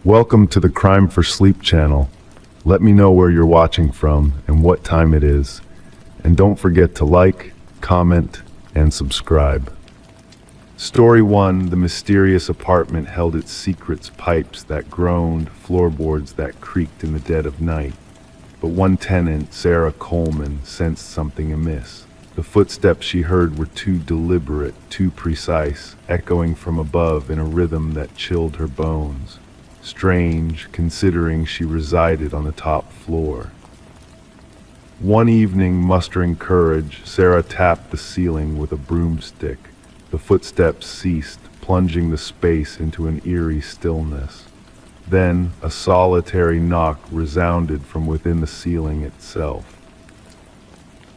Welcome to the Crime for Sleep channel. Let me know where you're watching from and what time it is. And don't forget to like, comment, and subscribe. Story 1. The mysterious apartment held its secrets, pipes that groaned, floorboards that creaked in the dead of night. But one tenant, Sarah Coleman, sensed something amiss. The footsteps she heard were too deliberate, too precise, echoing from above in a rhythm that chilled her bones. Strange, considering she resided on the top floor. One evening, mustering courage, Sarah tapped the ceiling with a broomstick. The footsteps ceased, plunging the space into an eerie stillness. Then, a solitary knock resounded from within the ceiling itself.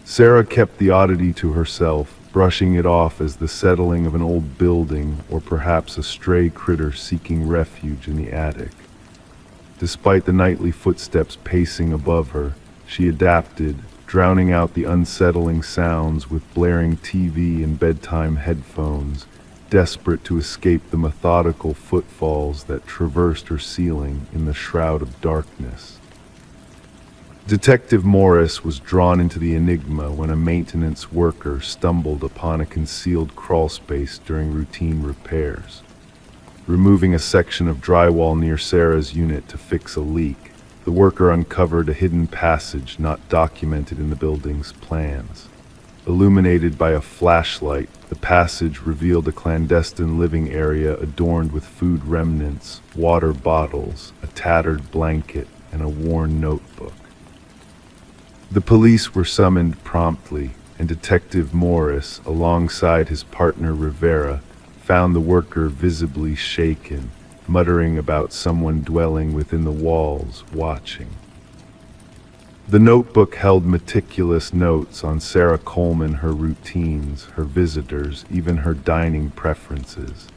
Sarah kept the oddity to herself, brushing it off as the settling of an old building or perhaps a stray critter seeking refuge in the attic. Despite the nightly footsteps pacing above her, she adapted, drowning out the unsettling sounds with blaring TV and bedtime headphones, desperate to escape the methodical footfalls that traversed her ceiling in the shroud of darkness. Detective Morris was drawn into the enigma when a maintenance worker stumbled upon a concealed crawlspace during routine repairs. Removing a section of drywall near Sarah's unit to fix a leak, the worker uncovered a hidden passage not documented in the building's plans. Illuminated by a flashlight, the passage revealed a clandestine living area adorned with food remnants, water bottles, a tattered blanket, and a worn notebook. The police were summoned promptly, and Detective Morris, alongside his partner Rivera, found the worker visibly shaken, muttering about someone dwelling within the walls, watching. The notebook held meticulous notes on Sarah Coleman, her routines, her visitors, even her dining preferences.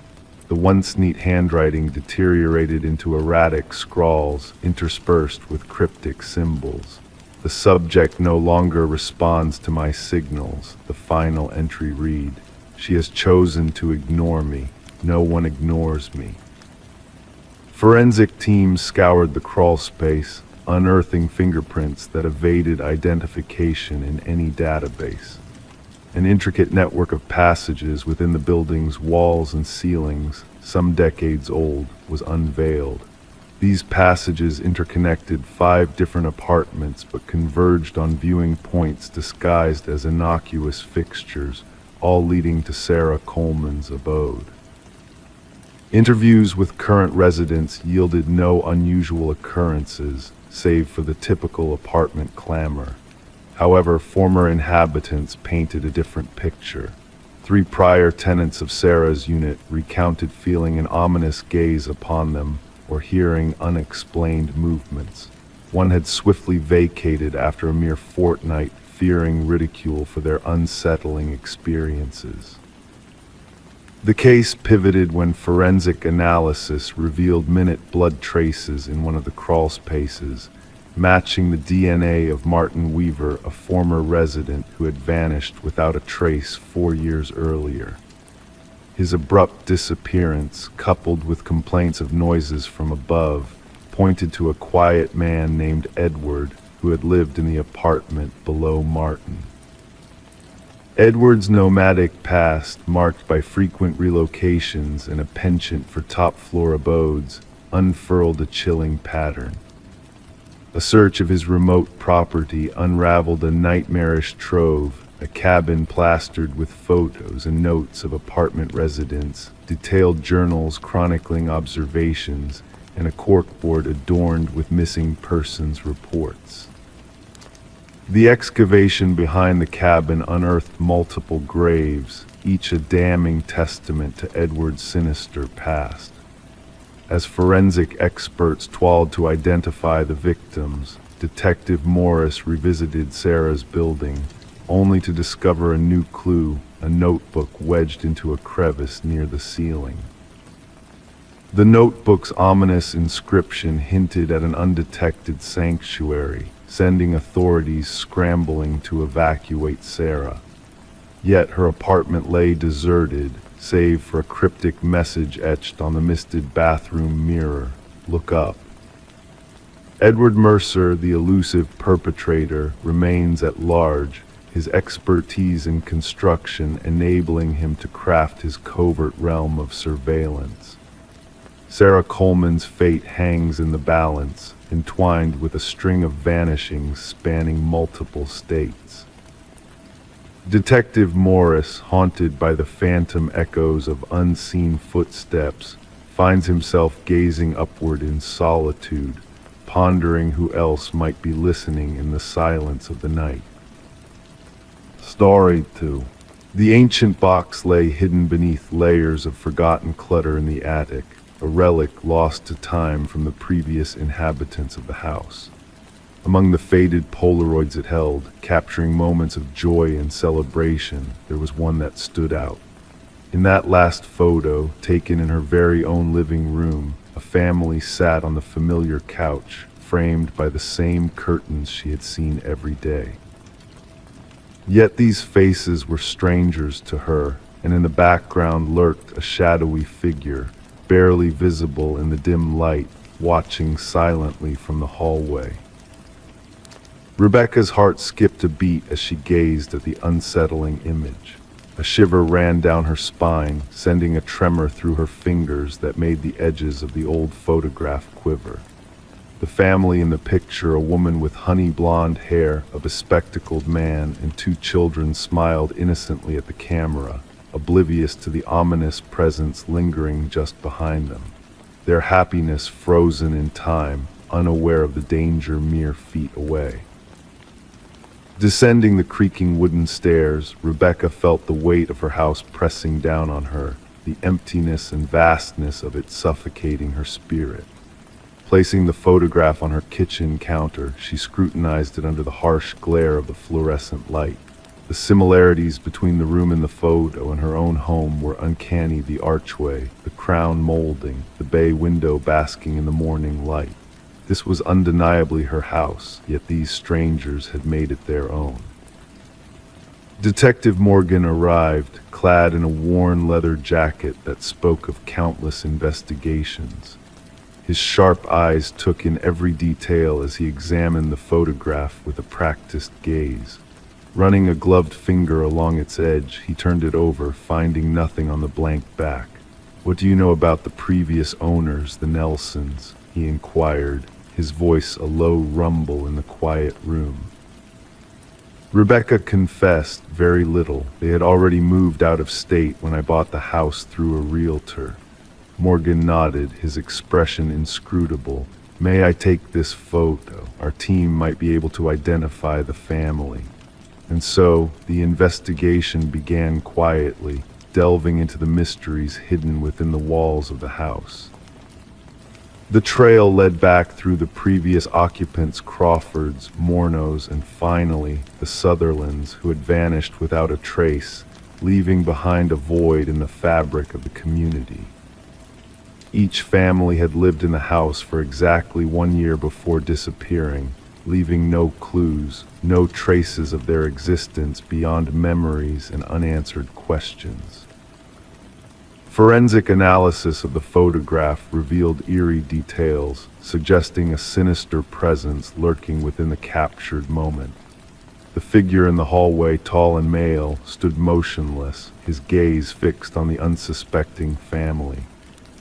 The once neat handwriting deteriorated into erratic scrawls interspersed with cryptic symbols. The subject no longer responds to my signals. The final entry read, "She has chosen to ignore me. No one ignores me." Forensic teams scoured the crawl space, unearthing fingerprints that evaded identification in any database. An intricate network of passages within the building's walls and ceilings, some decades old, was unveiled. These passages interconnected 5 different apartments but converged on viewing points disguised as innocuous fixtures, all leading to Sarah Coleman's abode. Interviews with current residents yielded no unusual occurrences, save for the typical apartment clamor. However, former inhabitants painted a different picture. 3 prior tenants of Sarah's unit recounted feeling an ominous gaze upon them or hearing unexplained movements. One had swiftly vacated after a mere fortnight, fearing ridicule for their unsettling experiences. The case pivoted when forensic analysis revealed minute blood traces in one of the crawl spaces, matching the DNA of Martin Weaver, a former resident who had vanished without a trace 4 years earlier. His abrupt disappearance, coupled with complaints of noises from above, pointed to a quiet man named Edward who had lived in the apartment below Martin. Edward's nomadic past, marked by frequent relocations and a penchant for top-floor abodes, unfurled a chilling pattern. A search of his remote property unraveled a nightmarish trove, a cabin plastered with photos and notes of apartment residents, detailed journals chronicling observations, and a corkboard adorned with missing persons reports. The excavation behind the cabin unearthed multiple graves, each a damning testament to Edward's sinister past. As forensic experts toiled to identify the victims, Detective Morris revisited Sarah's building, only to discover a new clue, a notebook wedged into a crevice near the ceiling. The notebook's ominous inscription hinted at an undetected sanctuary, sending authorities scrambling to evacuate Sarah. Yet her apartment lay deserted, save for a cryptic message etched on the misted bathroom mirror. look up. Edward Mercer, the elusive perpetrator, remains at large, his expertise in construction enabling him to craft his covert realm of surveillance. Sarah Coleman's fate hangs in the balance, entwined with a string of vanishings spanning multiple states. Detective Morris, haunted by the phantom echoes of unseen footsteps, finds himself gazing upward in solitude, pondering who else might be listening in the silence of the night. Story 2. The ancient box lay hidden beneath layers of forgotten clutter in the attic, a relic lost to time from the previous inhabitants of the house. Among the faded Polaroids it held, capturing moments of joy and celebration, there was one that stood out. In that last photo, taken in her very own living room, a family sat on the familiar couch, framed by the same curtains she had seen every day. Yet these faces were strangers to her, and in the background lurked a shadowy figure, barely visible in the dim light, watching silently from the hallway. Rebecca's heart skipped a beat as she gazed at the unsettling image. A shiver ran down her spine, sending a tremor through her fingers that made the edges of the old photograph quiver. The family in the picture, a woman with honey blonde hair, a bespectacled man, and 2 children, smiled innocently at the camera, oblivious to the ominous presence lingering just behind them. Their happiness frozen in time, unaware of the danger mere feet away. Descending the creaking wooden stairs, Rebecca felt the weight of her house pressing down on her, the emptiness and vastness of it suffocating her spirit. Placing the photograph on her kitchen counter, she scrutinized it under the harsh glare of the fluorescent light. The similarities between the room in the photo and her own home were uncanny: the archway, the crown molding, the bay window basking in the morning light. This was undeniably her house, yet these strangers had made it their own. Detective Morgan arrived, clad in a worn leather jacket that spoke of countless investigations. His sharp eyes took in every detail as he examined the photograph with a practiced gaze. Running a gloved finger along its edge, he turned it over, finding nothing on the blank back. "What do you know about the previous owners, the Nelsons?" he inquired, his voice a low rumble in the quiet room. Rebecca confessed, "Very little. They had already moved out of state when I bought the house through a realtor." Morgan nodded, his expression inscrutable. "May I take this photo? Our team might be able to identify the family." And so, the investigation began quietly, delving into the mysteries hidden within the walls of the house. The trail led back through the previous occupants, Crawfords, Mornos, and finally, the Sutherlands, who had vanished without a trace, leaving behind a void in the fabric of the community. Each family had lived in the house for exactly 1 year before disappearing, leaving no clues, no traces of their existence beyond memories and unanswered questions. Forensic analysis of the photograph revealed eerie details, suggesting a sinister presence lurking within the captured moment. The figure in the hallway, tall and male, stood motionless, his gaze fixed on the unsuspecting family.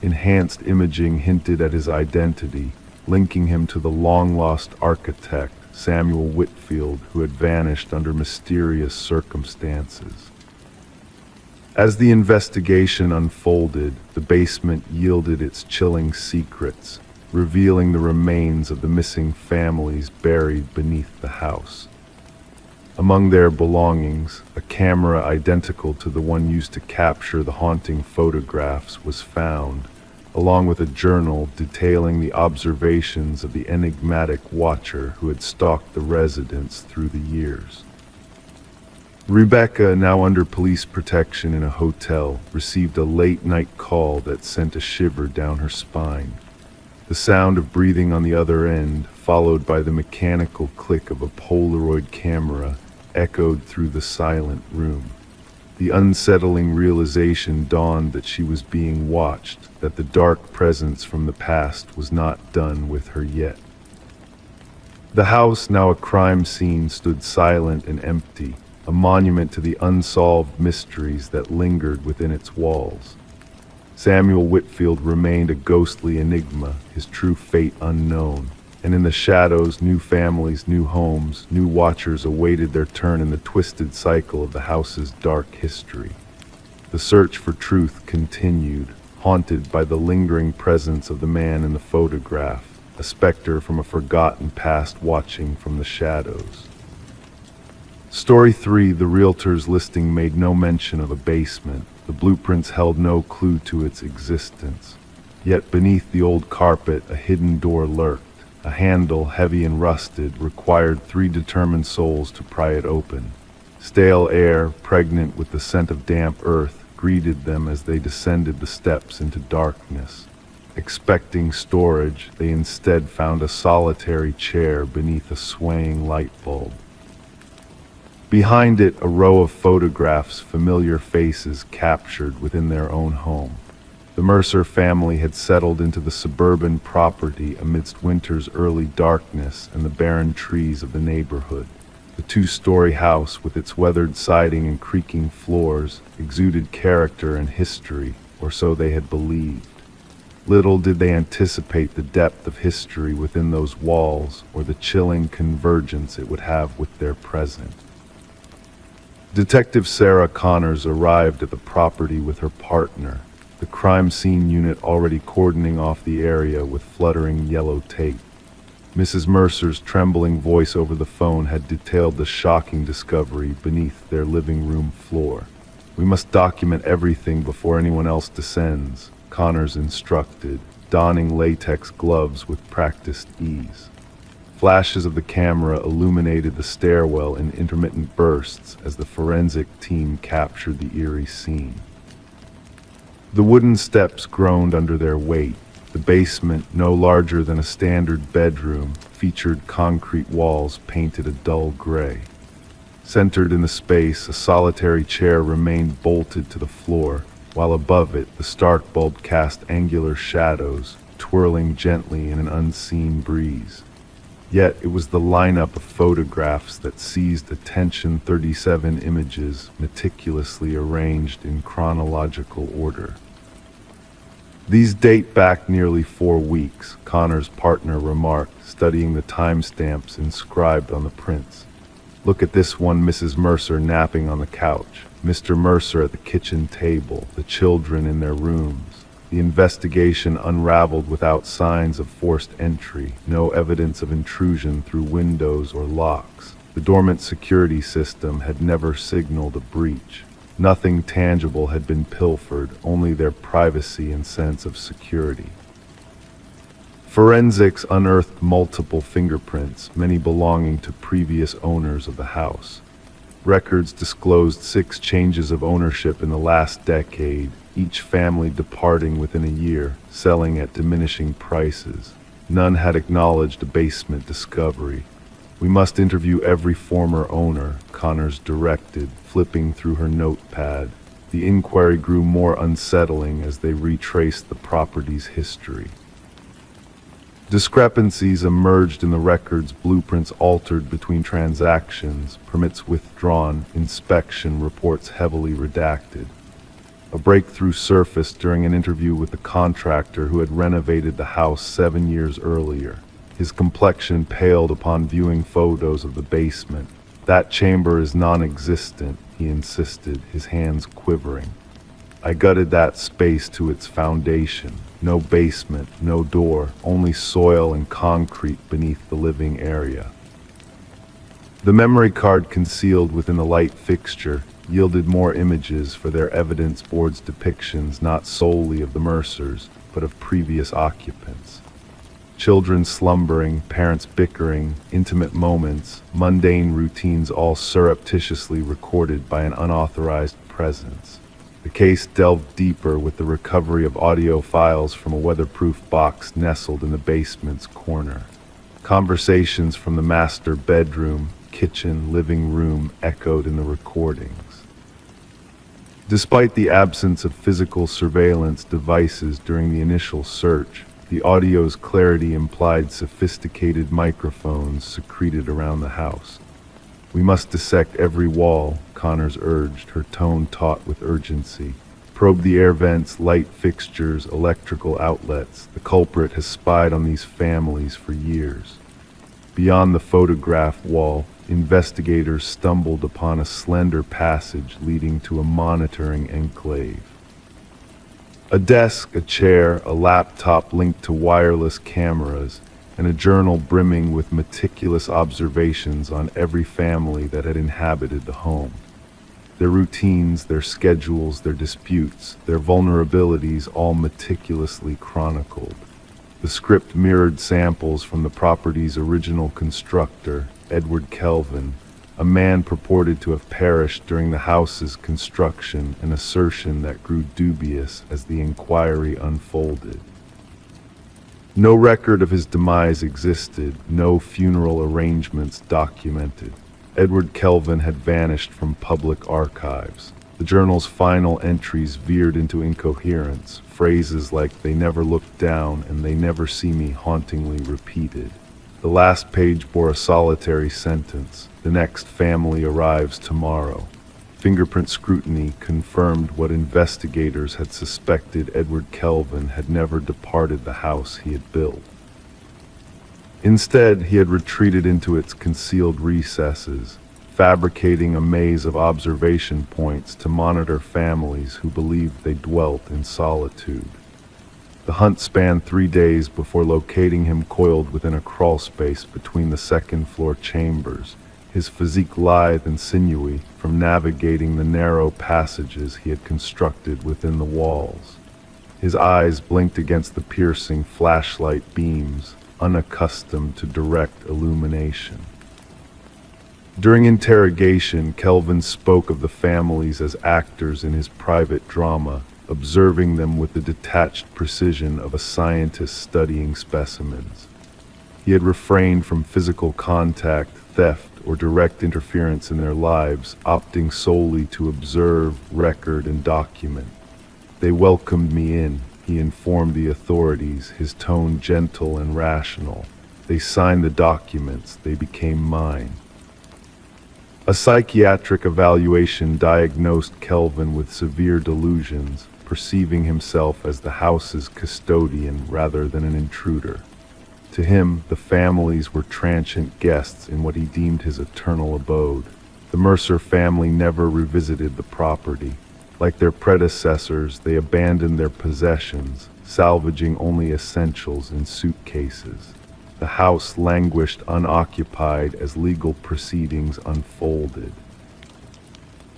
Enhanced imaging hinted at his identity, linking him to the long-lost architect, Samuel Whitfield, who had vanished under mysterious circumstances. As the investigation unfolded, the basement yielded its chilling secrets, revealing the remains of the missing families buried beneath the house. Among their belongings, a camera identical to the one used to capture the haunting photographs was found, along with a journal detailing the observations of the enigmatic watcher who had stalked the residence through the years. Rebecca, now under police protection in a hotel, received a late-night call that sent a shiver down her spine. The sound of breathing on the other end, followed by the mechanical click of a Polaroid camera, echoed through the silent room. The unsettling realization dawned that she was being watched, that the dark presence from the past was not done with her yet. The house, now a crime scene, stood silent and empty, a monument to the unsolved mysteries that lingered within its walls. Samuel Whitfield remained a ghostly enigma, his true fate unknown, and in the shadows, new families, new homes, new watchers awaited their turn in the twisted cycle of the house's dark history. The search for truth continued, haunted by the lingering presence of the man in the photograph, a specter from a forgotten past watching from the shadows. Story 3: The realtor's listing made no mention of a basement. The blueprints held no clue to its existence. Yet beneath the old carpet, a hidden door lurked. A handle, heavy and rusted, required 3 determined souls to pry it open. Stale air, pregnant with the scent of damp earth, greeted them as they descended the steps into darkness. Expecting storage, they instead found a solitary chair beneath a swaying light bulb. Behind it, a row of photographs, familiar faces captured within their own home. The Mercer family had settled into the suburban property amidst winter's early darkness and the barren trees of the neighborhood. The 2-story house, with its weathered siding and creaking floors, exuded character and history, or so they had believed. Little did they anticipate the depth of history within those walls, or the chilling convergence it would have with their present. Detective Sarah Connors arrived at the property with her partner, the crime scene unit already cordoning off the area with fluttering yellow tape. Mrs. Mercer's trembling voice over the phone had detailed the shocking discovery beneath their living room floor. "We must document everything before anyone else descends," Connors instructed, donning latex gloves with practiced ease. Flashes of the camera illuminated the stairwell in intermittent bursts as the forensic team captured the eerie scene. The wooden steps groaned under their weight. The basement, no larger than a standard bedroom, featured concrete walls painted a dull gray. Centered in the space, a solitary chair remained bolted to the floor, while above it the stark bulb cast angular shadows, twirling gently in an unseen breeze. Yet it was the lineup of photographs that seized attention. 37 images, meticulously arranged in chronological order. "These date back nearly 4 weeks," Connor's partner remarked, studying the timestamps inscribed on the prints. "Look at this one: Mrs. Mercer napping on the couch, Mr. Mercer at the kitchen table, the children in their rooms." The investigation unraveled without signs of forced entry, no evidence of intrusion through windows or locks. The dormant security system had never signaled a breach. Nothing tangible had been pilfered, only their privacy and sense of security. Forensics unearthed multiple fingerprints, many belonging to previous owners of the house. Records disclosed 6 changes of ownership in the last decade, each family departing within a year, selling at diminishing prices. None had acknowledged a basement discovery. "We must interview every former owner," Connors directed, flipping through her notepad. The inquiry grew more unsettling as they retraced the property's history. Discrepancies emerged in the records, blueprints altered between transactions, permits withdrawn, inspection reports heavily redacted. A breakthrough surfaced during an interview with the contractor who had renovated the house 7 years earlier. His complexion paled upon viewing photos of the basement. "That chamber is non-existent," he insisted, his hands quivering. "I gutted that space to its foundation. No basement, no door, only soil and concrete beneath the living area." The memory card concealed within the light fixture yielded more images for their evidence board's depictions not solely of the Mercers, but of previous occupants. Children slumbering, parents bickering, intimate moments, mundane routines, all surreptitiously recorded by an unauthorized presence. The case delved deeper with the recovery of audio files from a weatherproof box nestled in the basement's corner. Conversations from the master bedroom, kitchen, living room echoed in the recordings. Despite the absence of physical surveillance devices during the initial search, the audio's clarity implied sophisticated microphones secreted around the house. "We must dissect every wall," Connors urged, her tone taut with urgency. "Probe the air vents, light fixtures, electrical outlets. The culprit has spied on these families for years." Beyond the photograph wall, investigators stumbled upon a slender passage leading to a monitoring enclave. A desk, a chair, a laptop linked to wireless cameras, and a journal brimming with meticulous observations on every family that had inhabited the home. Their routines, their schedules, their disputes, their vulnerabilities, all meticulously chronicled. The script mirrored samples from the property's original constructor, Edward Kelvin, a man purported to have perished during the house's construction, an assertion that grew dubious as the inquiry unfolded. No record of his demise existed, no funeral arrangements documented. Edward Kelvin had vanished from public archives. The journal's final entries veered into incoherence, phrases like "they never looked down" and "they never see me" hauntingly repeated. The last page bore a solitary sentence: "The next family arrives tomorrow." Fingerprint scrutiny confirmed what investigators had suspected: Edward Kelvin had never departed the house he had built. Instead, he had retreated into its concealed recesses, fabricating a maze of observation points to monitor families who believed they dwelt in solitude. The hunt spanned 3 days before locating him coiled within a crawlspace between the second-floor chambers, his physique lithe and sinewy from navigating the narrow passages he had constructed within the walls. His eyes blinked against the piercing flashlight beams, unaccustomed to direct illumination. During interrogation, Kelvin spoke of the families as actors in his private drama, observing them with the detached precision of a scientist studying specimens. He had refrained from physical contact, theft, or direct interference in their lives, opting solely to observe, record, and document. "They welcomed me in," he informed the authorities, his tone gentle and rational. "They signed the documents, they became mine." A psychiatric evaluation diagnosed Kelvin with severe delusions, perceiving himself as the house's custodian rather than an intruder. To him, the families were transient guests in what he deemed his eternal abode. The Mercer family never revisited the property. Like their predecessors, they abandoned their possessions, salvaging only essentials in suitcases. The house languished unoccupied as legal proceedings unfolded.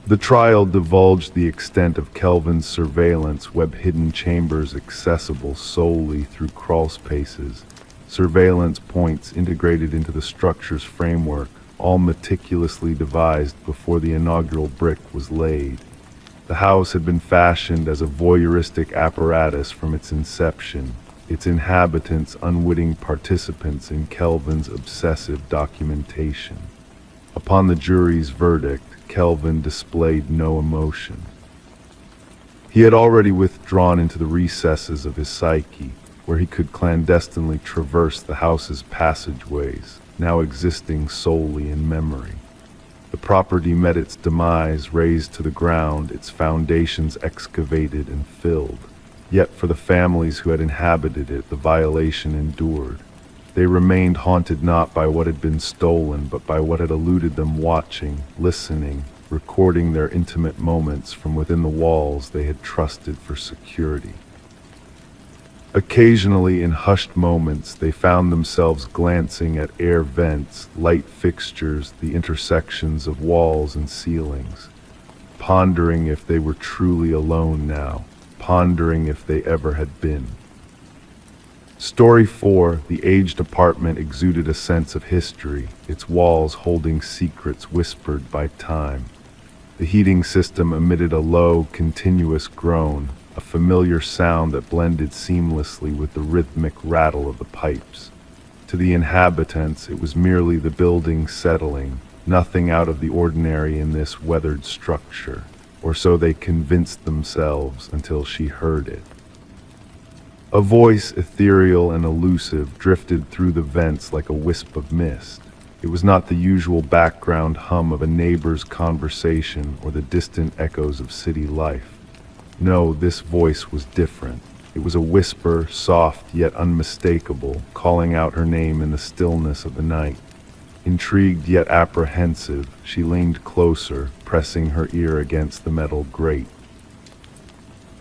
The trial divulged the extent of Kelvin's surveillance web, hidden chambers accessible solely through crawlspaces, surveillance points integrated into the structure's framework, all meticulously devised before the inaugural brick was laid. The house had been fashioned as a voyeuristic apparatus from its inception, its inhabitants unwitting participants in Kelvin's obsessive documentation. Upon the jury's verdict, Kelvin displayed no emotion. He had already withdrawn into the recesses of his psyche, where he could clandestinely traverse the house's passageways, now existing solely in memory. The property met its demise, razed to the ground, its foundations excavated and filled. Yet for the families who had inhabited it, the violation endured. They remained haunted not by what had been stolen, but by what had eluded them, watching, listening, recording their intimate moments from within the walls they had trusted for security. Occasionally, in hushed moments, they found themselves glancing at air vents, light fixtures, the intersections of walls and ceilings, pondering if they were truly alone now, pondering if they ever had been. Story 4, the aged apartment exuded a sense of history, its walls holding secrets whispered by time. The heating system emitted a low, continuous groan, a familiar sound that blended seamlessly with the rhythmic rattle of the pipes. To the inhabitants, it was merely the building settling, nothing out of the ordinary in this weathered structure. or so they convinced themselves until she heard it. A voice, ethereal and elusive, drifted through the vents like a wisp of mist. It was not the usual background hum of a neighbor's conversation or the distant echoes of city life. No, this voice was different. It was a whisper, soft yet unmistakable, calling out her name in the stillness of the night. Intrigued yet apprehensive, she leaned closer, pressing her ear against the metal grate.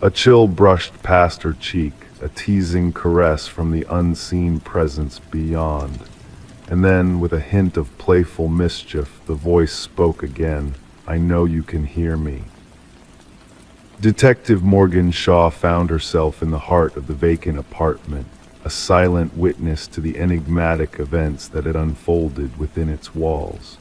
A chill brushed past her cheek, a teasing caress from the unseen presence beyond. And then, with a hint of playful mischief, the voice spoke again. "I know you can hear me." Detective Morgan Shaw found herself in the heart of the vacant apartment, a silent witness to the enigmatic events that had unfolded within its walls.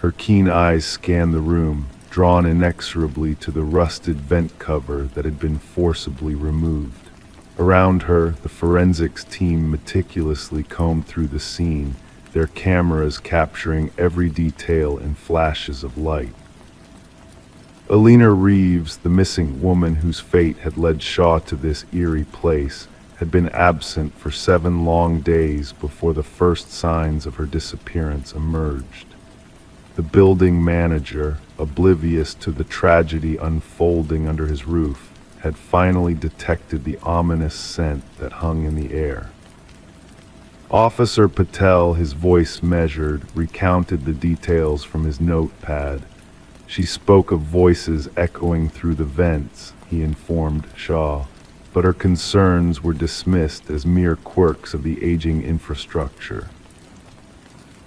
Her keen eyes scanned the room, drawn inexorably to the rusted vent cover that had been forcibly removed. Around her, the forensics team meticulously combed through the scene, their cameras capturing every detail in flashes of light. Alina Reeves, the missing woman whose fate had led Shaw to this eerie place, had been absent for 7 long days before the first signs of her disappearance emerged. The building manager, oblivious to the tragedy unfolding under his roof, had finally detected the ominous scent that hung in the air. Officer Patel, his voice measured, recounted the details from his notepad. She spoke of voices echoing through the vents, he informed Shaw, but her concerns were dismissed as mere quirks of the aging infrastructure.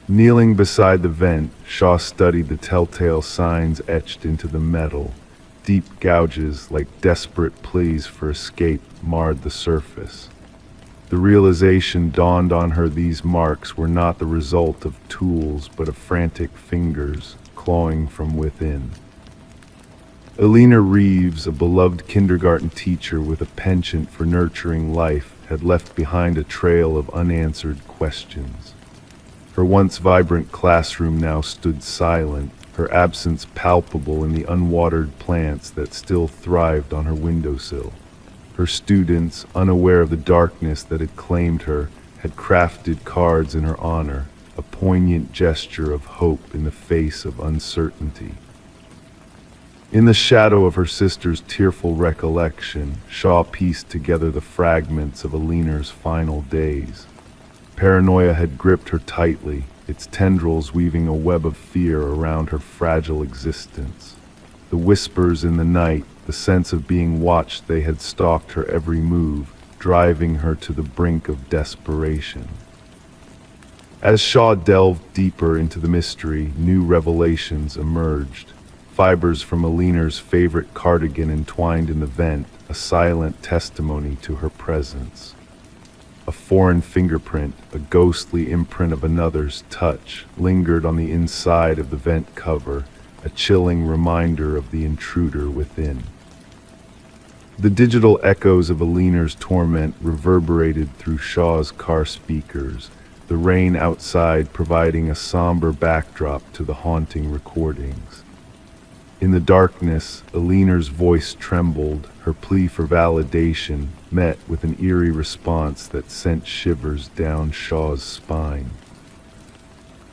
Kneeling beside the vent, Shaw studied the telltale signs etched into the metal. Deep gouges, like desperate pleas for escape, marred the surface. The realization dawned on her these marks were not the result of tools, but of frantic fingers clawing from within. Alina Reeves, a beloved kindergarten teacher with a penchant for nurturing life, had left behind a trail of unanswered questions. Her once vibrant classroom now stood silent, her absence palpable in the unwatered plants that still thrived on her windowsill. Her students, unaware of the darkness that had claimed her, had crafted cards in her honor, a poignant gesture of hope in the face of uncertainty. In the shadow of her sister's tearful recollection, Shaw pieced together the fragments of Alina's final days. Paranoia had gripped her tightly, its tendrils weaving a web of fear around her fragile existence. The whispers in the night, the sense of being watched, they had stalked her every move, driving her to the brink of desperation. As Shaw delved deeper into the mystery, new revelations emerged. Fibers from Alina's favorite cardigan entwined in the vent, a silent testimony to her presence. A foreign fingerprint, a ghostly imprint of another's touch, lingered on the inside of the vent cover, a chilling reminder of the intruder within. The digital echoes of Alina's torment reverberated through Shaw's car speakers, the rain outside providing a somber backdrop to the haunting recordings. In the darkness, Alina's voice trembled, her plea for validation met with an eerie response that sent shivers down Shaw's spine.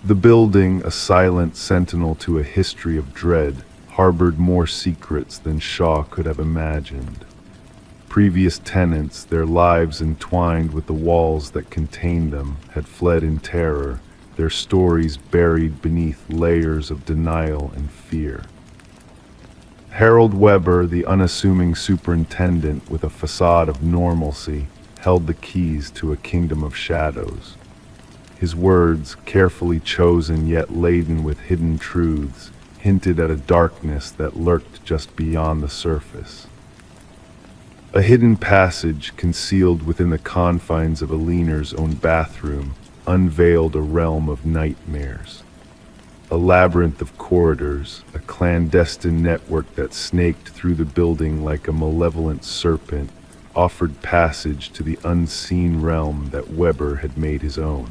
The building, a silent sentinel to a history of dread, harbored more secrets than Shaw could have imagined. Previous tenants, their lives entwined with the walls that contained them, had fled in terror, their stories buried beneath layers of denial and fear. Harold Weber, the unassuming superintendent with a facade of normalcy, held the keys to a kingdom of shadows. His words, carefully chosen yet laden with hidden truths, hinted at a darkness that lurked just beyond the surface. A hidden passage concealed within the confines of Alina's own bathroom unveiled a realm of nightmares. A labyrinth of corridors, a clandestine network that snaked through the building like a malevolent serpent, offered passage to the unseen realm that Weber had made his own.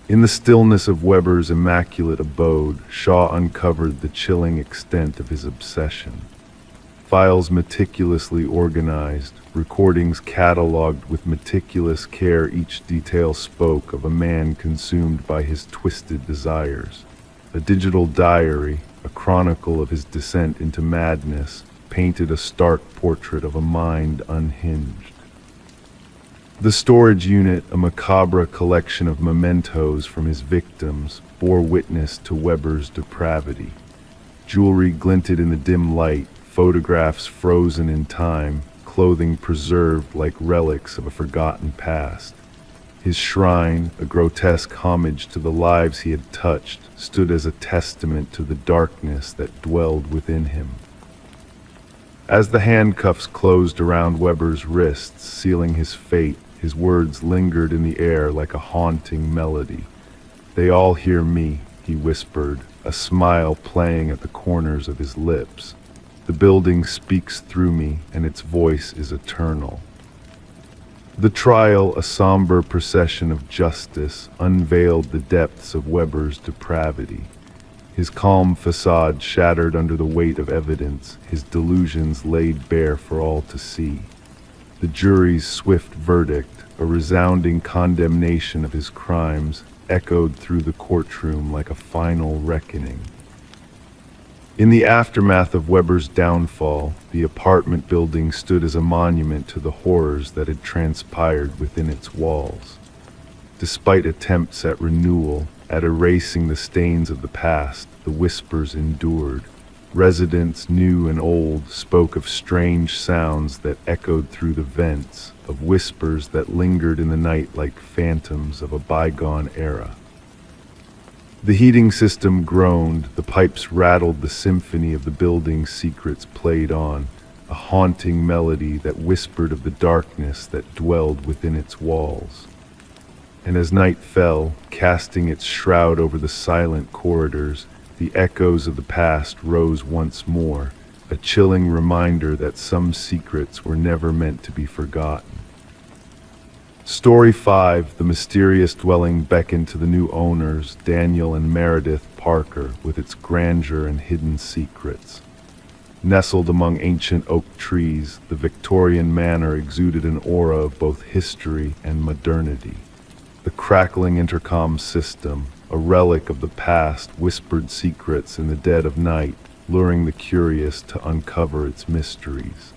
In the stillness of Weber's immaculate abode, Shaw uncovered the chilling extent of his obsession. Files meticulously organized, recordings cataloged with meticulous care, each detail spoke of a man consumed by his twisted desires. A digital diary, a chronicle of his descent into madness, painted a stark portrait of a mind unhinged. The storage unit, a macabre collection of mementos from his victims, bore witness to Weber's depravity. Jewelry glinted in the dim light, photographs frozen in time, clothing preserved like relics of a forgotten past. His shrine, a grotesque homage to the lives he had touched, stood as a testament to the darkness that dwelled within him. As the handcuffs closed around Weber's wrists, sealing his fate, his words lingered in the air like a haunting melody. "They all hear me," he whispered, a smile playing at the corners of his lips. "The building speaks through me, and its voice is eternal." The trial, a somber procession of justice, unveiled the depths of Weber's depravity. His calm facade shattered under the weight of evidence, his delusions laid bare for all to see. The jury's swift verdict, a resounding condemnation of his crimes, echoed through the courtroom like a final reckoning. In the aftermath of Weber's downfall, the apartment building stood as a monument to the horrors that had transpired within its walls. Despite attempts at renewal, at erasing the stains of the past, the whispers endured. Residents new and old spoke of strange sounds that echoed through the vents, of whispers that lingered in the night like phantoms of a bygone era. The heating system groaned, the pipes rattled, the symphony of the building's secrets played on, a haunting melody that whispered of the darkness that dwelled within its walls. And as night fell, casting its shroud over the silent corridors, the echoes of the past rose once more, a chilling reminder that some secrets were never meant to be forgotten. Story 5, the mysterious dwelling beckoned to the new owners, Daniel and Meredith Parker, with its grandeur and hidden secrets. Nestled among ancient oak trees, the Victorian manor exuded an aura of both history and modernity. The crackling intercom system, a relic of the past, whispered secrets in the dead of night, luring the curious to uncover its mysteries.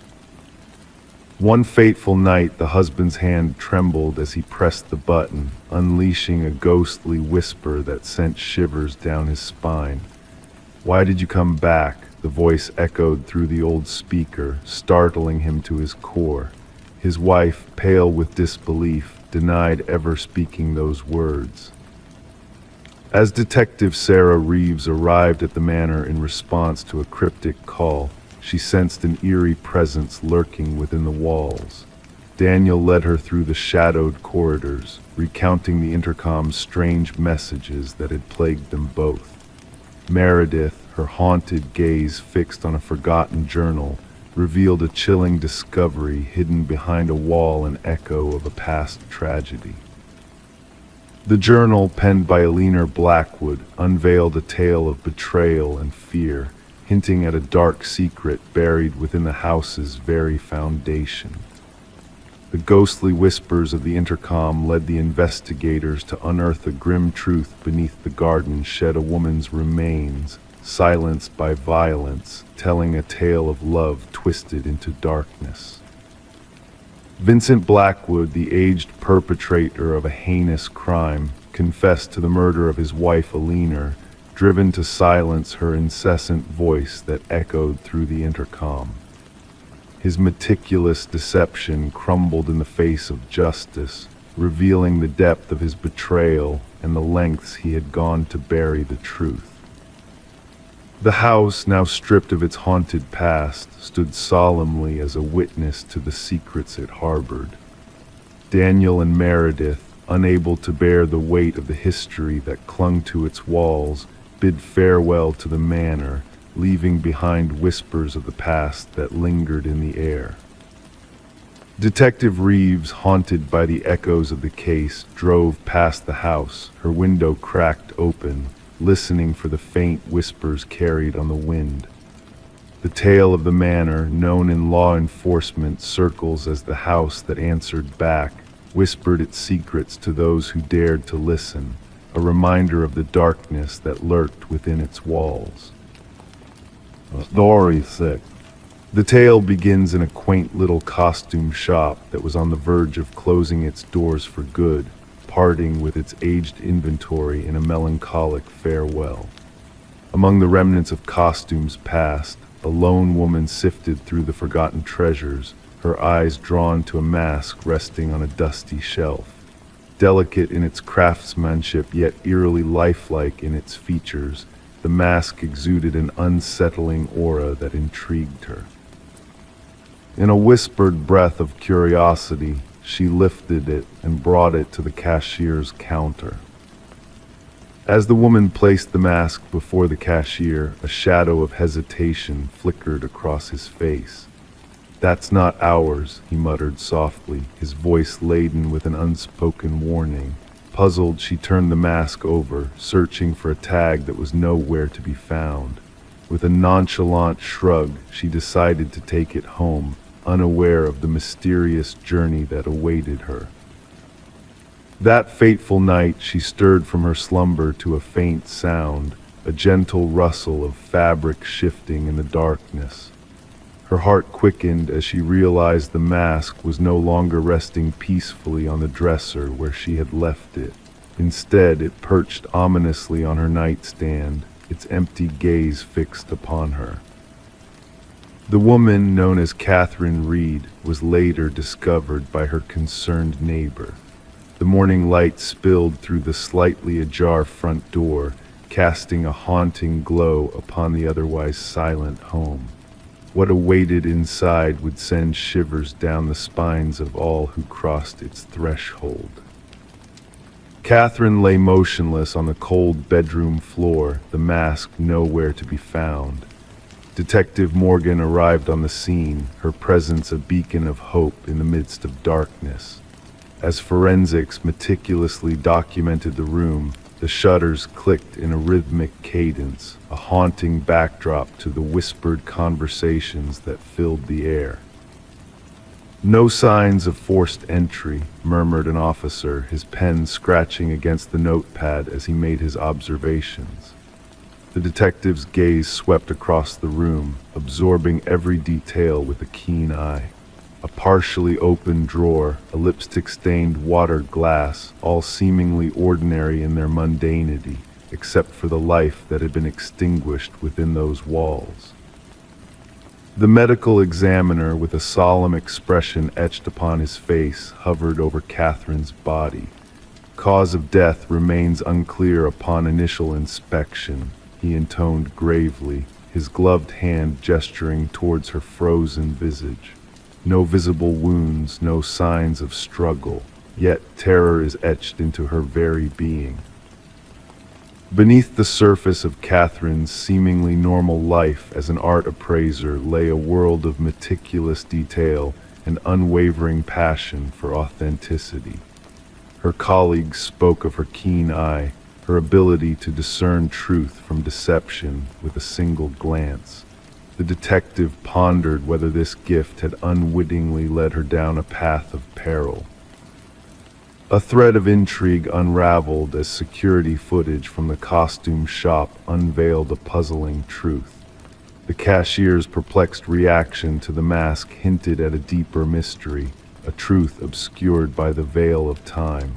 One fateful night, the husband's hand trembled as he pressed the button, unleashing a ghostly whisper that sent shivers down his spine. "Why did you come back?" the voice echoed through the old speaker, startling him to his core. His wife, pale with disbelief, denied ever speaking those words. As Detective Sarah Reeves arrived at the manor in response to a cryptic call, she sensed an eerie presence lurking within the walls. Daniel led her through the shadowed corridors, recounting the intercom's strange messages that had plagued them both. Meredith, her haunted gaze fixed on a forgotten journal, revealed a chilling discovery hidden behind a wall, an echo of a past tragedy. The journal, penned by Eleanor Blackwood, unveiled a tale of betrayal and fear, hinting at a dark secret buried within the house's very foundation. The ghostly whispers of the intercom led the investigators to unearth a grim truth beneath the garden shed, a woman's remains, silenced by violence, telling a tale of love twisted into darkness. Vincent Blackwood, the aged perpetrator of a heinous crime, confessed to the murder of his wife Eleanor, driven to silence her incessant voice that echoed through the intercom. His meticulous deception crumbled in the face of justice, revealing the depth of his betrayal and the lengths he had gone to bury the truth. The house, now stripped of its haunted past, stood solemnly as a witness to the secrets it harbored. Daniel and Meredith, unable to bear the weight of the history that clung to its walls, bid farewell to the manor, leaving behind whispers of the past that lingered in the air. Detective Reeves, haunted by the echoes of the case, drove past the house, her window cracked open, listening for the faint whispers carried on the wind. The tale of the manor, known in law enforcement circles as the house that answered back, whispered its secrets to those who dared to listen, a reminder of the darkness that lurked within its walls. Story 6. The tale begins in a quaint little costume shop that was on the verge of closing its doors for good, parting with its aged inventory in a melancholic farewell. Among the remnants of costumes past, a lone woman sifted through the forgotten treasures, her eyes drawn to a mask resting on a dusty shelf. Delicate in its craftsmanship, yet eerily lifelike in its features, the mask exuded an unsettling aura that intrigued her. In a whispered breath of curiosity, she lifted it and brought it to the cashier's counter. As the woman placed the mask before the cashier, a shadow of hesitation flickered across his face. "That's not ours," he muttered softly, his voice laden with an unspoken warning. Puzzled, she turned the mask over, searching for a tag that was nowhere to be found. With a nonchalant shrug, she decided to take it home, unaware of the mysterious journey that awaited her. That fateful night, she stirred from her slumber to a faint sound, a gentle rustle of fabric shifting in the darkness. Her heart quickened as she realized the mask was no longer resting peacefully on the dresser where she had left it. Instead, it perched ominously on her nightstand, its empty gaze fixed upon her. The woman, known as Catherine Reed, was later discovered by her concerned neighbor. The morning light spilled through the slightly ajar front door, casting a haunting glow upon the otherwise silent home. What awaited inside would send shivers down the spines of all who crossed its threshold. Catherine lay motionless on the cold bedroom floor, the mask nowhere to be found. Detective Morgan arrived on the scene, her presence a beacon of hope in the midst of darkness. As forensics meticulously documented the room, the shutters clicked in a rhythmic cadence, a haunting backdrop to the whispered conversations that filled the air. "No signs of forced entry," murmured an officer, his pen scratching against the notepad as he made his observations. The detective's gaze swept across the room, absorbing every detail with a keen eye. A partially open drawer, a lipstick-stained water glass, all seemingly ordinary in their mundanity, except for the life that had been extinguished within those walls. The medical examiner, with a solemn expression etched upon his face, hovered over Catherine's body. Cause of death remains unclear upon initial inspection, he intoned gravely, his gloved hand gesturing towards her frozen visage. No visible wounds, no signs of struggle, yet terror is etched into her very being. Beneath the surface of Catherine's seemingly normal life as an art appraiser lay a world of meticulous detail and unwavering passion for authenticity. Her colleagues spoke of her keen eye, her ability to discern truth from deception with a single glance. The detective pondered whether this gift had unwittingly led her down a path of peril. A thread of intrigue unraveled as security footage from the costume shop unveiled a puzzling truth. The cashier's perplexed reaction to the mask hinted at a deeper mystery, a truth obscured by the veil of time.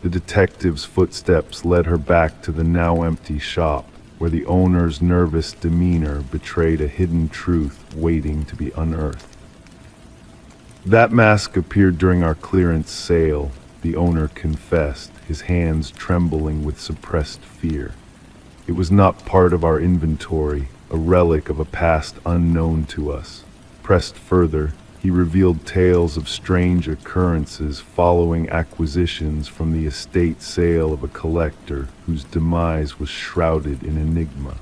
The detective's footsteps led her back to the now empty shop, where the owner's nervous demeanor betrayed a hidden truth waiting to be unearthed. "That mask appeared during our clearance sale," the owner confessed, his hands trembling with suppressed fear. "It was not part of our inventory, a relic of a past unknown to us." Pressed further, he revealed tales of strange occurrences following acquisitions from the estate sale of a collector whose demise was shrouded in enigma.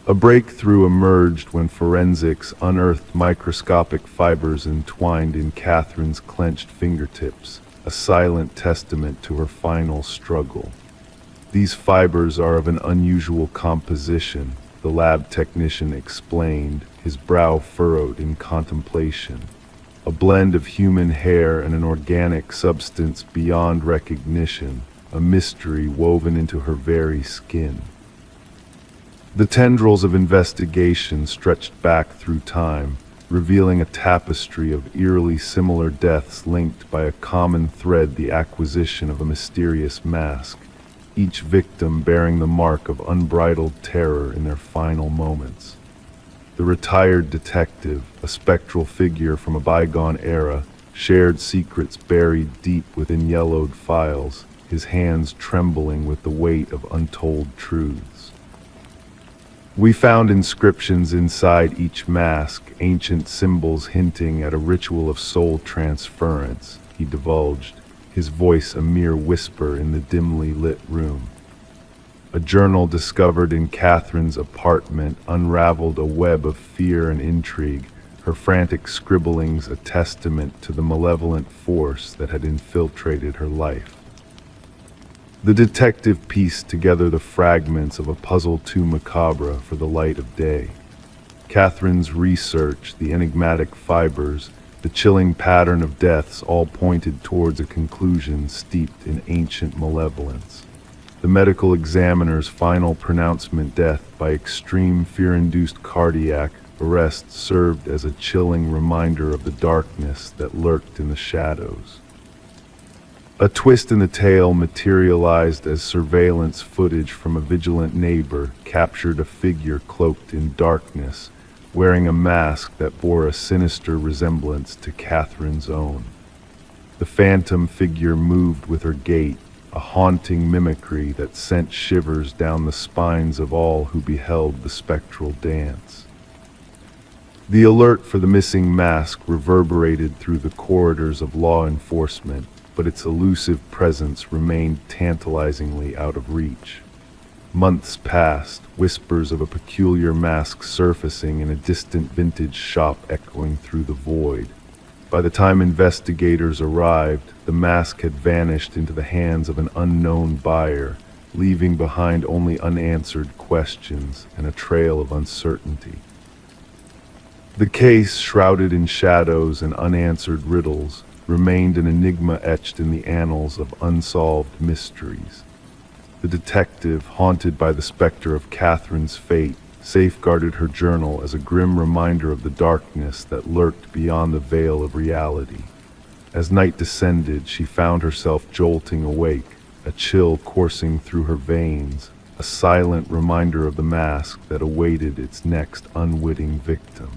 A breakthrough emerged when forensics unearthed microscopic fibers entwined in Catherine's clenched fingertips, a silent testament to her final struggle. These fibers are of an unusual composition, the lab technician explained, his brow furrowed in contemplation. A blend of human hair and an organic substance beyond recognition, a mystery woven into her very skin. The tendrils of investigation stretched back through time, revealing a tapestry of eerily similar deaths linked by a common thread: the acquisition of a mysterious mask, each victim bearing the mark of unbridled terror in their final moments. The retired detective, a spectral figure from a bygone era, shared secrets buried deep within yellowed files, his hands trembling with the weight of untold truths. We found inscriptions inside each mask, ancient symbols hinting at a ritual of soul transference, he divulged, his voice a mere whisper in the dimly lit room. A journal discovered in Catherine's apartment unraveled a web of fear and intrigue, her frantic scribblings a testament to the malevolent force that had infiltrated her life. The detective pieced together the fragments of a puzzle too macabre for the light of day. Catherine's research, the enigmatic fibers, the chilling pattern of deaths all pointed towards a conclusion steeped in ancient malevolence. The medical examiner's final pronouncement, death by extreme fear-induced cardiac arrest, served as a chilling reminder of the darkness that lurked in the shadows. A twist in the tale materialized as surveillance footage from a vigilant neighbor captured a figure cloaked in darkness, wearing a mask that bore a sinister resemblance to Catherine's own. The phantom figure moved with her gait, a haunting mimicry that sent shivers down the spines of all who beheld the spectral dance. The alert for the missing mask reverberated through the corridors of law enforcement, but its elusive presence remained tantalizingly out of reach. Months passed, whispers of a peculiar mask surfacing in a distant vintage shop echoing through the void. By the time investigators arrived, the mask had vanished into the hands of an unknown buyer, leaving behind only unanswered questions and a trail of uncertainty. The case, shrouded in shadows and unanswered riddles, remained an enigma etched in the annals of unsolved mysteries. The detective, haunted by the specter of Catherine's fate, safeguarded her journal as a grim reminder of the darkness that lurked beyond the veil of reality. As night descended, she found herself jolting awake, a chill coursing through her veins, a silent reminder of the mask that awaited its next unwitting victim.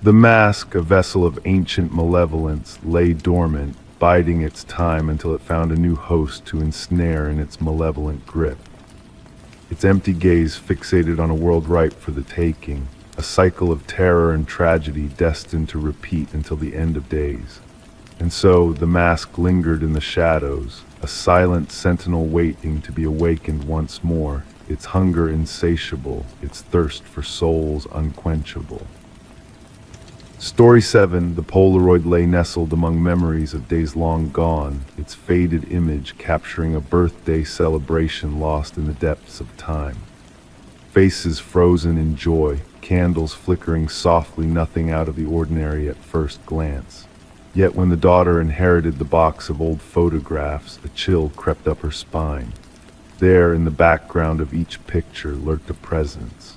The mask, a vessel of ancient malevolence, lay dormant, biding its time until it found a new host to ensnare in its malevolent grip. Its empty gaze fixated on a world ripe for the taking, a cycle of terror and tragedy destined to repeat until the end of days. And so the mask lingered in the shadows, a silent sentinel waiting to be awakened once more, its hunger insatiable, its thirst for souls unquenchable. Story 7, the Polaroid lay nestled among memories of days long gone, its faded image capturing a birthday celebration lost in the depths of time. Faces frozen in joy, candles flickering softly, nothing out of the ordinary at first glance. Yet when the daughter inherited the box of old photographs, a chill crept up her spine. There, in the background of each picture, lurked a presence.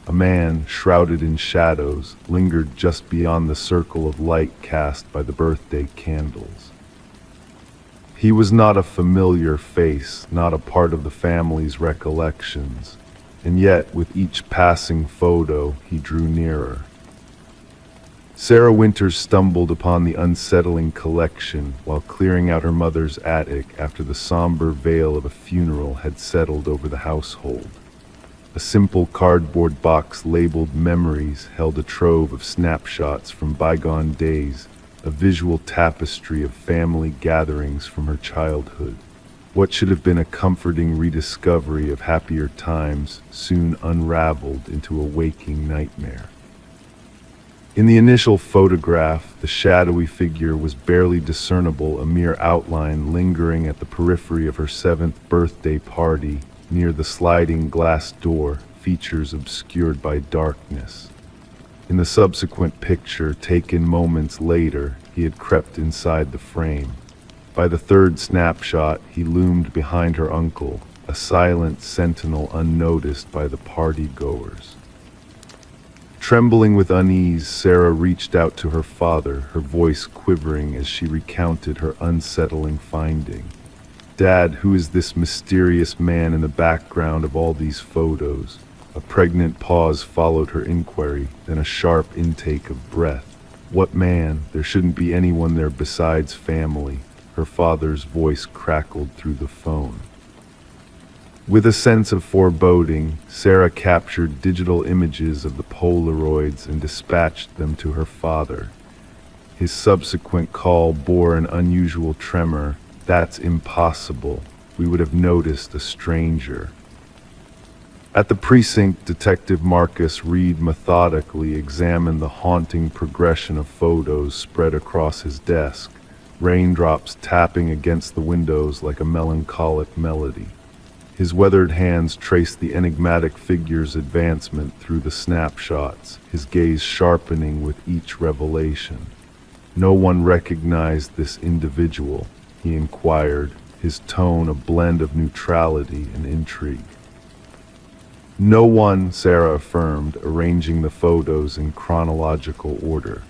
A man, shrouded in shadows, lingered just beyond the circle of light cast by the birthday candles. He was not a familiar face, not a part of the family's recollections, and yet with each passing photo he drew nearer. Sarah Winters stumbled upon the unsettling collection while clearing out her mother's attic after the somber veil of a funeral had settled over the household. A simple cardboard box labeled Memories held a trove of snapshots from bygone days, a visual tapestry of family gatherings from her childhood. What should have been a comforting rediscovery of happier times soon unraveled into a waking nightmare. In the initial photograph, the shadowy figure was barely discernible, a mere outline lingering at the periphery of her 7th birthday party near the sliding glass door, features obscured by darkness. In the subsequent picture, taken moments later, he had crept inside the frame. By the 3rd snapshot, he loomed behind her uncle, a silent sentinel unnoticed by the party-goers. Trembling with unease, Sarah reached out to her father, her voice quivering as she recounted her unsettling finding. "Dad, who is this mysterious man in the background of all these photos?" A pregnant pause followed her inquiry, then a sharp intake of breath. "What man? There shouldn't be anyone there besides family." Her father's voice crackled through the phone. With a sense of foreboding, Sarah captured digital images of the Polaroids and dispatched them to her father. His subsequent call bore an unusual tremor. "That's impossible. We would have noticed a stranger." At the precinct, Detective Marcus Reed methodically examined the haunting progression of photos spread across his desk, raindrops tapping against the windows like a melancholic melody. His weathered hands traced the enigmatic figure's advancement through the snapshots, his gaze sharpening with each revelation. "No one recognized this individual?" he inquired, his tone a blend of neutrality and intrigue. "No one," Sarah affirmed, arranging the photos in chronological order.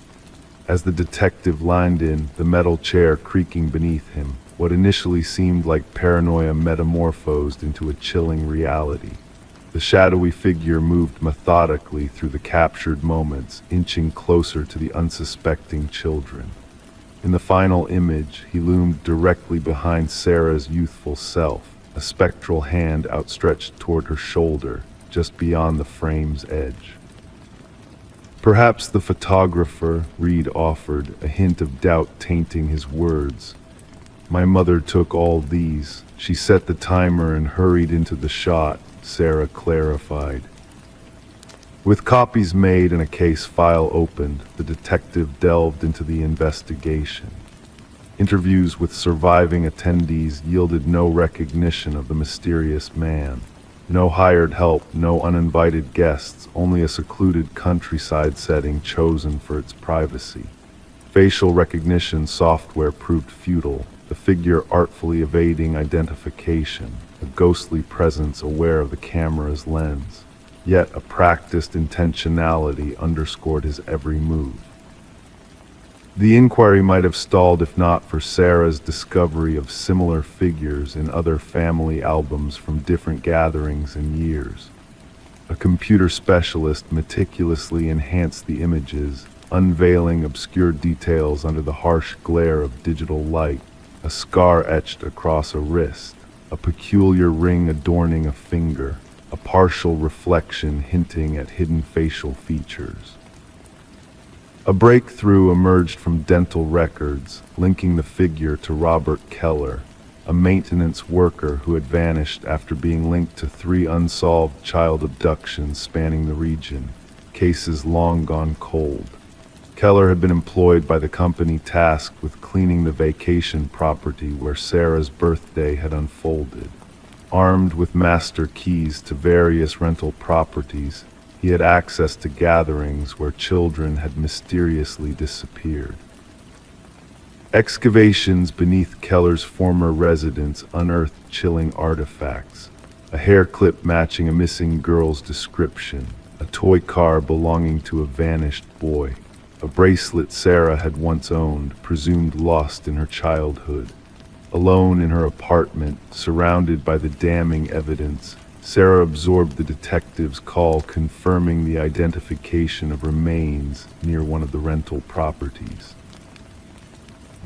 As the detective leaned in, the metal chair creaking beneath him, what initially seemed like paranoia metamorphosed into a chilling reality. The shadowy figure moved methodically through the captured moments, inching closer to the unsuspecting children. In the final image, he loomed directly behind Sarah's youthful self, a spectral hand outstretched toward her shoulder, just beyond the frame's edge. "Perhaps the photographer," Reed offered, a hint of doubt tainting his words. "My mother took all these. She set the timer and hurried into the shot," Sarah clarified. With copies made and a case file opened, the detective delved into the investigation. Interviews with surviving attendees yielded no recognition of the mysterious man. No hired help, no uninvited guests, only a secluded countryside setting chosen for its privacy. Facial recognition software proved futile, the figure artfully evading identification, a ghostly presence aware of the camera's lens. Yet a practiced intentionality underscored his every move. The inquiry might have stalled if not for Sarah's discovery of similar figures in other family albums from different gatherings and years. A computer specialist meticulously enhanced the images, unveiling obscure details under the harsh glare of digital light. A scar etched across a wrist, a peculiar ring adorning a finger, a partial reflection hinting at hidden facial features. A breakthrough emerged from dental records, linking the figure to Robert Keller, a maintenance worker who had vanished after being linked to 3 unsolved child abductions spanning the region, cases long gone cold. Keller had been employed by the company tasked with cleaning the vacation property where Sarah's birthday had unfolded. Armed with master keys to various rental properties, he had access to gatherings where children had mysteriously disappeared. Excavations beneath Keller's former residence unearthed chilling artifacts, a hair clip matching a missing girl's description, a toy car belonging to a vanished boy, a bracelet Sarah had once owned, presumed lost in her childhood. Alone in her apartment, surrounded by the damning evidence, Sarah absorbed the detective's call confirming the identification of remains near one of the rental properties.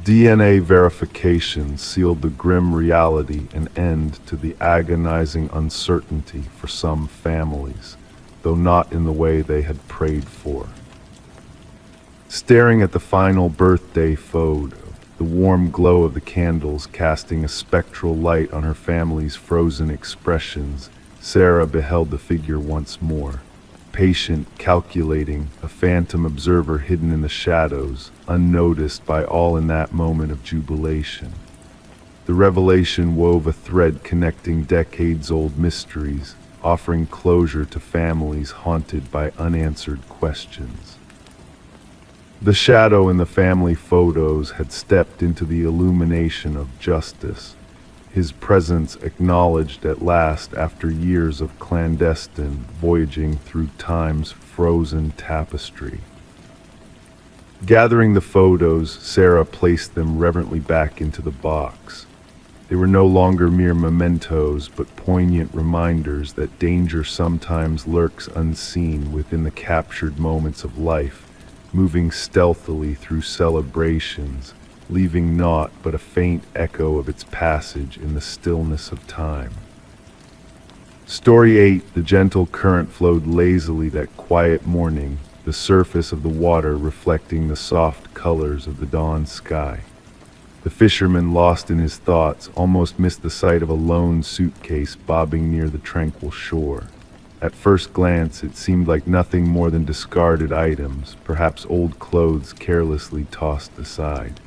DNA verification sealed the grim reality and end to the agonizing uncertainty for some families, though not in the way they had prayed for. Staring at the final birthday photo, the warm glow of the candles casting a spectral light on her family's frozen expressions, Sarah beheld the figure once more. Patient, calculating, a phantom observer hidden in the shadows, unnoticed by all in that moment of jubilation. The revelation wove a thread connecting decades-old mysteries, offering closure to families haunted by unanswered questions. The shadow in the family photos had stepped into the illumination of justice, his presence acknowledged at last after years of clandestine voyaging through time's frozen tapestry. Gathering the photos, Sarah placed them reverently back into the box. They were no longer mere mementos, but poignant reminders that danger sometimes lurks unseen within the captured moments of life, moving stealthily through celebrations, leaving naught but a faint echo of its passage in the stillness of time. Story 8. The gentle current flowed lazily that quiet morning, the surface of the water reflecting the soft colors of the dawn sky. The fisherman, lost in his thoughts, almost missed the sight of a lone suitcase bobbing near the tranquil shore. At first glance, it seemed like nothing more than discarded items, perhaps old clothes carelessly tossed aside.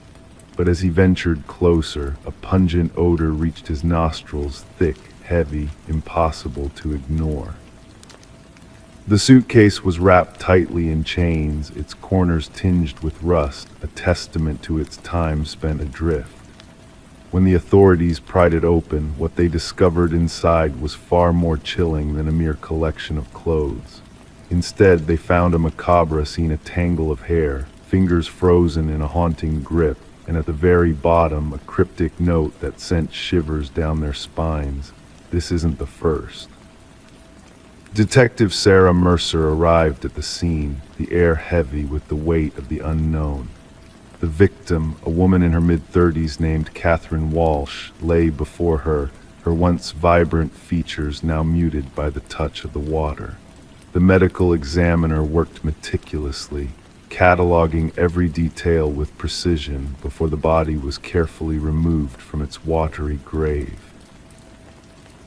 But as he ventured closer, a pungent odor reached his nostrils, thick, heavy, impossible to ignore. The suitcase was wrapped tightly in chains, its corners tinged with rust, a testament to its time spent adrift. When the authorities pried it open, what they discovered inside was far more chilling than a mere collection of clothes. Instead, they found a macabre scene, a tangle of hair, fingers frozen in a haunting grip, and at the very bottom, a cryptic note that sent shivers down their spines. This isn't the first. Detective Sarah Mercer arrived at the scene, the air heavy with the weight of the unknown. The victim, a woman in her mid-30s named Catherine Walsh, lay before her, her once vibrant features now muted by the touch of the water. The medical examiner worked meticulously, cataloging every detail with precision before the body was carefully removed from its watery grave.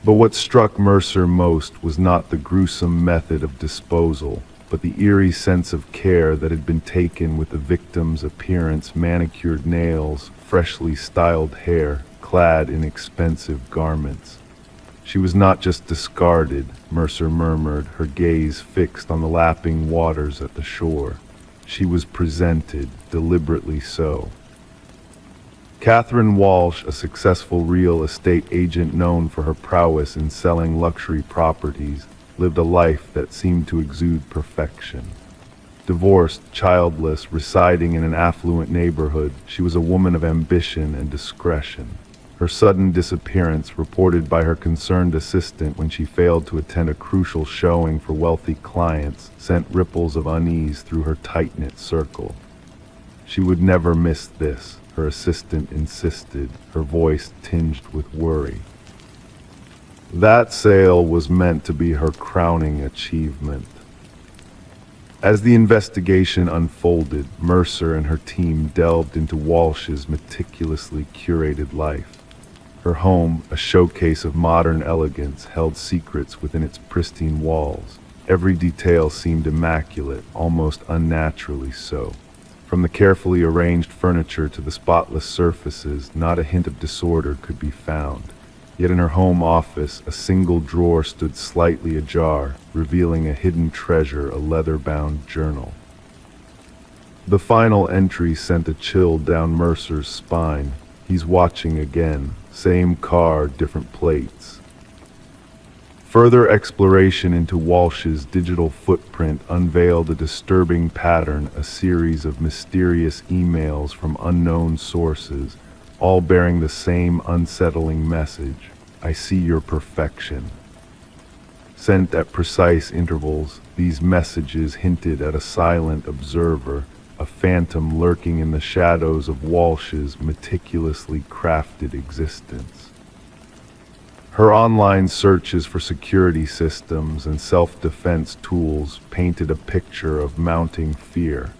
But what struck Mercer most was not the gruesome method of disposal, but the eerie sense of care that had been taken with the victim's appearance, manicured nails, freshly styled hair, clad in expensive garments. She was not just discarded, Mercer murmured, her gaze fixed on the lapping waters at the shore. She was presented, deliberately so. Catherine Walsh, a successful real estate agent known for her prowess in selling luxury properties, lived a life that seemed to exude perfection. Divorced, childless, residing in an affluent neighborhood, she was a woman of ambition and discretion. Her sudden disappearance, reported by her concerned assistant when she failed to attend a crucial showing for wealthy clients, sent ripples of unease through her tight-knit circle. She would never miss this, her assistant insisted, her voice tinged with worry. That sale was meant to be her crowning achievement. As the investigation unfolded, Mercer and her team delved into Walsh's meticulously curated life. Her home, a showcase of modern elegance, held secrets within its pristine walls. Every detail seemed immaculate, almost unnaturally so. From the carefully arranged furniture to the spotless surfaces, not a hint of disorder could be found. Yet in her home office, a single drawer stood slightly ajar, revealing a hidden treasure, a leather-bound journal. The final entry sent a chill down Mercer's spine. He's watching again. Same car, different plates. Further exploration into Walsh's digital footprint unveiled a disturbing pattern, a series of mysterious emails from unknown sources, all bearing the same unsettling message: I see your perfection. Sent at precise intervals, these messages hinted at a silent observer, a phantom lurking in the shadows of Walsh's meticulously crafted existence. Her online searches for security systems and self-defense tools painted a picture of mounting fear,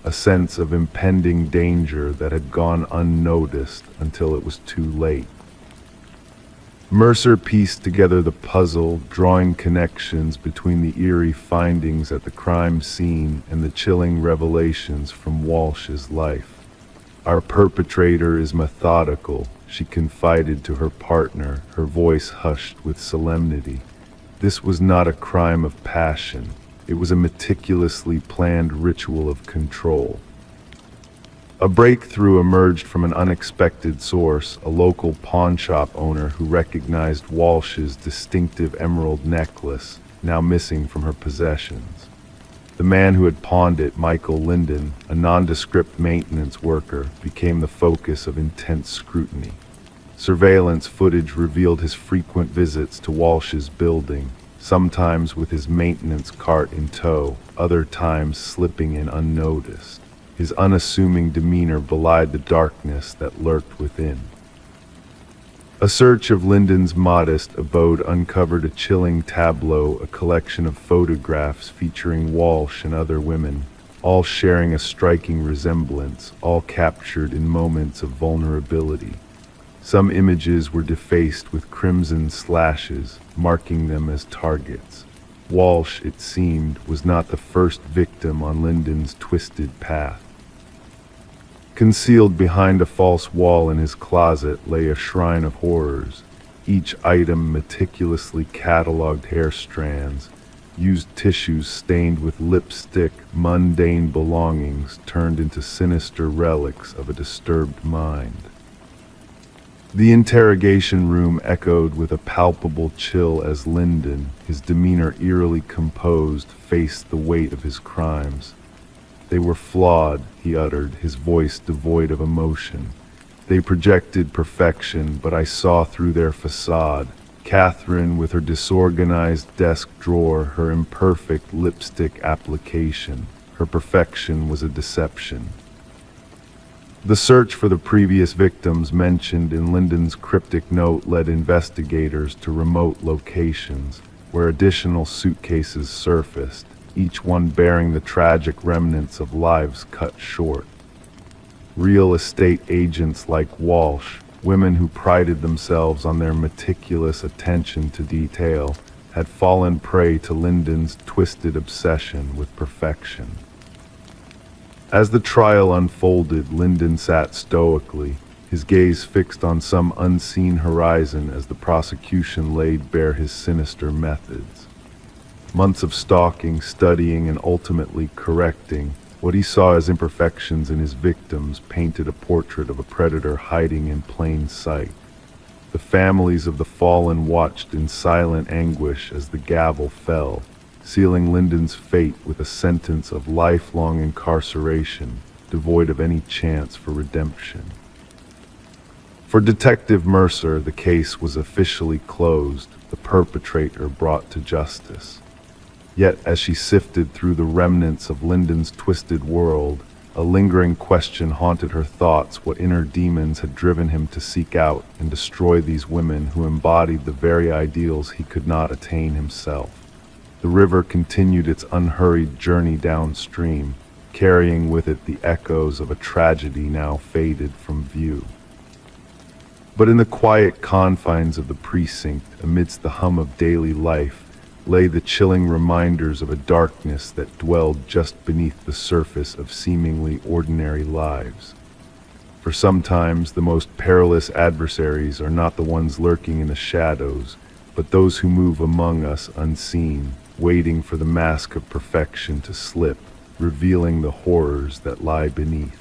a sense of impending danger that had gone unnoticed until it was too late. Mercer pieced together the puzzle, drawing connections between the eerie findings at the crime scene and the chilling revelations from Walsh's life. "Our perpetrator is methodical," she confided to her partner, her voice hushed with solemnity. "This was not a crime of passion. It was a meticulously planned ritual of control." A breakthrough emerged from an unexpected source, a local pawnshop owner who recognized Walsh's distinctive emerald necklace, now missing from her possessions. The man who had pawned it, Michael Linden, a nondescript maintenance worker, became the focus of intense scrutiny. Surveillance footage revealed his frequent visits to Walsh's building, sometimes with his maintenance cart in tow, other times slipping in unnoticed. His unassuming demeanor belied the darkness that lurked within. A search of Linden's modest abode uncovered a chilling tableau, a collection of photographs featuring Walsh and other women, all sharing a striking resemblance, all captured in moments of vulnerability. Some images were defaced with crimson slashes, marking them as targets. Walsh, it seemed, was not the first victim on Linden's twisted path. Concealed behind a false wall in his closet lay a shrine of horrors, each item meticulously catalogued hair strands, used tissues stained with lipstick, mundane belongings turned into sinister relics of a disturbed mind. The interrogation room echoed with a palpable chill as Linden, his demeanor eerily composed, faced the weight of his crimes. "They were flawed," he uttered, his voice devoid of emotion. "They projected perfection, but I saw through their facade. Catherine, with her disorganized desk drawer, her imperfect lipstick application. Her perfection was a deception." The search for the previous victims mentioned in Linden's cryptic note led investigators to remote locations, where additional suitcases surfaced, each one bearing the tragic remnants of lives cut short. Real estate agents like Walsh, women who prided themselves on their meticulous attention to detail, had fallen prey to Linden's twisted obsession with perfection. As the trial unfolded, Linden sat stoically, his gaze fixed on some unseen horizon as the prosecution laid bare his sinister methods. Months of stalking, studying, and ultimately correcting what he saw as imperfections in his victims painted a portrait of a predator hiding in plain sight. The families of the fallen watched in silent anguish as the gavel fell, sealing Linden's fate with a sentence of lifelong incarceration, devoid of any chance for redemption. For Detective Mercer, the case was officially closed, the perpetrator brought to justice. Yet, as she sifted through the remnants of Linden's twisted world, a lingering question haunted her thoughts: what inner demons had driven him to seek out and destroy these women who embodied the very ideals he could not attain himself. The river continued its unhurried journey downstream, carrying with it the echoes of a tragedy now faded from view. But in the quiet confines of the precinct, amidst the hum of daily life, lay the chilling reminders of a darkness that dwelled just beneath the surface of seemingly ordinary lives. For sometimes the most perilous adversaries are not the ones lurking in the shadows, but those who move among us unseen, waiting for the mask of perfection to slip, revealing the horrors that lie beneath.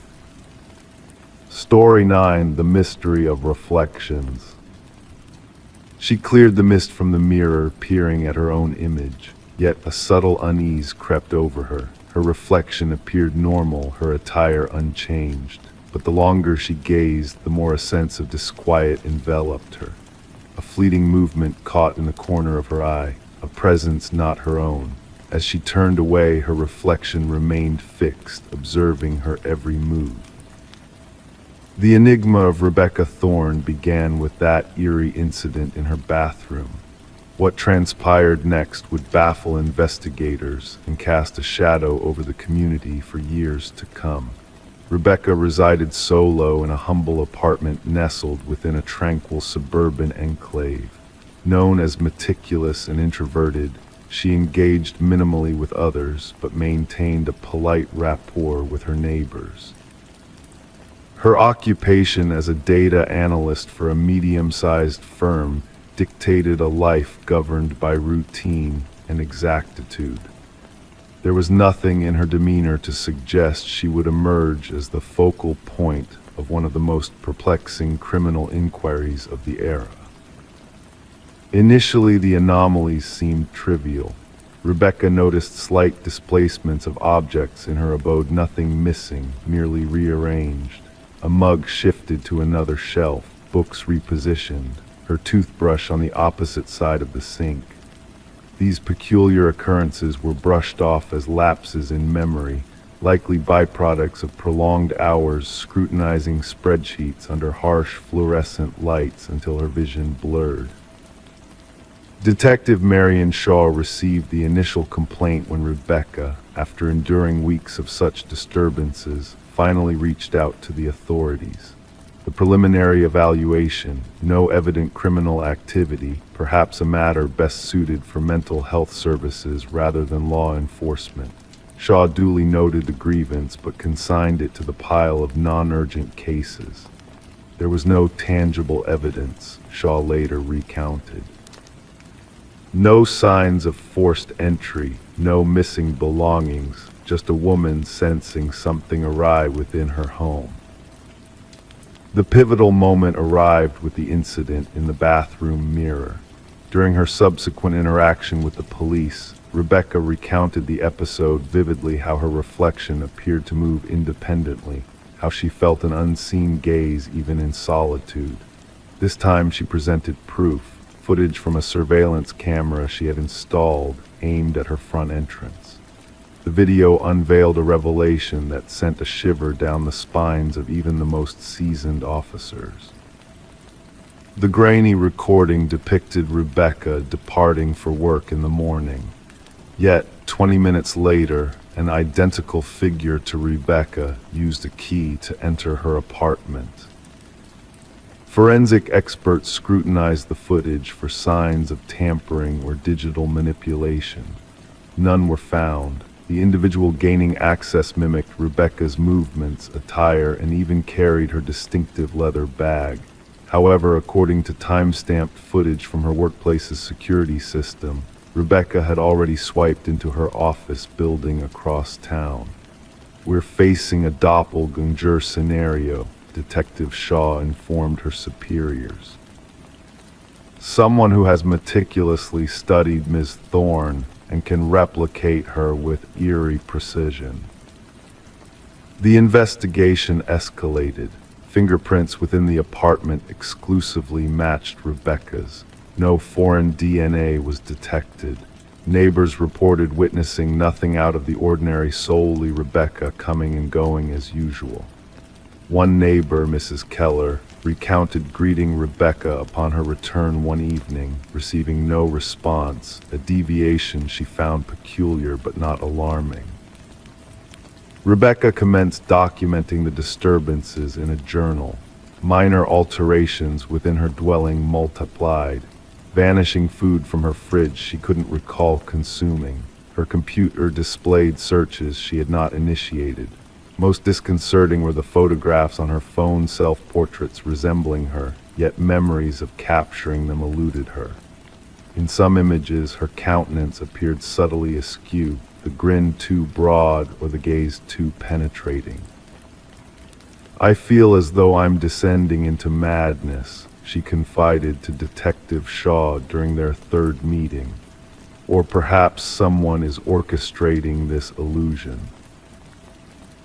Story 9: The Mystery of Reflections. She cleared the mist from the mirror, peering at her own image, yet a subtle unease crept over her. Her reflection appeared normal, her attire unchanged, but the longer she gazed, the more a sense of disquiet enveloped her. A fleeting movement caught in the corner of her eye, a presence not her own. As she turned away, her reflection remained fixed, observing her every move. The enigma of Rebecca Thorne began with that eerie incident in her bathroom. What transpired next would baffle investigators and cast a shadow over the community for years to come. Rebecca resided solo in a humble apartment nestled within a tranquil suburban enclave. Known as meticulous and introverted, she engaged minimally with others but maintained a polite rapport with her neighbors. Her occupation as a data analyst for a medium-sized firm dictated a life governed by routine and exactitude. There was nothing in her demeanor to suggest she would emerge as the focal point of one of the most perplexing criminal inquiries of the era. Initially, the anomalies seemed trivial. Rebecca noticed slight displacements of objects in her abode, nothing missing, merely rearranged. A mug shifted to another shelf, books repositioned, her toothbrush on the opposite side of the sink. These peculiar occurrences were brushed off as lapses in memory, likely byproducts of prolonged hours scrutinizing spreadsheets under harsh fluorescent lights until her vision blurred. Detective Marion Shaw received the initial complaint when Rebecca, after enduring weeks of such disturbances, finally reached out to the authorities. The preliminary evaluation, no evident criminal activity, perhaps a matter best suited for mental health services rather than law enforcement. Shaw duly noted the grievance but consigned it to the pile of non-urgent cases. There was no tangible evidence, Shaw later recounted. No signs of forced entry, no missing belongings, just a woman sensing something awry within her home. The pivotal moment arrived with the incident in the bathroom mirror. During her subsequent interaction with the police, Rebecca recounted the episode vividly, how her reflection appeared to move independently, how she felt an unseen gaze even in solitude. This time she presented proof, footage from a surveillance camera she had installed, aimed at her front entrance. The video unveiled a revelation that sent a shiver down the spines of even the most seasoned officers. The grainy recording depicted Rebecca departing for work in the morning. Yet, 20 minutes later, an identical figure to Rebecca used a key to enter her apartment. Forensic experts scrutinized the footage for signs of tampering or digital manipulation. None were found. The individual gaining access mimicked Rebecca's movements, attire, and even carried her distinctive leather bag. However, according to time-stamped footage from her workplace's security system, Rebecca had already swiped into her office building across town. "We're facing a doppelganger scenario," Detective Shaw informed her superiors. "Someone who has meticulously studied Ms. Thorne and can replicate her with eerie precision." The investigation escalated. Fingerprints within the apartment exclusively matched Rebecca's. No foreign DNA was detected. Neighbors reported witnessing nothing out of the ordinary, solely Rebecca coming and going as usual. One neighbor, Mrs. Keller, recounted greeting Rebecca upon her return one evening, receiving no response, a deviation she found peculiar but not alarming. Rebecca commenced documenting the disturbances in a journal. Minor alterations within her dwelling multiplied. Vanishing food from her fridge she couldn't recall consuming. Her computer displayed searches she had not initiated. Most disconcerting were the photographs on her phone, self-portraits resembling her, yet memories of capturing them eluded her. In some images, her countenance appeared subtly askew, the grin too broad or the gaze too penetrating. "I feel as though I'm descending into madness," she confided to Detective Shaw during their third meeting. "Or perhaps someone is orchestrating this illusion."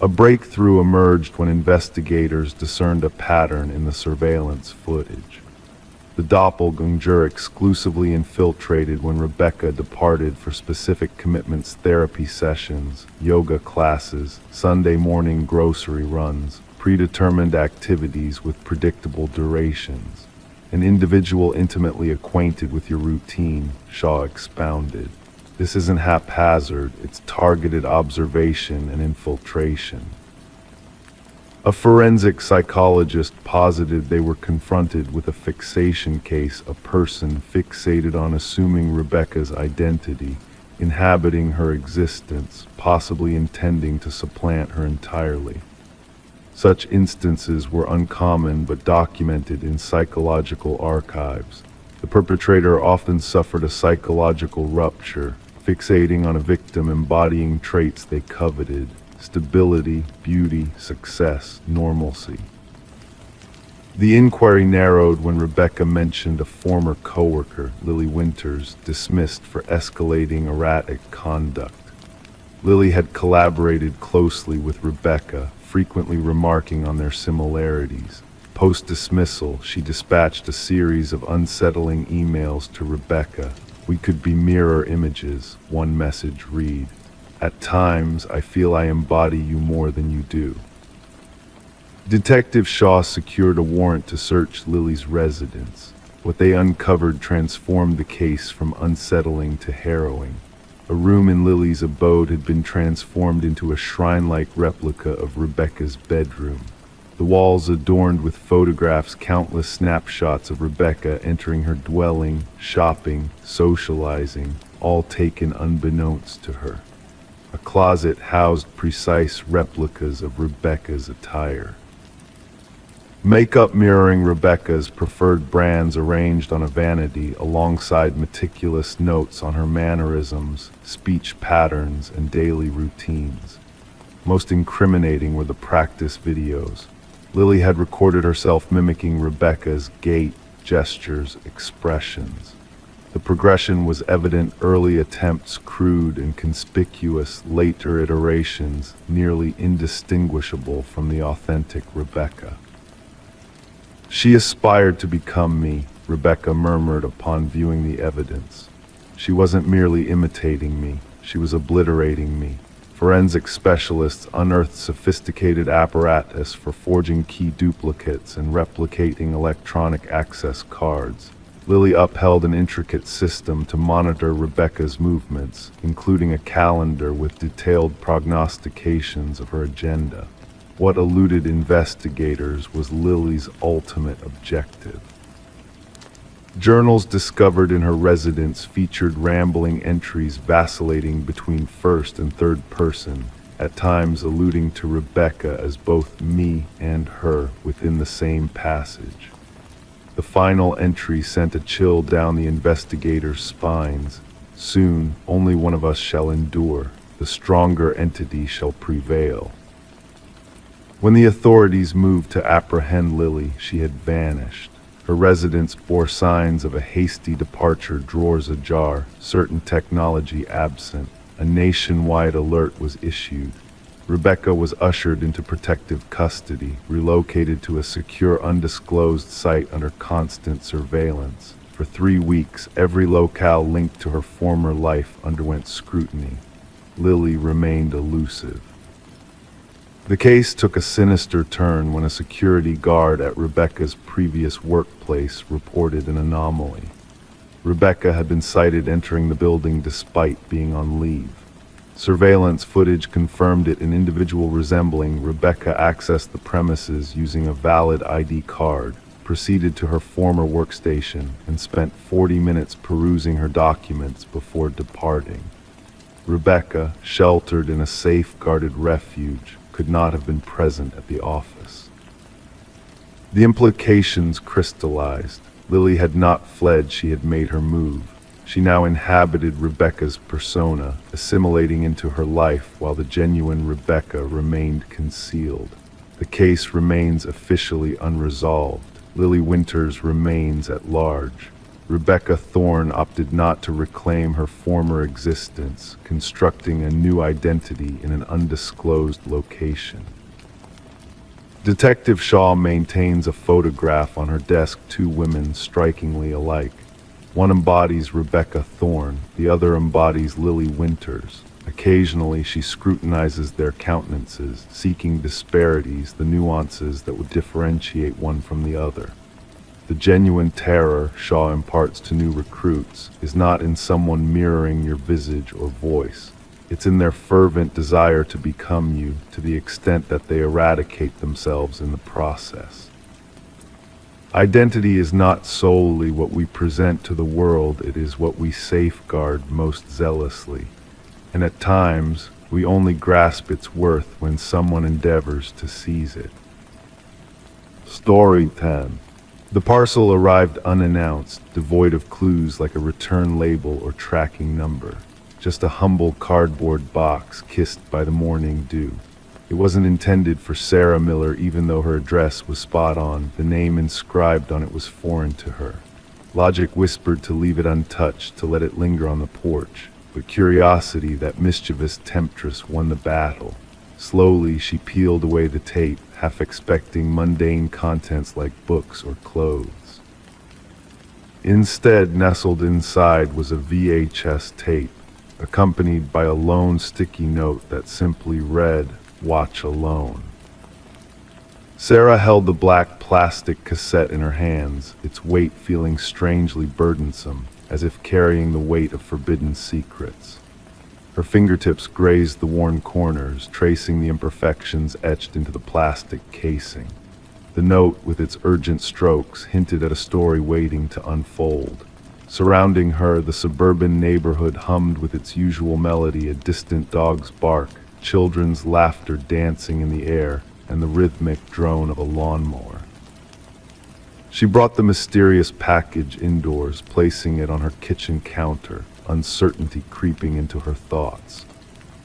A breakthrough emerged when investigators discerned a pattern in the surveillance footage. The doppelganger exclusively infiltrated when Rebecca departed for specific commitments: therapy sessions, yoga classes, Sunday morning grocery runs, predetermined activities with predictable durations. An individual intimately acquainted with your routine, Shaw expounded. This isn't haphazard, it's targeted observation and infiltration. A forensic psychologist posited they were confronted with a fixation case, a person fixated on assuming Rebecca's identity, inhabiting her existence, possibly intending to supplant her entirely. Such instances were uncommon but documented in psychological archives. The perpetrator often suffered a psychological rupture, fixating on a victim embodying traits they coveted: stability, beauty, success, normalcy. The inquiry narrowed when Rebecca mentioned a former coworker, Lily Winters, dismissed for escalating erratic conduct. Lily had collaborated closely with Rebecca, frequently remarking on their similarities. Post-dismissal, she dispatched a series of unsettling emails to Rebecca. "We could be mirror images," one message read. "At times, I feel I embody you more than you do." Detective Shaw secured a warrant to search Lily's residence. What they uncovered transformed the case from unsettling to harrowing. A room in Lily's abode had been transformed into a shrine-like replica of Rebecca's bedroom. The walls adorned with photographs, countless snapshots of Rebecca entering her dwelling, shopping, socializing, all taken unbeknownst to her. A closet housed precise replicas of Rebecca's attire. Makeup mirroring Rebecca's preferred brands arranged on a vanity alongside meticulous notes on her mannerisms, speech patterns, and daily routines. Most incriminating were the practice videos. Lily had recorded herself mimicking Rebecca's gait, gestures, expressions. The progression was evident: early attempts crude and conspicuous, later iterations nearly indistinguishable from the authentic Rebecca. "She aspired to become me," Rebecca murmured upon viewing the evidence. "She wasn't merely imitating me, she was obliterating me." Forensic specialists unearthed sophisticated apparatus for forging key duplicates and replicating electronic access cards. Lily upheld an intricate system to monitor Rebecca's movements, including a calendar with detailed prognostications of her agenda. What eluded investigators was Lily's ultimate objective. Journals discovered in her residence featured rambling entries vacillating between first and third person, at times alluding to Rebecca as both me and her within the same passage. The final entry sent a chill down the investigators' spines. "Soon, only one of us shall endure. The stronger entity shall prevail." When the authorities moved to apprehend Lily, she had vanished. Her residence bore signs of a hasty departure, drawers ajar, certain technology absent. A nationwide alert was issued. Rebecca was ushered into protective custody, relocated to a secure undisclosed site under constant surveillance. For 3 weeks, every locale linked to her former life underwent scrutiny. Lily remained elusive. The case took a sinister turn when a security guard at Rebecca's previous workplace reported an anomaly. Rebecca had been sighted entering the building despite being on leave. Surveillance footage confirmed it. An individual resembling Rebecca accessed the premises using a valid ID card, proceeded to her former workstation, and spent 40 minutes perusing her documents before departing. Rebecca, sheltered in a safe-guarded refuge, could not have been present at the office. The implications crystallized. Lily had not fled, she had made her move. She now inhabited Rebecca's persona, assimilating into her life while the genuine Rebecca remained concealed. The case remains officially unresolved. Lily Winters remains at large. Rebecca Thorne opted not to reclaim her former existence, constructing a new identity in an undisclosed location. Detective Shaw maintains a photograph on her desk, 2 women strikingly alike. One embodies Rebecca Thorne, the other embodies Lily Winters. Occasionally she scrutinizes their countenances, seeking disparities, the nuances that would differentiate one from the other. The genuine terror Shaw imparts to new recruits is not in someone mirroring your visage or voice. It's in their fervent desire to become you, to the extent that they eradicate themselves in the process. Identity is not solely what we present to the world, it is what we safeguard most zealously. And at times, we only grasp its worth when someone endeavors to seize it. Story 10. The parcel arrived unannounced, devoid of clues like a return label or tracking number. Just a humble cardboard box kissed by the morning dew. It wasn't intended for Sarah Miller, even though her address was spot on. The name inscribed on it was foreign to her. Logic whispered to leave it untouched, to let it linger on the porch. But curiosity, that mischievous temptress, won the battle. Slowly, she peeled away the tape, half expecting mundane contents like books or clothes. Instead, nestled inside was a VHS tape, accompanied by a lone sticky note that simply read, "Watch alone." Sarah held the black plastic cassette in her hands, its weight feeling strangely burdensome, as if carrying the weight of forbidden secrets. Her fingertips grazed the worn corners, tracing the imperfections etched into the plastic casing. The note, with its urgent strokes, hinted at a story waiting to unfold. Surrounding her, the suburban neighborhood hummed with its usual melody, a distant dog's bark, children's laughter dancing in the air, and the rhythmic drone of a lawnmower. She brought the mysterious package indoors, placing it on her kitchen counter, uncertainty creeping into her thoughts.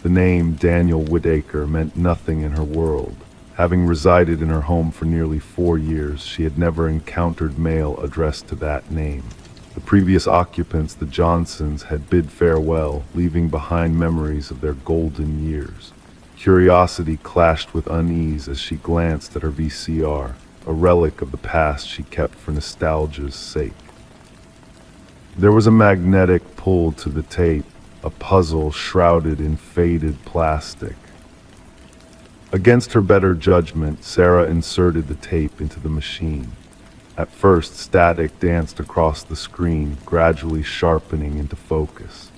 The name Daniel Whitaker meant nothing in her world. Having resided in her home for nearly 4 years, she had never encountered mail addressed to that name. The previous occupants, the Johnsons, had bid farewell, leaving behind memories of their golden years. Curiosity clashed with unease as she glanced at her VCR, a relic of the past she kept for nostalgia's sake. There was a magnetic pull to the tape, a puzzle shrouded in faded plastic. Against her better judgment, Sarah inserted the tape into the machine. At first, static danced across the screen, gradually sharpening into focus.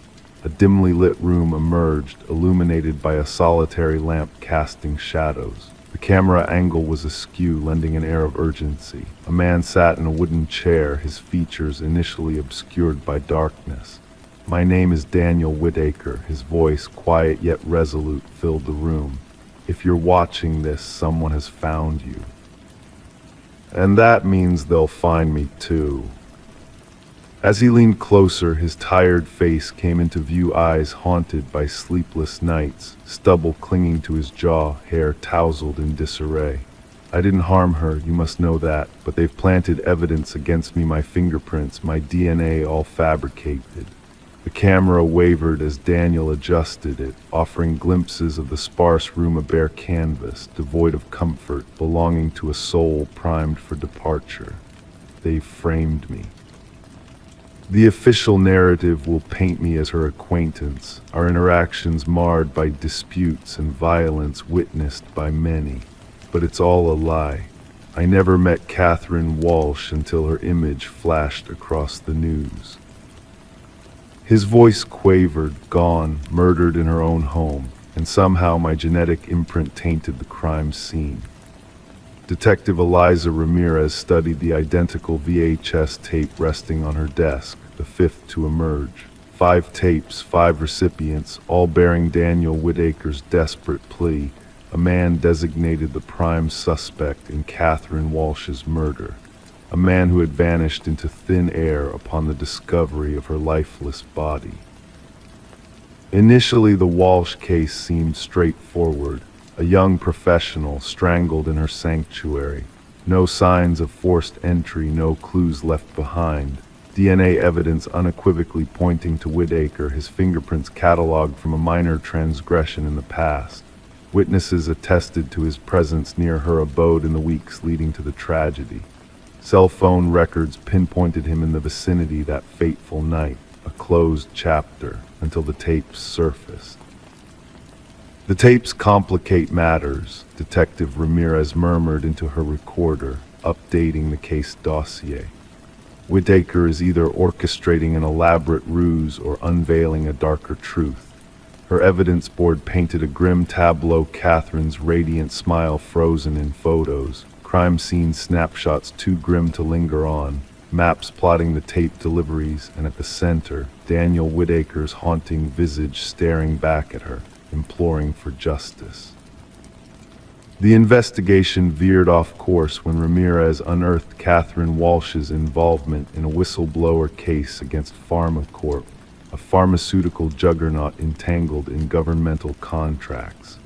A dimly lit room emerged, illuminated by a solitary lamp casting shadows. The camera angle was askew, lending an air of urgency. A man sat in a wooden chair, his features initially obscured by darkness. "My name is Daniel Whitaker." His voice, quiet yet resolute, filled the room. "If you're watching this, someone has found you. And that means they'll find me too." As he leaned closer, his tired face came into view, eyes haunted by sleepless nights, stubble clinging to his jaw, hair tousled in disarray. "I didn't harm her, you must know that, but they've planted evidence against me, my fingerprints, my DNA, all fabricated." The camera wavered as Daniel adjusted it, offering glimpses of the sparse room, a bare canvas, devoid of comfort, belonging to a soul primed for departure. "They've framed me. The official narrative will paint me as her acquaintance, our interactions marred by disputes and violence witnessed by many. But it's all a lie. I never met Catherine Walsh until her image flashed across the news." His voice quavered, "Gone, murdered in her own home, and somehow my genetic imprint tainted the crime scene." Detective Eliza Ramirez studied the identical VHS tape resting on her desk, the fifth to emerge. 5 tapes, 5 recipients, all bearing Daniel Whitaker's desperate plea. A man designated the prime suspect in Catherine Walsh's murder. A man who had vanished into thin air upon the discovery of her lifeless body. Initially, the Walsh case seemed straightforward. A young professional strangled in her sanctuary. No signs of forced entry, no clues left behind. DNA evidence unequivocally pointing to Whitaker, his fingerprints cataloged from a minor transgression in the past. Witnesses attested to his presence near her abode in the weeks leading to the tragedy. Cell phone records pinpointed him in the vicinity that fateful night, a closed chapter, until the tapes surfaced. "The tapes complicate matters," Detective Ramirez murmured into her recorder, updating the case dossier. Whitaker is either orchestrating an elaborate ruse or unveiling a darker truth. Her evidence board painted a grim tableau, Catherine's radiant smile frozen in photos, crime scene snapshots too grim to linger on, maps plotting the tape deliveries, and at the center, Daniel Whitaker's haunting visage staring back at her, imploring for justice. The investigation veered off course when Ramirez unearthed Catherine Walsh's involvement in a whistleblower case against PharmaCorp, a pharmaceutical juggernaut entangled in governmental contracts.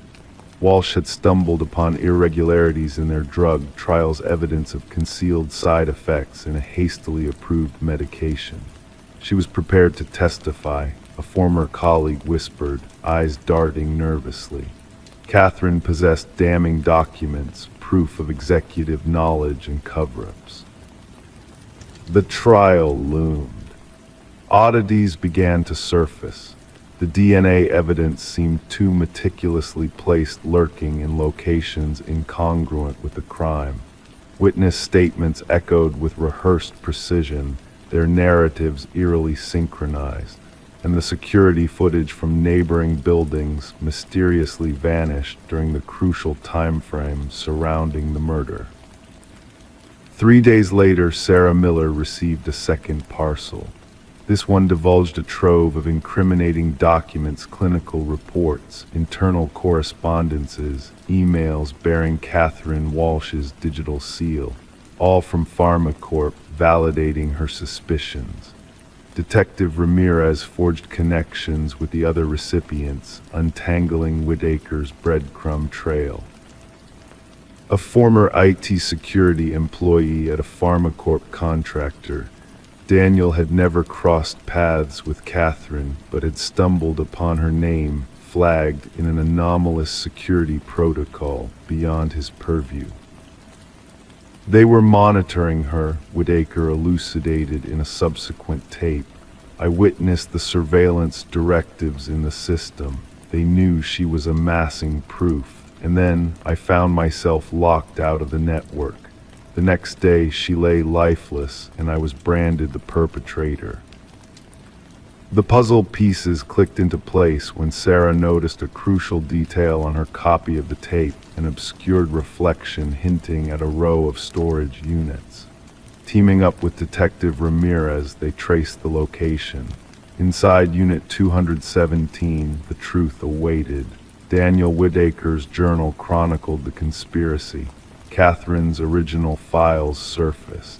Walsh had stumbled upon irregularities in their drug trials, evidence of concealed side effects in a hastily approved medication. She was prepared to testify, a former colleague whispered, eyes darting nervously. Catherine possessed damning documents, proof of executive knowledge and cover-ups. The trial loomed. Oddities began to surface. The DNA evidence seemed too meticulously placed, lurking in locations incongruent with the crime. Witness statements echoed with rehearsed precision, their narratives eerily synchronized, and the security footage from neighboring buildings mysteriously vanished during the crucial time frame surrounding the murder. 3 days later, Sarah Miller received a second parcel. This one divulged a trove of incriminating documents, clinical reports, internal correspondences, emails bearing Catherine Walsh's digital seal, all from PharmaCorp, validating her suspicions. Detective Ramirez forged connections with the other recipients, untangling Whitaker's breadcrumb trail. A former IT security employee at a PharmaCorp contractor, Daniel had never crossed paths with Catherine, but had stumbled upon her name flagged in an anomalous security protocol beyond his purview. They were monitoring her, Whitaker elucidated in a subsequent tape. I witnessed the surveillance directives in the system. They knew she was amassing proof, and then I found myself locked out of the network. The next day she lay lifeless, and I was branded the perpetrator. The puzzle pieces clicked into place when Sarah noticed a crucial detail on her copy of the tape, an obscured reflection hinting at a row of storage units. Teaming up with Detective Ramirez, they traced the location. Inside Unit 217, the truth awaited. Daniel Whitaker's journal chronicled the conspiracy. Catherine's original files surfaced.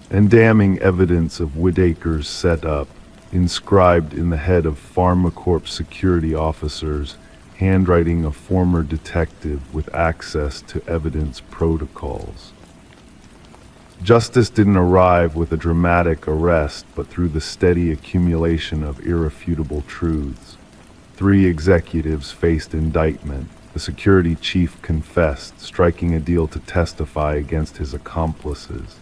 And damning evidence of Whitaker's setup, inscribed in the head of PharmaCorp security officers, handwriting a former detective with access to evidence protocols. Justice didn't arrive with a dramatic arrest, but through the steady accumulation of irrefutable truths. 3 executives faced indictment. The security chief confessed, striking a deal to testify against his accomplices.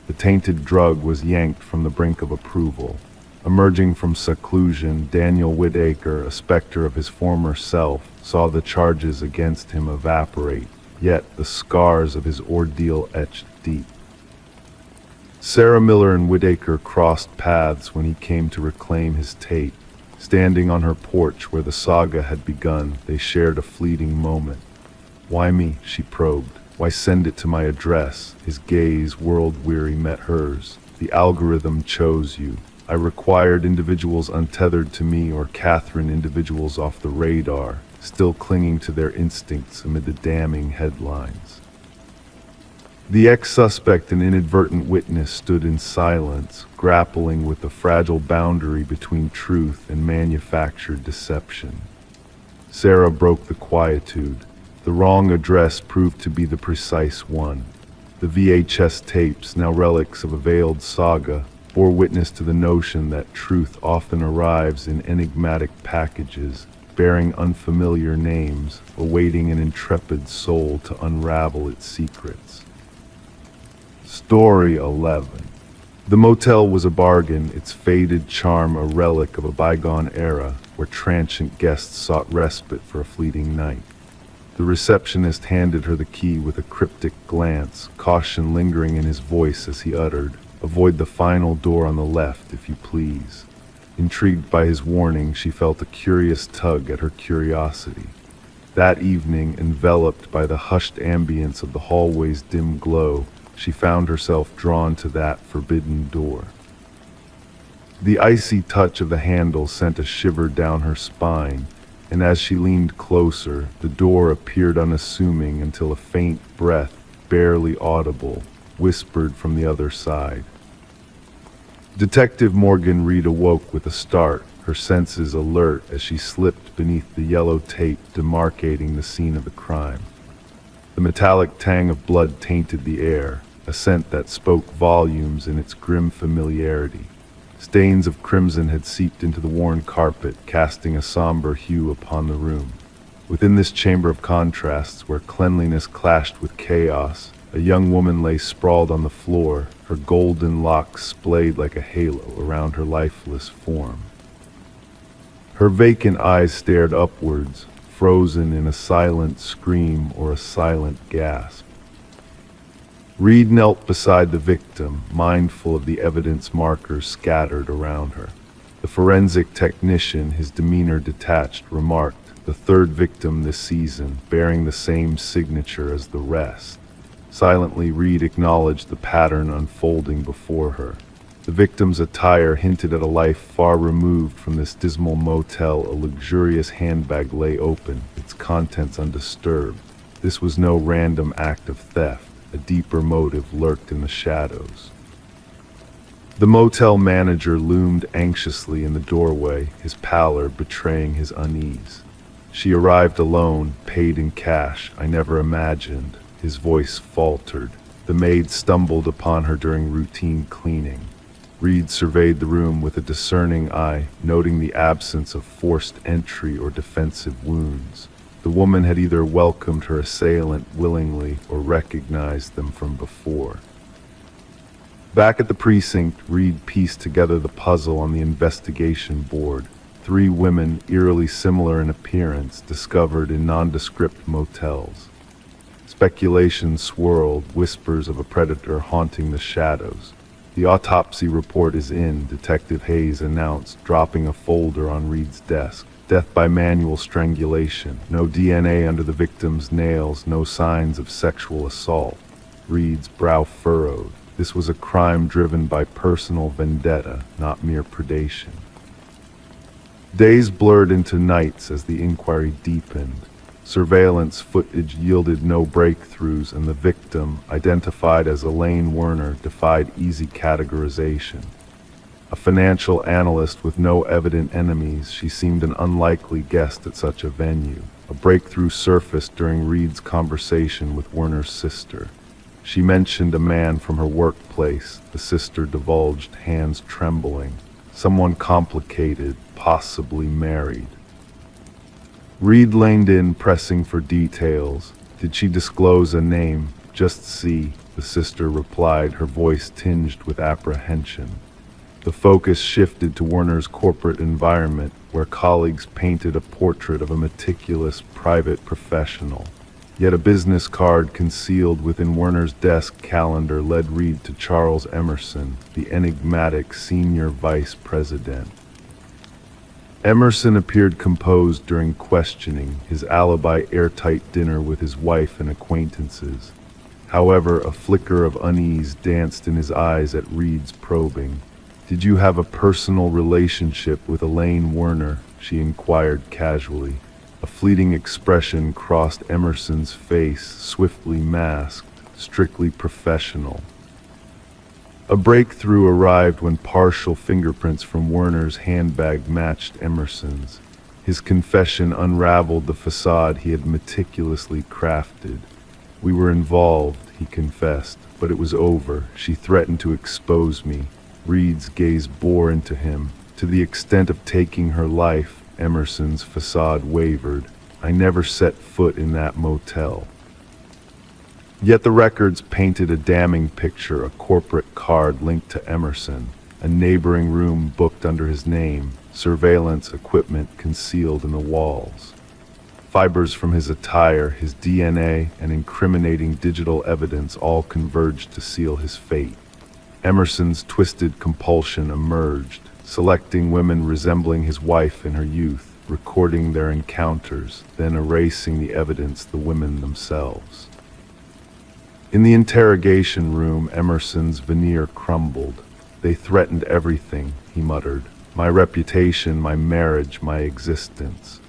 The tainted drug was yanked from the brink of approval. Emerging from seclusion, Daniel Whitaker, a specter of his former self, saw the charges against him evaporate, yet the scars of his ordeal etched deep. Sarah Miller and Whitaker crossed paths when he came to reclaim his tape. Standing on her porch where the saga had begun, they shared a fleeting moment. "Why me?" she probed. "Why send it to my address?" His gaze, world-weary, met hers. "The algorithm chose you. I required individuals untethered to me or Catherine individuals off the radar, still clinging to their instincts amid the damning headlines." The ex-suspect, an inadvertent witness, stood in silence, grappling with the fragile boundary between truth and manufactured deception. Sarah broke the quietude. The wrong address proved to be the precise one. The VHS tapes, now relics of a veiled saga, bore witness to the notion that truth often arrives in enigmatic packages, bearing unfamiliar names, awaiting an intrepid soul to unravel its secrets. Story 11. The motel was a bargain, its faded charm a relic of a bygone era where transient guests sought respite for a fleeting night. The receptionist handed her the key with a cryptic glance, caution lingering in his voice as he uttered, Avoid the final door on the left, if you please. Intrigued by his warning, she felt a curious tug at her curiosity. That evening, enveloped by the hushed ambience of the hallway's dim glow, she found herself drawn to that forbidden door. The icy touch of the handle sent a shiver down her spine, and as she leaned closer, the door appeared unassuming until a faint breath, barely audible, whispered from the other side. Detective Morgan Reed awoke with a start, her senses alert as she slipped beneath the yellow tape demarcating the scene of the crime. The metallic tang of blood tainted the air, a scent that spoke volumes in its grim familiarity. Stains of crimson had seeped into the worn carpet, casting a somber hue upon the room. Within this chamber of contrasts, where cleanliness clashed with chaos, a young woman lay sprawled on the floor, her golden locks splayed like a halo around her lifeless form. Her vacant eyes stared upwards, frozen in a silent scream or a silent gasp. Reed knelt beside the victim, mindful of the evidence markers scattered around her. The forensic technician, his demeanor detached, remarked, "The third victim this season, bearing the same signature as the rest." Silently, Reed acknowledged the pattern unfolding before her. The victim's attire hinted at a life far removed from this dismal motel. A luxurious handbag lay open, its contents undisturbed. This was no random act of theft. A deeper motive lurked in the shadows. The motel manager loomed anxiously in the doorway, his pallor betraying his unease. "She arrived alone, paid in cash. I never imagined." His voice faltered. The maid stumbled upon her during routine cleaning. Reed surveyed the room with a discerning eye, noting the absence of forced entry or defensive wounds. The woman had either welcomed her assailant willingly or recognized them from before. Back at the precinct, Reed pieced together the puzzle on the investigation board. 3 women, eerily similar in appearance, discovered in nondescript motels. Speculation swirled, whispers of a predator haunting the shadows. "The autopsy report is in," Detective Hayes announced, dropping a folder on Reed's desk. "Death by manual strangulation. No DNA under the victim's nails, no signs of sexual assault." Reed's brow furrowed. This was a crime driven by personal vendetta, not mere predation. Days blurred into nights as the inquiry deepened. Surveillance footage yielded no breakthroughs, and the victim, identified as Elaine Werner, defied easy categorization. A financial analyst with no evident enemies, she seemed an unlikely guest at such a venue. A breakthrough surfaced during Reed's conversation with Werner's sister. She mentioned a man from her workplace. The sister divulged, hands trembling. Someone complicated, possibly married. Reed leaned in, pressing for details. "Did she disclose a name?" "Just C," the sister replied, her voice tinged with apprehension. The focus shifted to Werner's corporate environment, where colleagues painted a portrait of a meticulous private professional. Yet a business card concealed within Werner's desk calendar led Reed to Charles Emerson, the enigmatic senior vice president. Emerson appeared composed during questioning, his alibi airtight dinner with his wife and acquaintances. However, a flicker of unease danced in his eyes at Reed's probing. "Did you have a personal relationship with Elaine Werner?" she inquired casually. A fleeting expression crossed Emerson's face, swiftly masked, strictly professional. A breakthrough arrived when partial fingerprints from Werner's handbag matched Emerson's. His confession unraveled the facade he had meticulously crafted. "We were involved," he confessed, "but it was over. She threatened to expose me." Reed's gaze bore into him. "To the extent of taking her life," Emerson's facade wavered. "I never set foot in that motel." Yet the records painted a damning picture, a corporate card linked to Emerson, a neighboring room booked under his name, surveillance equipment concealed in the walls. Fibers from his attire, his DNA, and incriminating digital evidence all converged to seal his fate. Emerson's twisted compulsion emerged, selecting women resembling his wife in her youth, recording their encounters, then erasing the evidence, the women themselves. In the interrogation room, Emerson's veneer crumbled. "They threatened everything," he muttered. "My reputation, my marriage, my existence."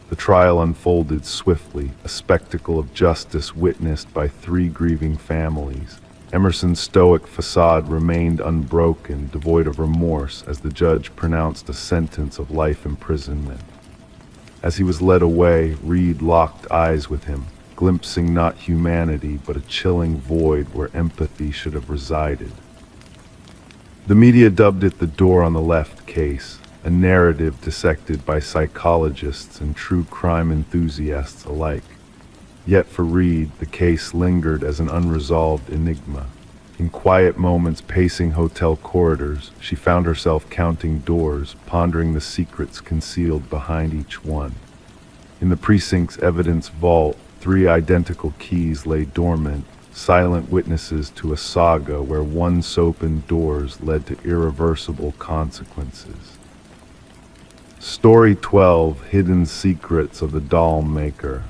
The trial unfolded swiftly, a spectacle of justice witnessed by 3 grieving families. Emerson's stoic facade remained unbroken, devoid of remorse, as the judge pronounced a sentence of life imprisonment. As he was led away, Reed locked eyes with him, glimpsing not humanity but a chilling void where empathy should have resided. The media dubbed it the door on the left case, a narrative dissected by psychologists and true crime enthusiasts alike. Yet for Reed, the case lingered as an unresolved enigma. In quiet moments pacing hotel corridors, she found herself counting doors, pondering the secrets concealed behind each one. In the precinct's evidence vault, 3 identical keys lay dormant, silent witnesses to a saga where once-opened doors led to irreversible consequences. Story 12: Hidden Secrets of the Doll Maker.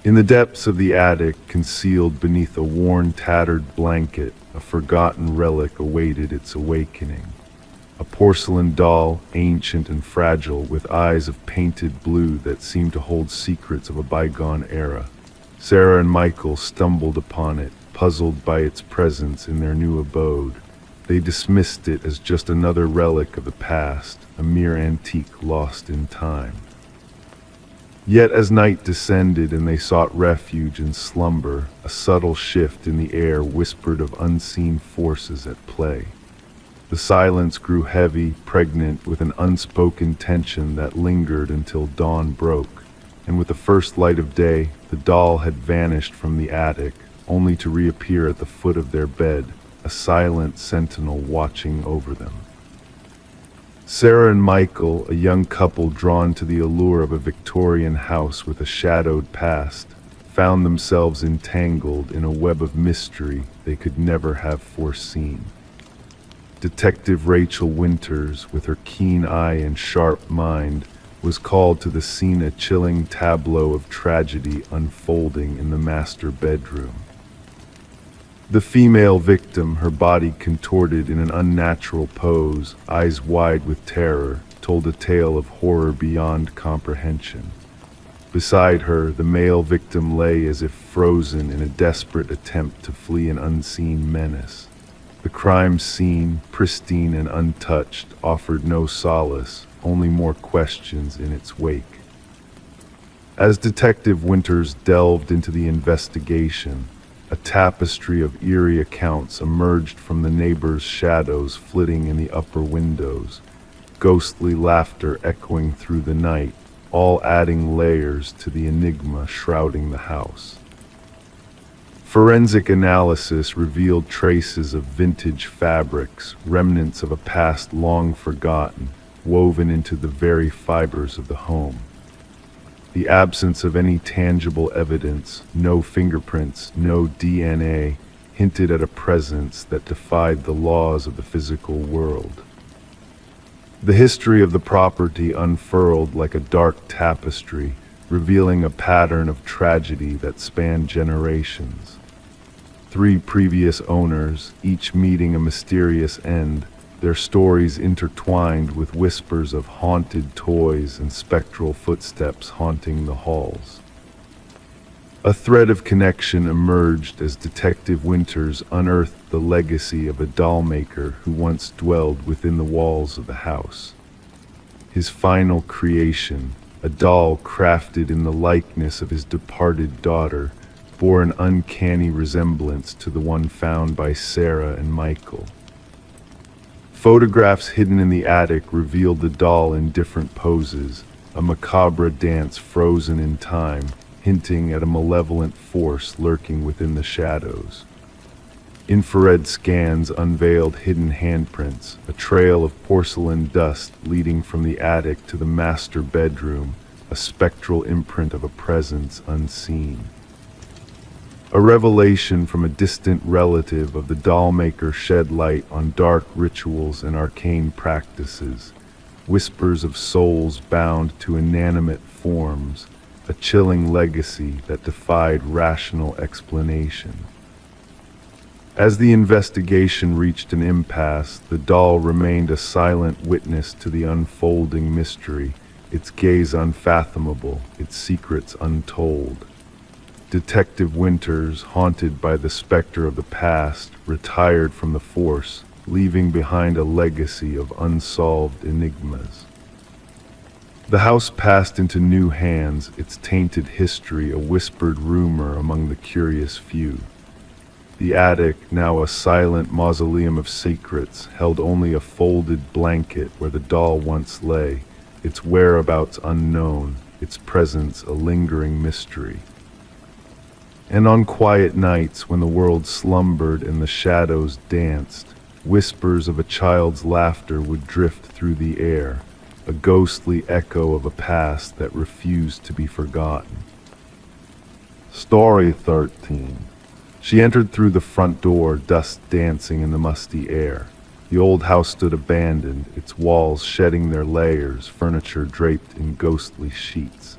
In the depths of the attic, concealed beneath a worn, tattered blanket, a forgotten relic awaited its awakening. A porcelain doll, ancient and fragile, with eyes of painted blue that seemed to hold secrets of a bygone era. Sarah and Michael stumbled upon it, puzzled by its presence in their new abode. They dismissed it as just another relic of the past, a mere antique lost in time. Yet as night descended and they sought refuge in slumber, a subtle shift in the air whispered of unseen forces at play. The silence grew heavy, pregnant with an unspoken tension that lingered until dawn broke, and with the first light of day, the doll had vanished from the attic, only to reappear at the foot of their bed, a silent sentinel watching over them. Sarah and Michael, a young couple drawn to the allure of a Victorian house with a shadowed past, found themselves entangled in a web of mystery they could never have foreseen. Detective Rachel Winters, with her keen eye and sharp mind, was called to the scene, a chilling tableau of tragedy unfolding in the master bedroom. The female victim, her body contorted in an unnatural pose, eyes wide with terror, told a tale of horror beyond comprehension. Beside her, the male victim lay as if frozen in a desperate attempt to flee an unseen menace. The crime scene, pristine and untouched, offered no solace, only more questions in its wake. As Detective Winters delved into the investigation, a tapestry of eerie accounts emerged from the neighbors' shadows flitting in the upper windows, ghostly laughter echoing through the night, all adding layers to the enigma shrouding the house. Forensic analysis revealed traces of vintage fabrics, remnants of a past long forgotten, woven into the very fibers of the home. The absence of any tangible evidence, no fingerprints, no DNA, hinted at a presence that defied the laws of the physical world. The history of the property unfurled like a dark tapestry, revealing a pattern of tragedy that spanned generations. 3 previous owners, each meeting a mysterious end, their stories intertwined with whispers of haunted toys and spectral footsteps haunting the halls. A thread of connection emerged as Detective Winters unearthed the legacy of a doll maker who once dwelled within the walls of the house. His final creation, a doll crafted in the likeness of his departed daughter, bore an uncanny resemblance to the one found by Sarah and Michael. Photographs hidden in the attic revealed the doll in different poses, a macabre dance frozen in time, hinting at a malevolent force lurking within the shadows. Infrared scans unveiled hidden handprints, a trail of porcelain dust leading from the attic to the master bedroom, a spectral imprint of a presence unseen. A revelation from a distant relative of the doll maker shed light on dark rituals and arcane practices, whispers of souls bound to inanimate forms, a chilling legacy that defied rational explanation. As the investigation reached an impasse, the doll remained a silent witness to the unfolding mystery, its gaze unfathomable, its secrets untold. Detective Winters, haunted by the specter of the past, retired from the force, leaving behind a legacy of unsolved enigmas. The house passed into new hands, its tainted history a whispered rumor among the curious few. The attic, now a silent mausoleum of secrets, held only a folded blanket where the doll once lay, its whereabouts unknown, its presence a lingering mystery. And on quiet nights when the world slumbered and the shadows danced, whispers of a child's laughter would drift through the air, a ghostly echo of a past that refused to be forgotten. Story 13. She entered through the front door, dust dancing in the musty air. The old house stood abandoned, its walls shedding their layers, furniture draped in ghostly sheets.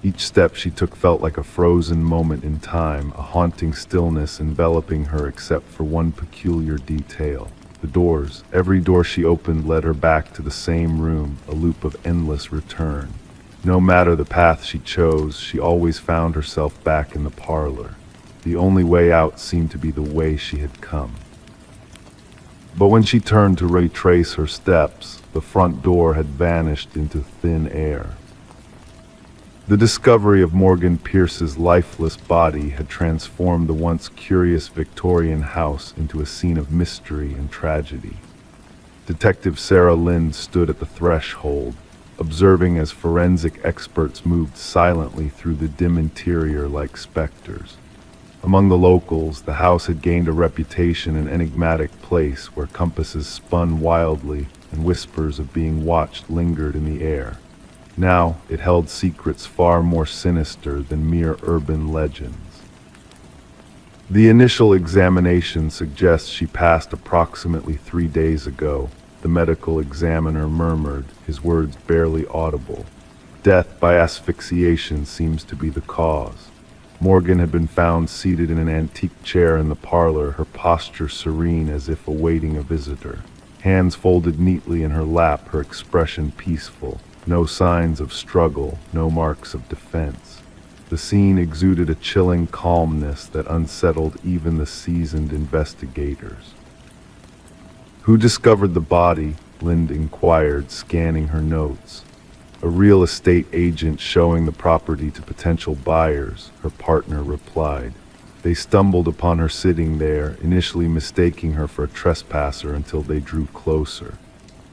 Each step she took felt like a frozen moment in time, a haunting stillness enveloping her except for one peculiar detail. The doors, every door she opened led her back to the same room, a loop of endless return. No matter the path she chose, she always found herself back in the parlor. The only way out seemed to be the way she had come. But when she turned to retrace her steps, the front door had vanished into thin air. The discovery of Morgan Pierce's lifeless body had transformed the once curious Victorian house into a scene of mystery and tragedy. Detective Sarah Lynn stood at the threshold, observing as forensic experts moved silently through the dim interior like specters. Among the locals, the house had gained a reputation an enigmatic place where compasses spun wildly and whispers of being watched lingered in the air. Now it held secrets far more sinister than mere urban legends. The initial examination suggests she passed approximately 3 days ago. The medical examiner murmured, his words barely audible. Death by asphyxiation seems to be the cause. Morgan had been found seated in an antique chair in the parlor, her posture serene as if awaiting a visitor. Hands folded neatly in her lap, her expression peaceful. No signs of struggle, no marks of defense. The scene exuded a chilling calmness that unsettled even the seasoned investigators. Who discovered the body? Lind inquired, scanning her notes. A real estate agent showing the property to potential buyers, her partner replied. They stumbled upon her sitting there, initially mistaking her for a trespasser until they drew closer.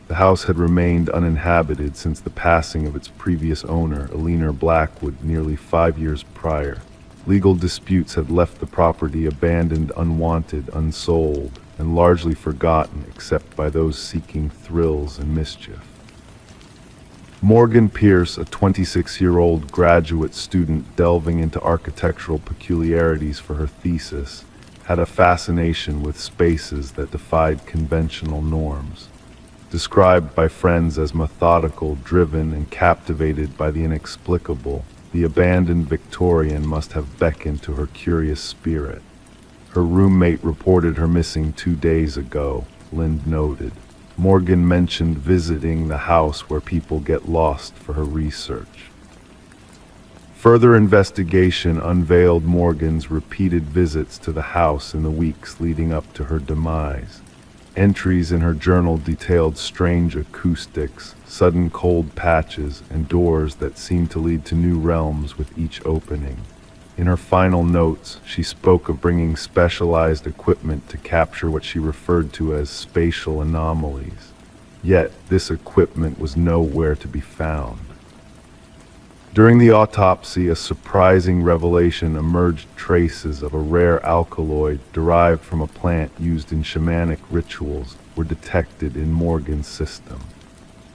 The house had remained uninhabited since the passing of its previous owner, Eleanor Blackwood, nearly 5 years prior. Legal disputes had left the property abandoned, unwanted, unsold, and largely forgotten except by those seeking thrills and mischief. Morgan Pierce, a 26-year-old graduate student delving into architectural peculiarities for her thesis, had a fascination with spaces that defied conventional norms. Described by friends as methodical, driven, and captivated by the inexplicable, the abandoned Victorian must have beckoned to her curious spirit. Her roommate reported her missing 2 days ago, Lind noted. Morgan mentioned visiting the house where people get lost for her research. Further investigation unveiled Morgan's repeated visits to the house in the weeks leading up to her demise. Entries in her journal detailed strange acoustics, sudden cold patches, and doors that seemed to lead to new realms with each opening. In her final notes, she spoke of bringing specialized equipment to capture what she referred to as spatial anomalies. Yet, this equipment was nowhere to be found. During the autopsy, a surprising revelation emerged: traces of a rare alkaloid derived from a plant used in shamanic rituals were detected in Morgan's system.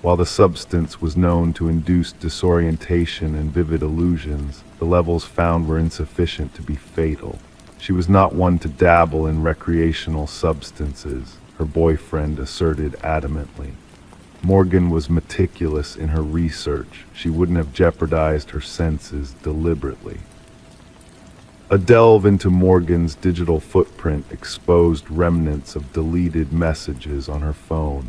While the substance was known to induce disorientation and vivid illusions, the levels found were insufficient to be fatal. She was not one to dabble in recreational substances, her boyfriend asserted adamantly. Morgan was meticulous in her research. She wouldn't have jeopardized her senses deliberately. A delve into Morgan's digital footprint exposed remnants of deleted messages on her phone,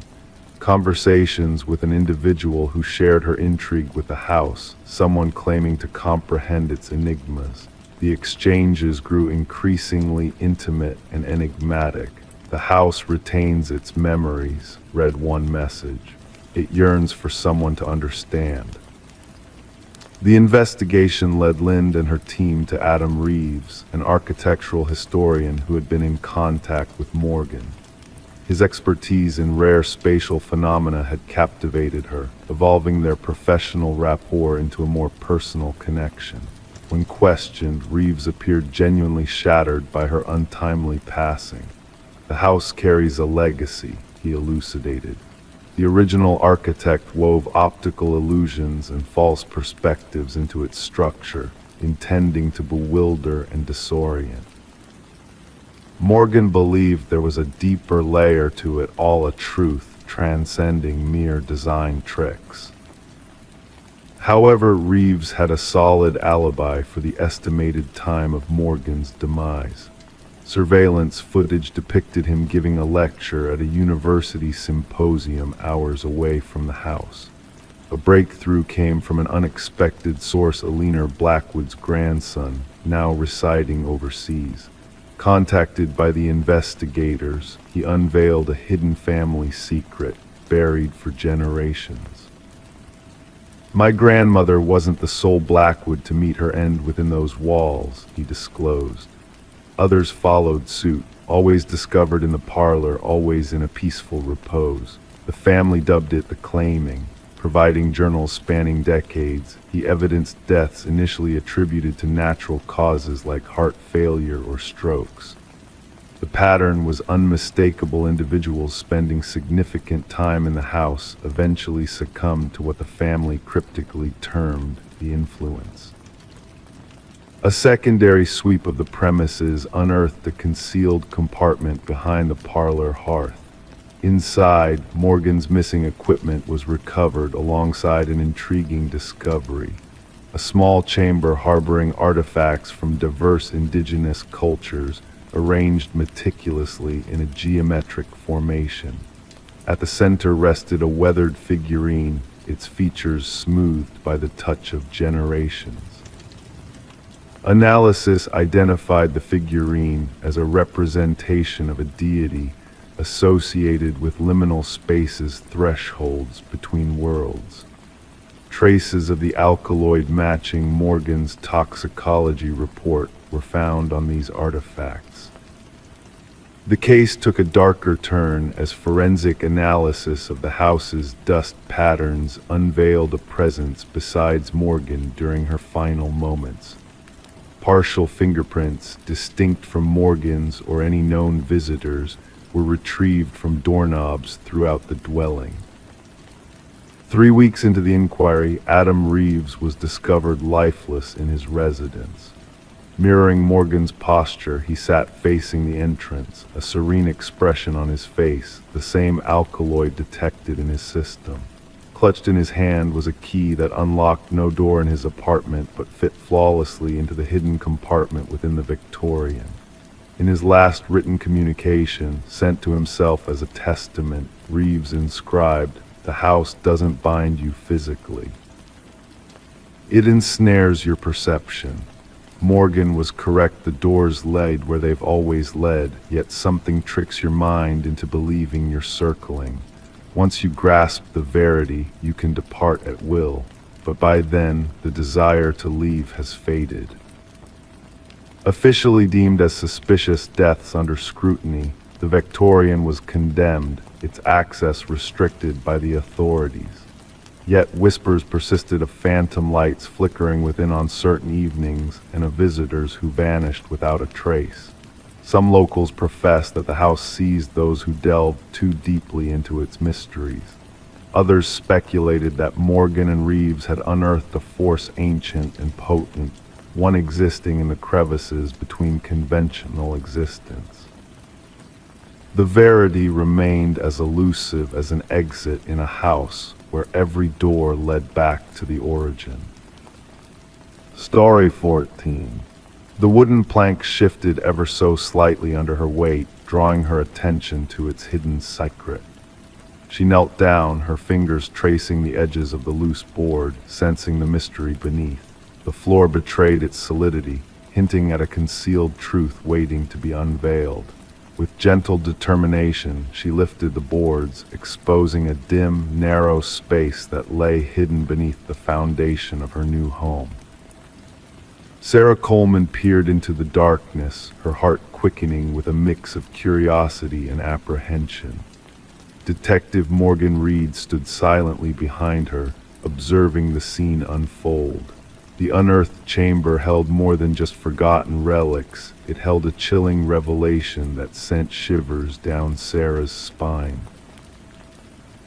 conversations with an individual who shared her intrigue with the house, someone claiming to comprehend its enigmas. The exchanges grew increasingly intimate and enigmatic. "The house retains its memories," read one message. "It yearns for someone to understand." The investigation led Lind and her team to Adam Reeves, an architectural historian who had been in contact with Morgan. His expertise in rare spatial phenomena had captivated her, evolving their professional rapport into a more personal connection. When questioned, Reeves appeared genuinely shattered by her untimely passing. "The house carries a legacy," he elucidated. The original architect wove optical illusions and false perspectives into its structure, intending to bewilder and disorient. Morgan believed there was a deeper layer to it, all a truth transcending mere design tricks. However, Reeves had a solid alibi for the estimated time of Morgan's demise. Surveillance footage depicted him giving a lecture at a university symposium hours away from the house. A breakthrough came from an unexpected source, Alina Blackwood's grandson, now residing overseas. Contacted by the investigators, he unveiled a hidden family secret, buried for generations. "My grandmother wasn't the sole Blackwood to meet her end within those walls," he disclosed. Others followed suit, always discovered in the parlor, always in a peaceful repose. The family dubbed it the claiming. Providing journals spanning decades, he evidenced deaths initially attributed to natural causes like heart failure or strokes. The pattern was unmistakable. Individuals spending significant time in the house eventually succumbed to what the family cryptically termed the influence. A secondary sweep of the premises unearthed a concealed compartment behind the parlor hearth. Inside, Morgan's missing equipment was recovered alongside an intriguing discovery: a small chamber harboring artifacts from diverse indigenous cultures, arranged meticulously in a geometric formation. At the center rested a weathered figurine, its features smoothed by the touch of generations. Analysis identified the figurine as a representation of a deity associated with liminal spaces, thresholds between worlds. Traces of the alkaloid matching Morgan's toxicology report were found on these artifacts. The case took a darker turn as forensic analysis of the house's dust patterns unveiled a presence besides Morgan during her final moments. Partial fingerprints, distinct from Morgan's or any known visitors, were retrieved from doorknobs throughout the dwelling. 3 weeks into the inquiry, Adam Reeves was discovered lifeless in his residence. Mirroring Morgan's posture, he sat facing the entrance, a serene expression on his face, the same alkaloid detected in his system. Clutched in his hand was a key that unlocked no door in his apartment but fit flawlessly into the hidden compartment within the Victorian. In his last written communication, sent to himself as a testament, Reeves inscribed, "The house doesn't bind you physically. It ensnares your perception." Morgan was correct. The doors led where they've always led, yet something tricks your mind into believing you're circling. Once you grasp the verity, you can depart at will, but by then, the desire to leave has faded. Officially deemed as suspicious deaths under scrutiny, the Victorian was condemned, its access restricted by the authorities. Yet whispers persisted of phantom lights flickering within on certain evenings and of visitors who vanished without a trace. Some locals professed that the house seized those who delved too deeply into its mysteries. Others speculated that Morgan and Reeves had unearthed a force ancient and potent, one existing in the crevices between conventional existence. The verity remained as elusive as an exit in a house where every door led back to the origin. Story 14. The wooden plank shifted ever so slightly under her weight, drawing her attention to its hidden secret. She knelt down, her fingers tracing the edges of the loose board, sensing the mystery beneath. The floor betrayed its solidity, hinting at a concealed truth waiting to be unveiled. With gentle determination, she lifted the boards, exposing a dim, narrow space that lay hidden beneath the foundation of her new home. Sarah Coleman peered into the darkness, her heart quickening with a mix of curiosity and apprehension. Detective Morgan Reed stood silently behind her, observing the scene unfold. The unearthed chamber held more than just forgotten relics. It held a chilling revelation that sent shivers down Sarah's spine.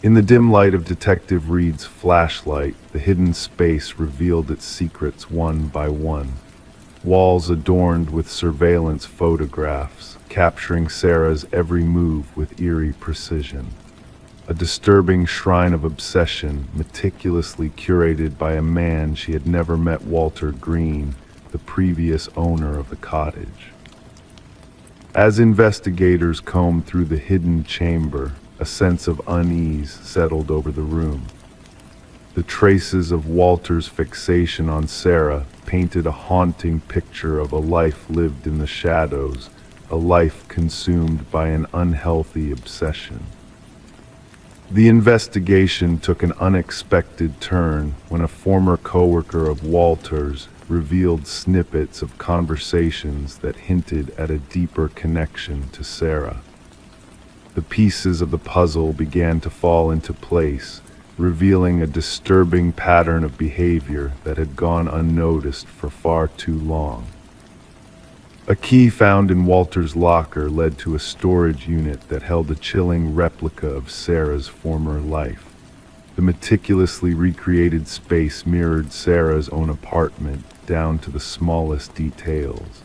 In the dim light of Detective Reed's flashlight, the hidden space revealed its secrets one by one. Walls adorned with surveillance photographs, capturing Sarah's every move with eerie precision. A disturbing shrine of obsession, meticulously curated by a man she had never met, Walter Green, the previous owner of the cottage. As investigators combed through the hidden chamber, a sense of unease settled over the room. The traces of Walter's fixation on Sarah painted a haunting picture of a life lived in the shadows, a life consumed by an unhealthy obsession. The investigation took an unexpected turn when a former coworker of Walter's revealed snippets of conversations that hinted at a deeper connection to Sarah. The pieces of the puzzle began to fall into place, revealing a disturbing pattern of behavior that had gone unnoticed for far too long. A key found in Walter's locker led to a storage unit that held a chilling replica of Sarah's former life. The meticulously recreated space mirrored Sarah's own apartment down to the smallest details.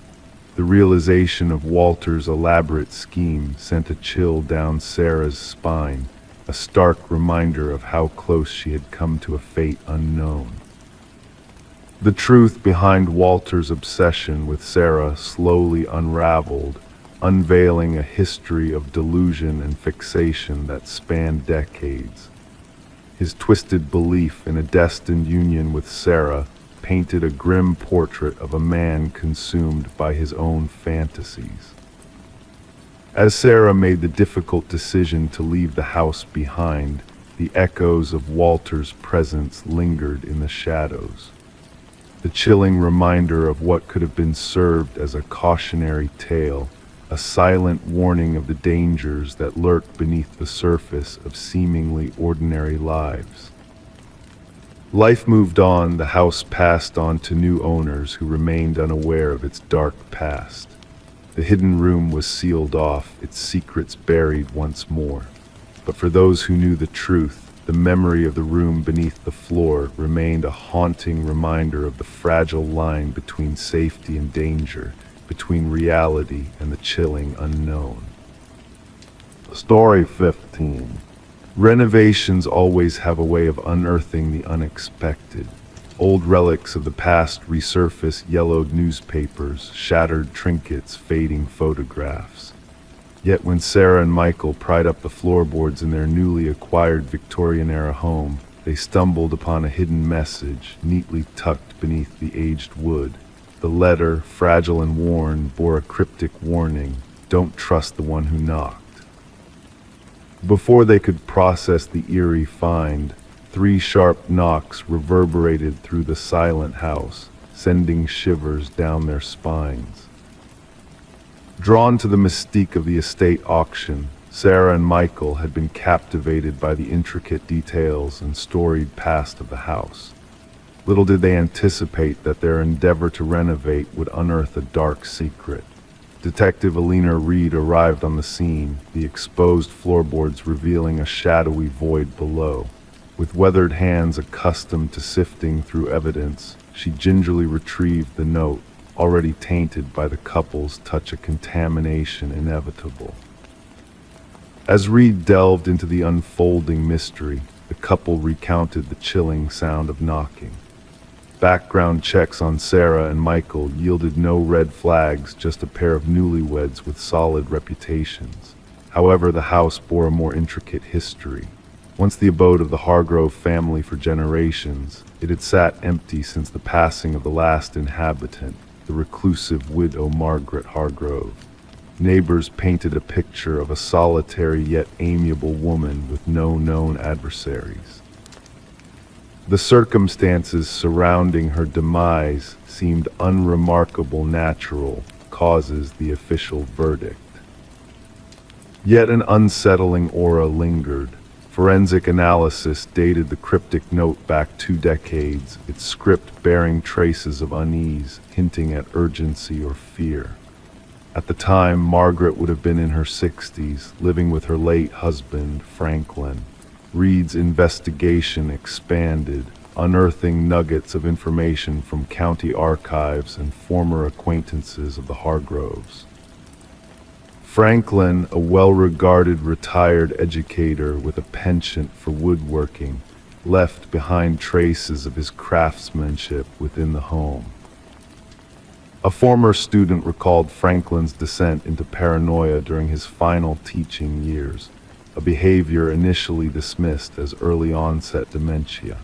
The realization of Walter's elaborate scheme sent a chill down Sarah's spine, a stark reminder of how close she had come to a fate unknown. The truth behind Walter's obsession with Sarah slowly unraveled, unveiling a history of delusion and fixation that spanned decades. His twisted belief in a destined union with Sarah painted a grim portrait of a man consumed by his own fantasies. As Sarah made the difficult decision to leave the house behind, the echoes of Walter's presence lingered in the shadows. The chilling reminder of what could have been served as a cautionary tale, a silent warning of the dangers that lurk beneath the surface of seemingly ordinary lives. Life moved on, the house passed on to new owners who remained unaware of its dark past. The hidden room was sealed off, its secrets buried once more. But for those who knew the truth, the memory of the room beneath the floor remained a haunting reminder of the fragile line between safety and danger, between reality and the chilling unknown. Story 15. Renovations always have a way of unearthing the unexpected. Old relics of the past resurface, yellowed newspapers, shattered trinkets, fading photographs. Yet when Sarah and Michael pried up the floorboards in their newly acquired Victorian-era home, they stumbled upon a hidden message, neatly tucked beneath the aged wood. The letter, fragile and worn, bore a cryptic warning: "Don't trust the one who knocked." Before they could process the eerie find, 3 sharp knocks reverberated through the silent house, sending shivers down their spines. Drawn to the mystique of the estate auction, Sarah and Michael had been captivated by the intricate details and storied past of the house. Little did they anticipate that their endeavor to renovate would unearth a dark secret. Detective Alina Reed arrived on the scene, the exposed floorboards revealing a shadowy void below. With weathered hands accustomed to sifting through evidence, she gingerly retrieved the note, already tainted by the couple's touch of contamination inevitable. As Reed delved into the unfolding mystery, the couple recounted the chilling sound of knocking. Background checks on Sarah and Michael yielded no red flags, just a pair of newlyweds with solid reputations. However, the house bore a more intricate history. Once the abode of the Hargrove family for generations, it had sat empty since the passing of the last inhabitant, the reclusive widow Margaret Hargrove. Neighbors painted a picture of a solitary yet amiable woman with no known adversaries. The circumstances surrounding her demise seemed unremarkable natural causes, the official verdict. Yet an unsettling aura lingered. Forensic analysis dated the cryptic note back 2 decades, its script bearing traces of unease, hinting at urgency or fear. At the time, Margaret would have been in her 60s, living with her late husband, Franklin. Reed's investigation expanded, unearthing nuggets of information from county archives and former acquaintances of the Hargroves. Franklin, a well-regarded retired educator with a penchant for woodworking, left behind traces of his craftsmanship within the home. A former student recalled Franklin's descent into paranoia during his final teaching years, a behavior initially dismissed as early-onset dementia.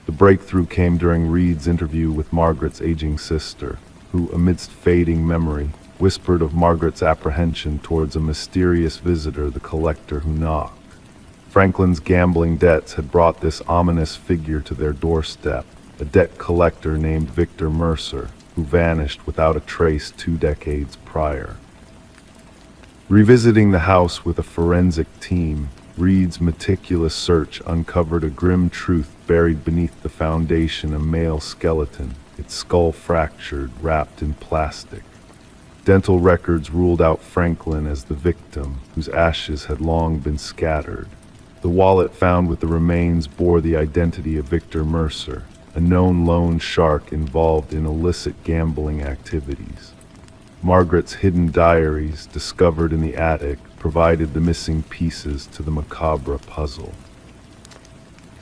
The breakthrough came during Reed's interview with Margaret's aging sister, who, amidst fading memory, whispered of Margaret's apprehension towards a mysterious visitor, the collector who knocked. Franklin's gambling debts had brought this ominous figure to their doorstep, a debt collector named Victor Mercer, who vanished without a trace 2 decades prior. Revisiting the house with a forensic team, Reed's meticulous search uncovered a grim truth buried beneath the foundation: a male skeleton, its skull fractured, wrapped in plastic. Dental records ruled out Franklin as the victim, whose ashes had long been scattered. The wallet found with the remains bore the identity of Victor Mercer, a known loan shark involved in illicit gambling activities. Margaret's hidden diaries, discovered in the attic, provided the missing pieces to the macabre puzzle.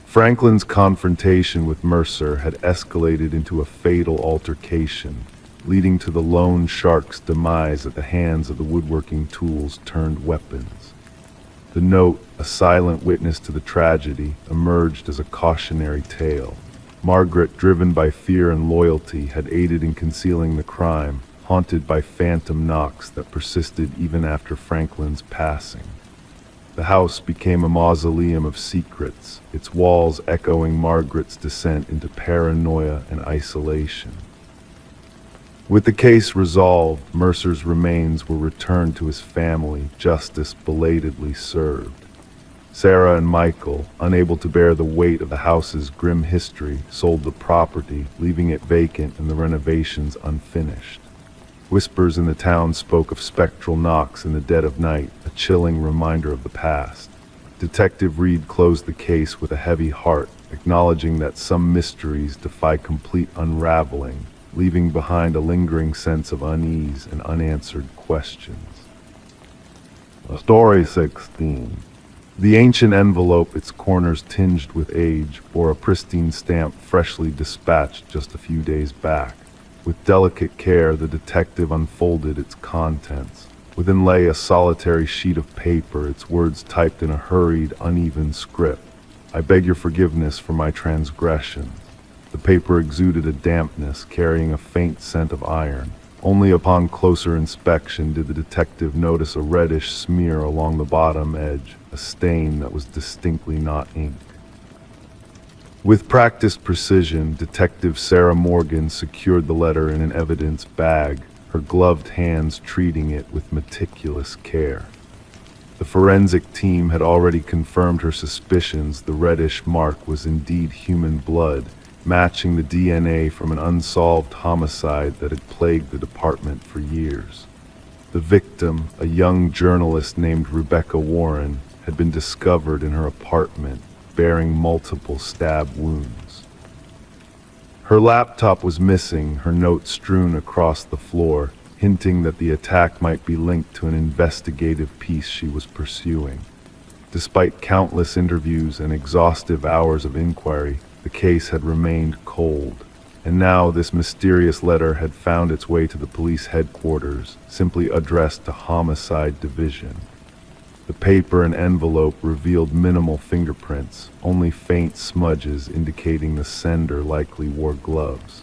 Franklin's confrontation with Mercer had escalated into a fatal altercation, leading to the loan shark's demise at the hands of the woodworking tools turned weapons. The note, a silent witness to the tragedy, emerged as a cautionary tale. Margaret, driven by fear and loyalty, had aided in concealing the crime, haunted by phantom knocks that persisted even after Franklin's passing. The house became a mausoleum of secrets, its walls echoing Margaret's descent into paranoia and isolation. With the case resolved, Mercer's remains were returned to his family, justice belatedly served. Sarah and Michael, unable to bear the weight of the house's grim history, sold the property, leaving it vacant and the renovations unfinished. Whispers in the town spoke of spectral knocks in the dead of night, a chilling reminder of the past. Detective Reed closed the case with a heavy heart, acknowledging that some mysteries defy complete unraveling, leaving behind a lingering sense of unease and unanswered questions. Story 16. The ancient envelope, its corners tinged with age, bore a pristine stamp freshly dispatched just a few days back. With delicate care, the detective unfolded its contents. Within lay a solitary sheet of paper, its words typed in a hurried, uneven script. "I beg your forgiveness for my transgressions." The paper exuded a dampness, carrying a faint scent of iron. Only upon closer inspection did the detective notice a reddish smear along the bottom edge, a stain that was distinctly not ink. With practiced precision, Detective Sarah Morgan secured the letter in an evidence bag, her gloved hands treating it with meticulous care. The forensic team had already confirmed her suspicions. The reddish mark was indeed human blood, matching the DNA from an unsolved homicide that had plagued the department for years. The victim, a young journalist named Rebecca Warren, had been discovered in her apartment, bearing multiple stab wounds. Her laptop was missing, her notes strewn across the floor, hinting that the attack might be linked to an investigative piece she was pursuing. Despite countless interviews and exhaustive hours of inquiry, the case had remained cold. And now this mysterious letter had found its way to the police headquarters, simply addressed to Homicide Division. The paper and envelope revealed minimal fingerprints, only faint smudges indicating the sender likely wore gloves.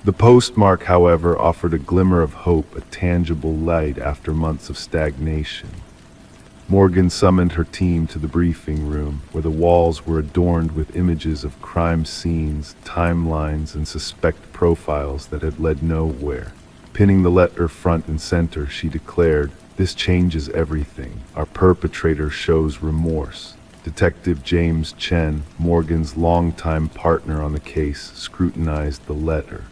The postmark, however, offered a glimmer of hope, a tangible light after months of stagnation. Morgan summoned her team to the briefing room, where the walls were adorned with images of crime scenes, timelines, and suspect profiles that had led nowhere. Pinning the letter front and center, she declared, "This changes everything. Our perpetrator shows remorse." Detective James Chen, Morgan's longtime partner on the case, scrutinized the letter.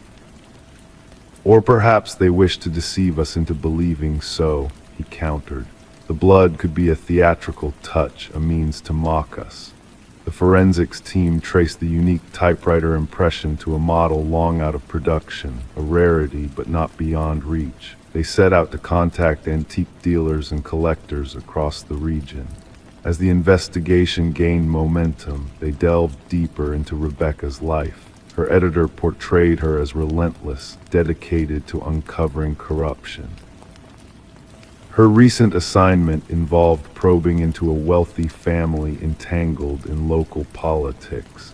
"Or perhaps they wish to deceive us into believing so," he countered. "The blood could be a theatrical touch, a means to mock us." The forensics team traced the unique typewriter impression to a model long out of production, a rarity but not beyond reach. They set out to contact antique dealers and collectors across the region. As the investigation gained momentum, they delved deeper into Rebecca's life. Her editor portrayed her as relentless, dedicated to uncovering corruption. Her recent assignment involved probing into a wealthy family entangled in local politics.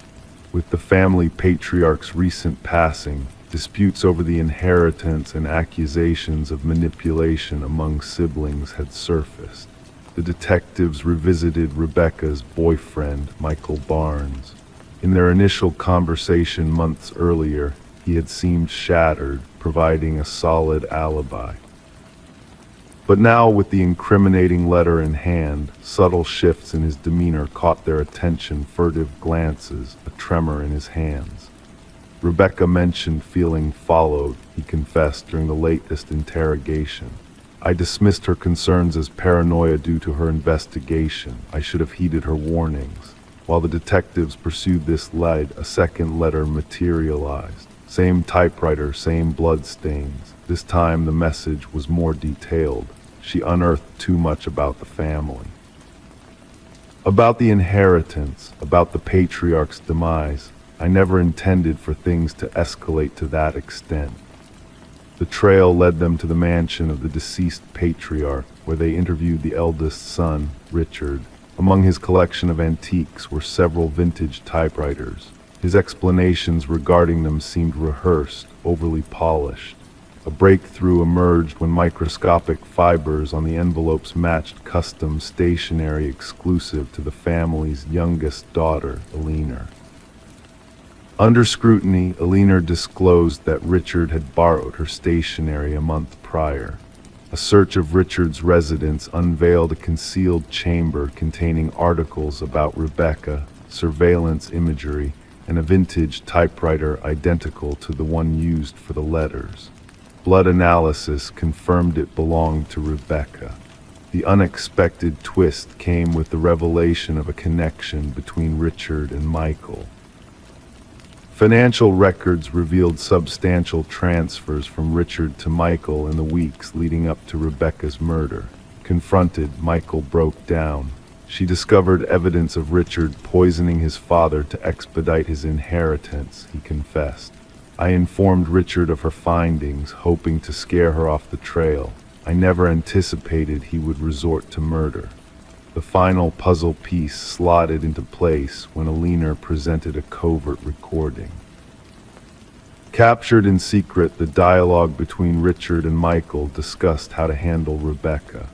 With the family patriarch's recent passing, disputes over the inheritance and accusations of manipulation among siblings had surfaced. The detectives revisited Rebecca's boyfriend, Michael Barnes. In their initial conversation months earlier, he had seemed shattered, providing a solid alibi. But now, with the incriminating letter in hand, subtle shifts in his demeanor caught their attention, furtive glances, a tremor in his hands. Rebecca mentioned feeling followed, he confessed during the latest interrogation. "I dismissed her concerns as paranoia due to her investigation. I should have heeded her warnings." While the detectives pursued this lead, a second letter materialized. Same typewriter, same bloodstains. This time the message was more detailed. She unearthed too much about the family. About the inheritance, about the patriarch's demise. "I never intended for things to escalate to that extent." The trail led them to the mansion of the deceased patriarch, where they interviewed the eldest son, Richard. Among his collection of antiques were several vintage typewriters. His explanations regarding them seemed rehearsed, overly polished. A breakthrough emerged when microscopic fibers on the envelopes matched custom stationery exclusive to the family's youngest daughter, Alina. Under scrutiny, Alina disclosed that Richard had borrowed her stationery a month prior. A search of Richard's residence unveiled a concealed chamber containing articles about Rebecca, surveillance imagery, and a vintage typewriter identical to the one used for the letters. Blood analysis confirmed it belonged to Rebecca. The unexpected twist came with the revelation of a connection between Richard and Michael. Financial records revealed substantial transfers from Richard to Michael in the weeks leading up to Rebecca's murder. Confronted, Michael broke down. She discovered evidence of Richard poisoning his father to expedite his inheritance, he confessed. "I informed Richard of her findings, hoping to scare her off the trail. I never anticipated he would resort to murder." The final puzzle piece slotted into place when Alina presented a covert recording. Captured in secret, the dialogue between Richard and Michael discussed how to handle Rebecca.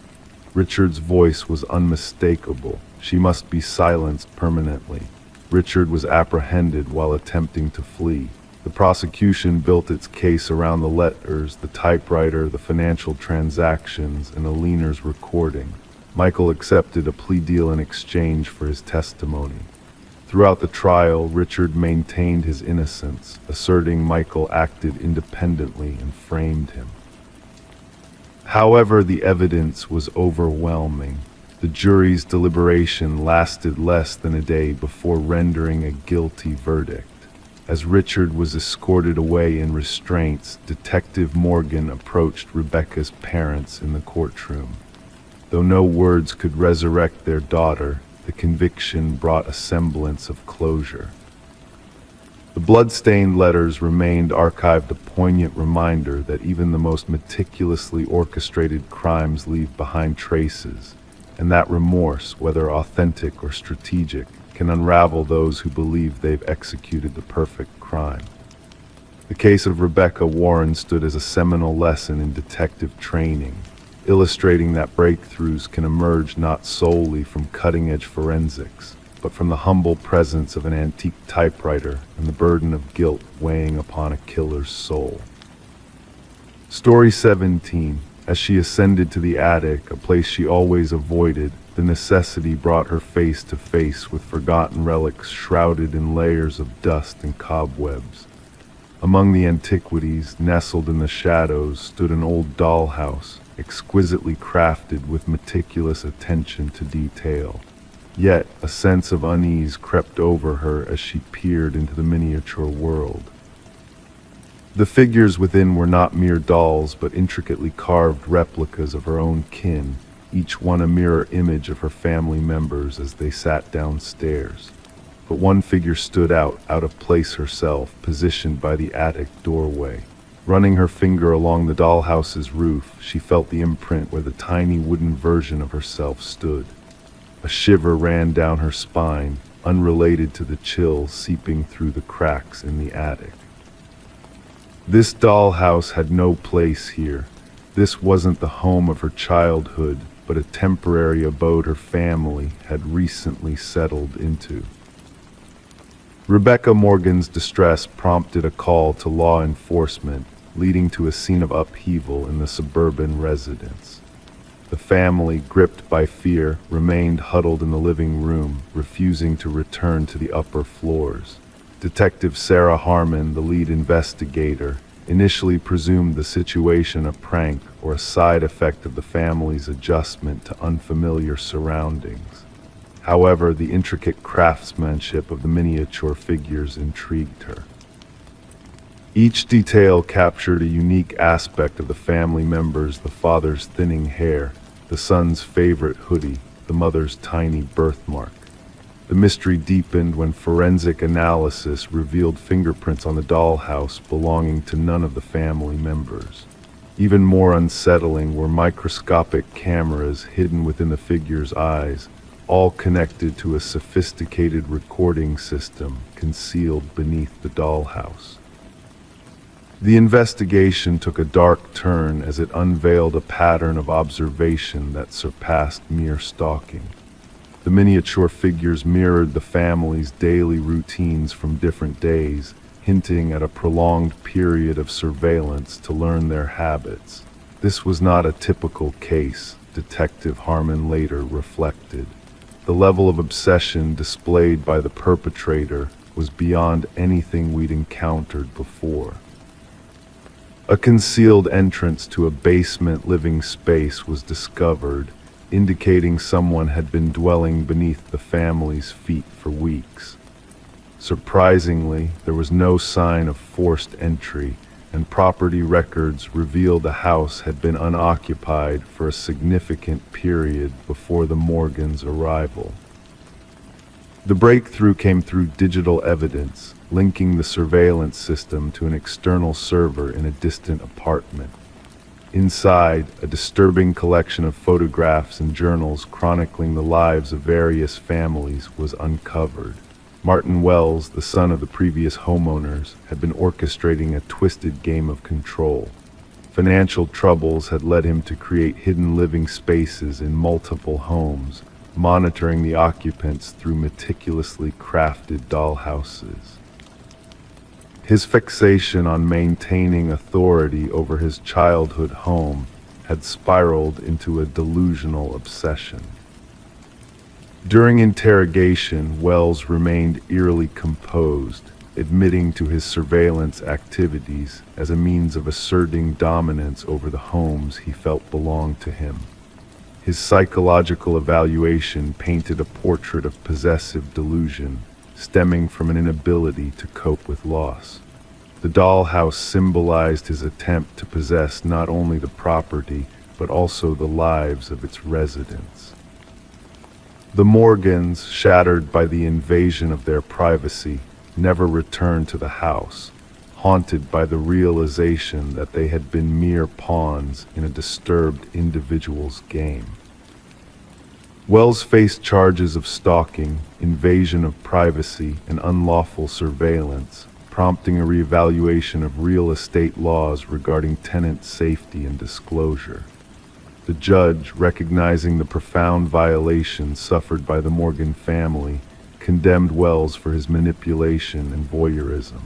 Richard's voice was unmistakable. She must be silenced permanently. Richard was apprehended while attempting to flee. The prosecution built its case around the letters, the typewriter, the financial transactions, and Alina's recording. Michael accepted a plea deal in exchange for his testimony. Throughout the trial, Richard maintained his innocence, asserting Michael acted independently and framed him. However, the evidence was overwhelming. The jury's deliberation lasted less than a day before rendering a guilty verdict. As Richard was escorted away in restraints, Detective Morgan approached Rebecca's parents in the courtroom. Though no words could resurrect their daughter, the conviction brought a semblance of closure. The blood-stained letters remained archived, a poignant reminder that even the most meticulously orchestrated crimes leave behind traces, and that remorse, whether authentic or strategic, can unravel those who believe they've executed the perfect crime. The case of Rebecca Warren stood as a seminal lesson in detective training, illustrating that breakthroughs can emerge not solely from cutting-edge forensics, but from the humble presence of an antique typewriter and the burden of guilt weighing upon a killer's soul. Story 17. As she ascended to the attic, a place she always avoided, the necessity brought her face to face with forgotten relics shrouded in layers of dust and cobwebs. Among the antiquities, nestled in the shadows, stood an old dollhouse, exquisitely crafted with meticulous attention to detail. Yet a sense of unease crept over her as she peered into the miniature world. The figures within were not mere dolls, but intricately carved replicas of her own kin, each one a mirror image of her family members as they sat downstairs. But one figure stood out of place herself, positioned by the attic doorway. Running her finger along the dollhouse's roof, she felt the imprint where the tiny wooden version of herself stood. A shiver ran down her spine, unrelated to the chill seeping through the cracks in the attic. This dollhouse had no place here. This wasn't the home of her childhood, but a temporary abode her family had recently settled into. Rebecca Morgan's distress prompted a call to law enforcement, leading to a scene of upheaval in the suburban residence. The family, gripped by fear, remained huddled in the living room, refusing to return to the upper floors. Detective Sarah Harmon, the lead investigator, initially presumed the situation a prank or a side effect of the family's adjustment to unfamiliar surroundings. However, the intricate craftsmanship of the miniature figures intrigued her. Each detail captured a unique aspect of the family members: the father's thinning hair, the son's favorite hoodie, the mother's tiny birthmark. The mystery deepened when forensic analysis revealed fingerprints on the dollhouse belonging to none of the family members. Even more unsettling were microscopic cameras hidden within the figures' eyes, all connected to a sophisticated recording system concealed beneath the dollhouse. The investigation took a dark turn as it unveiled a pattern of observation that surpassed mere stalking. The miniature figures mirrored the family's daily routines from different days, hinting at a prolonged period of surveillance to learn their habits. This was not a typical case, Detective Harmon later reflected. The level of obsession displayed by the perpetrator was beyond anything we'd encountered before. A concealed entrance to a basement living space was discovered, indicating someone had been dwelling beneath the family's feet for weeks. Surprisingly, there was no sign of forced entry, and property records revealed the house had been unoccupied for a significant period before the Morgans' arrival. The breakthrough came through digital evidence, linking the surveillance system to an external server in a distant apartment. Inside, a disturbing collection of photographs and journals chronicling the lives of various families was uncovered. Martin Wells, the son of the previous homeowners, had been orchestrating a twisted game of control. Financial troubles had led him to create hidden living spaces in multiple homes, monitoring the occupants through meticulously crafted dollhouses. His fixation on maintaining authority over his childhood home had spiraled into a delusional obsession. During interrogation, Wells remained eerily composed, admitting to his surveillance activities as a means of asserting dominance over the homes he felt belonged to him. His psychological evaluation painted a portrait of possessive delusion, stemming from an inability to cope with loss. The dollhouse symbolized his attempt to possess not only the property, but also the lives of its residents. The Morgans, shattered by the invasion of their privacy, never returned to the house, haunted by the realization that they had been mere pawns in a disturbed individual's game. Wells faced charges of stalking, invasion of privacy, and unlawful surveillance, prompting a reevaluation of real estate laws regarding tenant safety and disclosure. The judge, recognizing the profound violations suffered by the Morgan family, condemned Wells for his manipulation and voyeurism.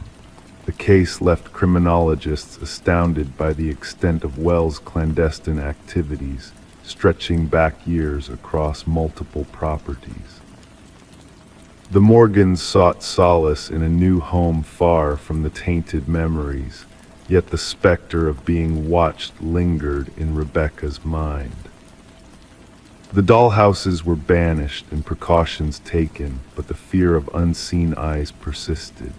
The case left criminologists astounded by the extent of Wells' clandestine activities, stretching back years across multiple properties. The Morgans sought solace in a new home far from the tainted memories, yet the specter of being watched lingered in Rebecca's mind. The dollhouses were banished and precautions taken, but the fear of unseen eyes persisted.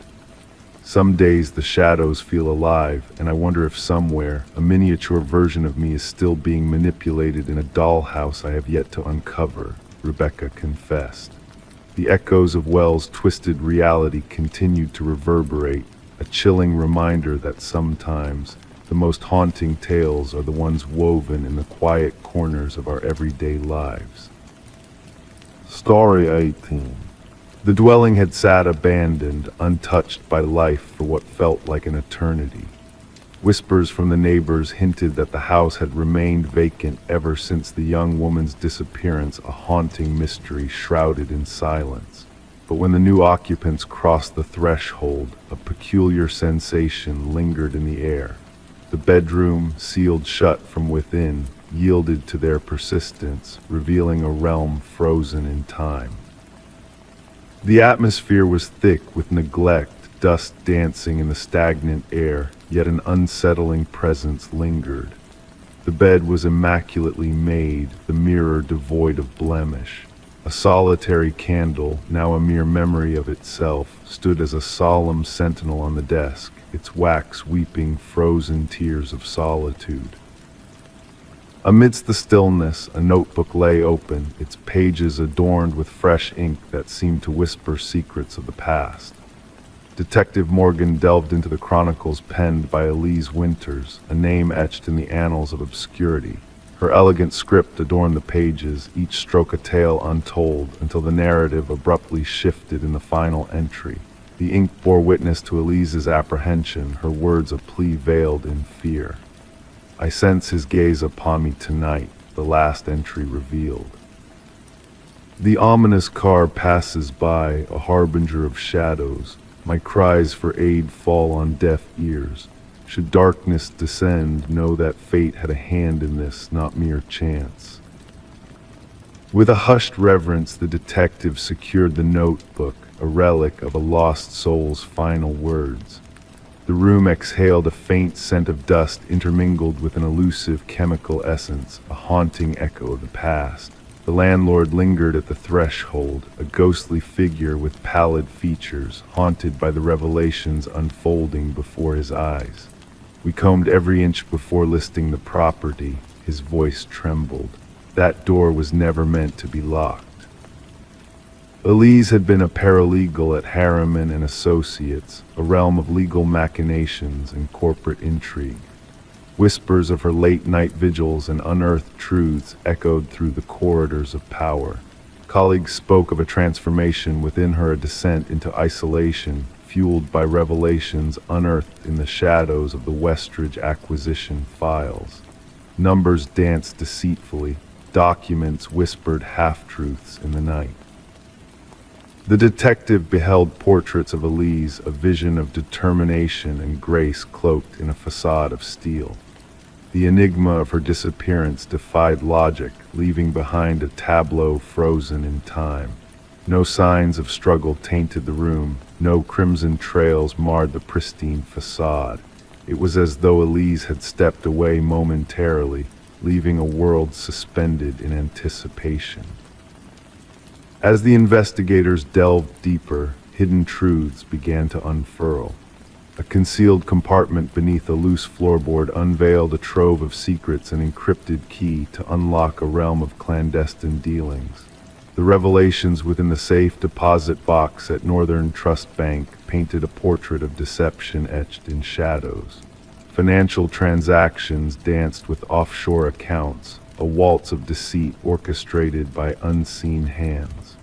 Some days the shadows feel alive, and I wonder if somewhere a miniature version of me is still being manipulated in a dollhouse I have yet to uncover, Rebecca confessed. The echoes of Wells' twisted reality continued to reverberate, a chilling reminder that sometimes the most haunting tales are the ones woven in the quiet corners of our everyday lives. Story 18. The dwelling had sat abandoned, untouched by life for what felt like an eternity. Whispers from the neighbors hinted that the house had remained vacant ever since the young woman's disappearance, a haunting mystery shrouded in silence. But when the new occupants crossed the threshold, a peculiar sensation lingered in the air. The bedroom, sealed shut from within, yielded to their persistence, revealing a realm frozen in time. The atmosphere was thick with neglect, dust dancing in the stagnant air, yet an unsettling presence lingered. The bed was immaculately made, the mirror devoid of blemish. A solitary candle, now a mere memory of itself, stood as a solemn sentinel on the desk, its wax weeping frozen tears of solitude. Amidst the stillness, a notebook lay open, its pages adorned with fresh ink that seemed to whisper secrets of the past. Detective Morgan delved into the chronicles penned by Elise Winters, a name etched in the annals of obscurity. Her elegant script adorned the pages, each stroke a tale untold, until the narrative abruptly shifted in the final entry. The ink bore witness to Elise's apprehension, her words a plea veiled in fear. I sense his gaze upon me tonight, the last entry revealed. The ominous car passes by, a harbinger of shadows. My cries for aid fall on deaf ears. Should darkness descend, know that fate had a hand in this, not mere chance. With a hushed reverence, the detective secured the notebook, a relic of a lost soul's final words. The room exhaled a faint scent of dust intermingled with an elusive chemical essence, a haunting echo of the past. The landlord lingered at the threshold, a ghostly figure with pallid features, haunted by the revelations unfolding before his eyes. We combed every inch before listing the property. His voice trembled. That door was never meant to be locked. Elise had been a paralegal at Harriman and Associates, a realm of legal machinations and corporate intrigue. Whispers of her late-night vigils and unearthed truths echoed through the corridors of power. Colleagues spoke of a transformation within her, a descent into isolation, fueled by revelations unearthed in the shadows of the Westridge acquisition files. Numbers danced deceitfully, documents whispered half-truths in the night. The detective beheld portraits of Elise, a vision of determination and grace cloaked in a facade of steel. The enigma of her disappearance defied logic, leaving behind a tableau frozen in time. No signs of struggle tainted the room, no crimson trails marred the pristine facade. It was as though Elise had stepped away momentarily, leaving a world suspended in anticipation. As the investigators delved deeper, hidden truths began to unfurl. A concealed compartment beneath a loose floorboard unveiled a trove of secrets, an encrypted key to unlock a realm of clandestine dealings. The revelations within the safe deposit box at Northern Trust Bank painted a portrait of deception etched in shadows. Financial transactions danced with offshore accounts, a waltz of deceit orchestrated by unseen hands.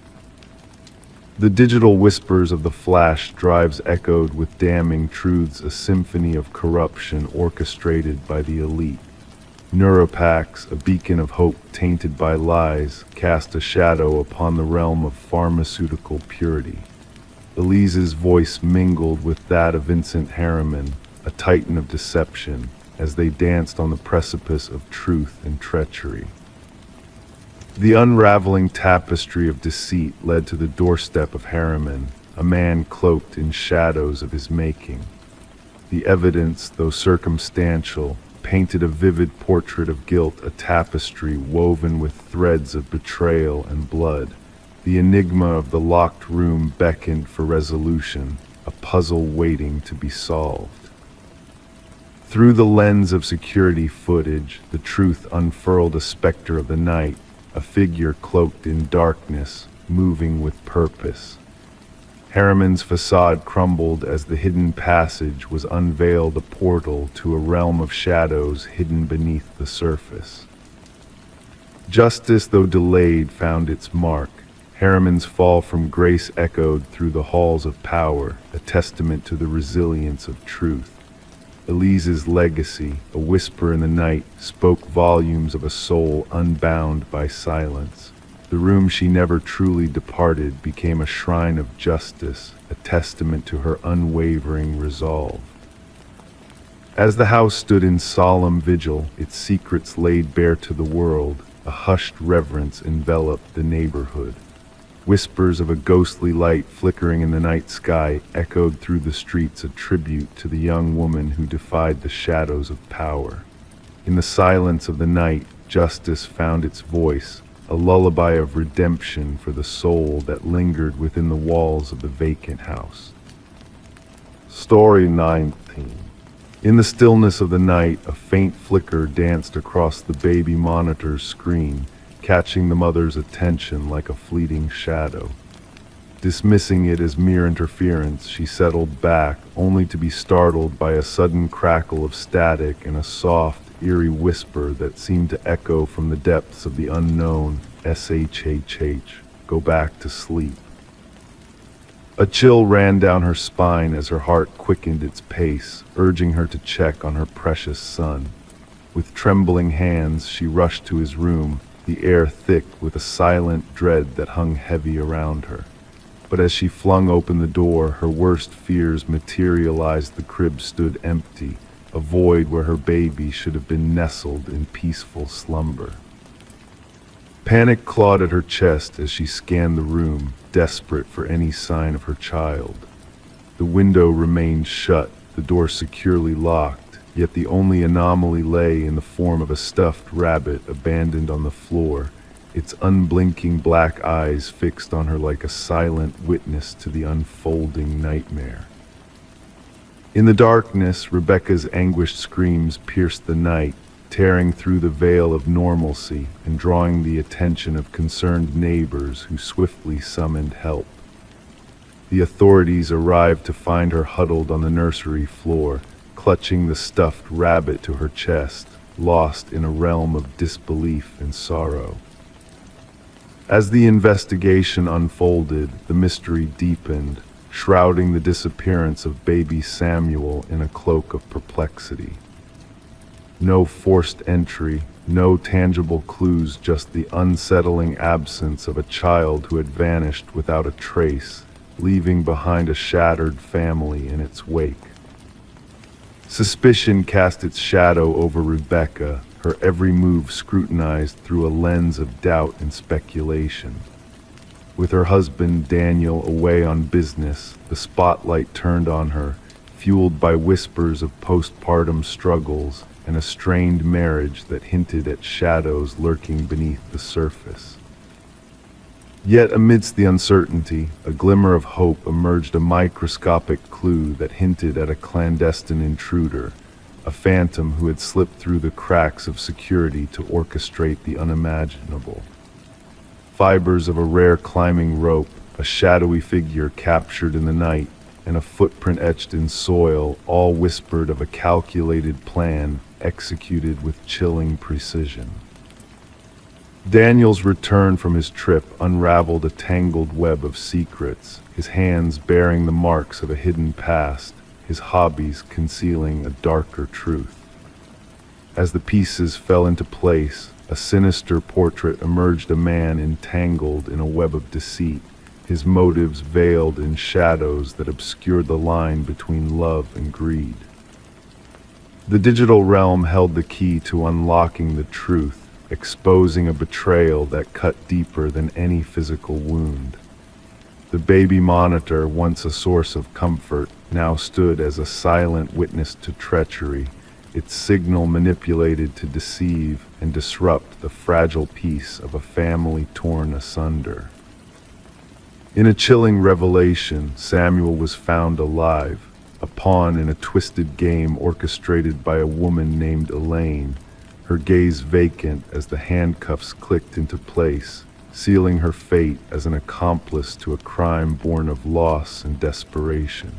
The digital whispers of the flash drives echoed with damning truths, a symphony of corruption orchestrated by the elite. Neuropax, a beacon of hope tainted by lies, cast a shadow upon the realm of pharmaceutical purity. Elise's voice mingled with that of Vincent Harriman, a titan of deception, as they danced on the precipice of truth and treachery. The unraveling tapestry of deceit led to the doorstep of Harriman, a man cloaked in shadows of his making. The evidence, though circumstantial, painted a vivid portrait of guilt, a tapestry woven with threads of betrayal and blood. The enigma of the locked room beckoned for resolution, a puzzle waiting to be solved. Through the lens of security footage, the truth unfurled, a specter of the night, a figure cloaked in darkness, moving with purpose. Harriman's facade crumbled as the hidden passage was unveiled, a portal to a realm of shadows hidden beneath the surface. Justice, though delayed, found its mark. Harriman's fall from grace echoed through the halls of power, a testament to the resilience of truth. Elise's legacy, a whisper in the night, spoke volumes of a soul unbound by silence. The room she never truly departed became a shrine of justice, a testament to her unwavering resolve. As the house stood in solemn vigil, its secrets laid bare to the world, a hushed reverence enveloped the neighborhood. Whispers of a ghostly light flickering in the night sky echoed through the streets, a tribute to the young woman who defied the shadows of power. In the silence of the night, justice found its voice, a lullaby of redemption for the soul that lingered within the walls of the vacant house. Story 19. In the stillness of the night, a faint flicker danced across the baby monitor's screen, catching the mother's attention like a fleeting shadow. Dismissing it as mere interference, she settled back, only to be startled by a sudden crackle of static and a soft, eerie whisper that seemed to echo from the depths of the unknown. SHHH, go back to sleep. A chill ran down her spine as her heart quickened its pace, urging her to check on her precious son. With trembling hands, she rushed to his room, the air thick with a silent dread that hung heavy around her. But as she flung open the door, her worst fears materialized. The crib stood empty, a void where her baby should have been nestled in peaceful slumber. Panic clawed at her chest as she scanned the room, desperate for any sign of her child. The window remained shut, the door securely locked, yet the only anomaly lay in the form of a stuffed rabbit abandoned on the floor, its unblinking black eyes fixed on her like a silent witness to the unfolding nightmare. In the darkness, Rebecca's anguished screams pierced the night, tearing through the veil of normalcy and drawing the attention of concerned neighbors who swiftly summoned help. The authorities arrived to find her huddled on the nursery floor, clutching the stuffed rabbit to her chest, lost in a realm of disbelief and sorrow. As the investigation unfolded, the mystery deepened, shrouding the disappearance of baby Samuel in a cloak of perplexity. No forced entry, no tangible clues, just the unsettling absence of a child who had vanished without a trace, leaving behind a shattered family in its wake. Suspicion cast its shadow over Rebecca, her every move scrutinized through a lens of doubt and speculation. With her husband Daniel away on business, the spotlight turned on her, fueled by whispers of postpartum struggles and a strained marriage that hinted at shadows lurking beneath the surface. Yet amidst the uncertainty, a glimmer of hope emerged, a microscopic clue that hinted at a clandestine intruder, a phantom who had slipped through the cracks of security to orchestrate the unimaginable. Fibers of a rare climbing rope, a shadowy figure captured in the night, and a footprint etched in soil all whispered of a calculated plan executed with chilling precision. Daniel's return from his trip unraveled a tangled web of secrets, his hands bearing the marks of a hidden past, his hobbies concealing a darker truth. As the pieces fell into place, a sinister portrait emerged, a man entangled in a web of deceit, his motives veiled in shadows that obscured the line between love and greed. The digital realm held the key to unlocking the truth, exposing a betrayal that cut deeper than any physical wound. The baby monitor, once a source of comfort, now stood as a silent witness to treachery, its signal manipulated to deceive and disrupt the fragile peace of a family torn asunder. In a chilling revelation, Samuel was found alive, a pawn in a twisted game orchestrated by a woman named Elaine, her gaze vacant as the handcuffs clicked into place, sealing her fate as an accomplice to a crime born of loss and desperation.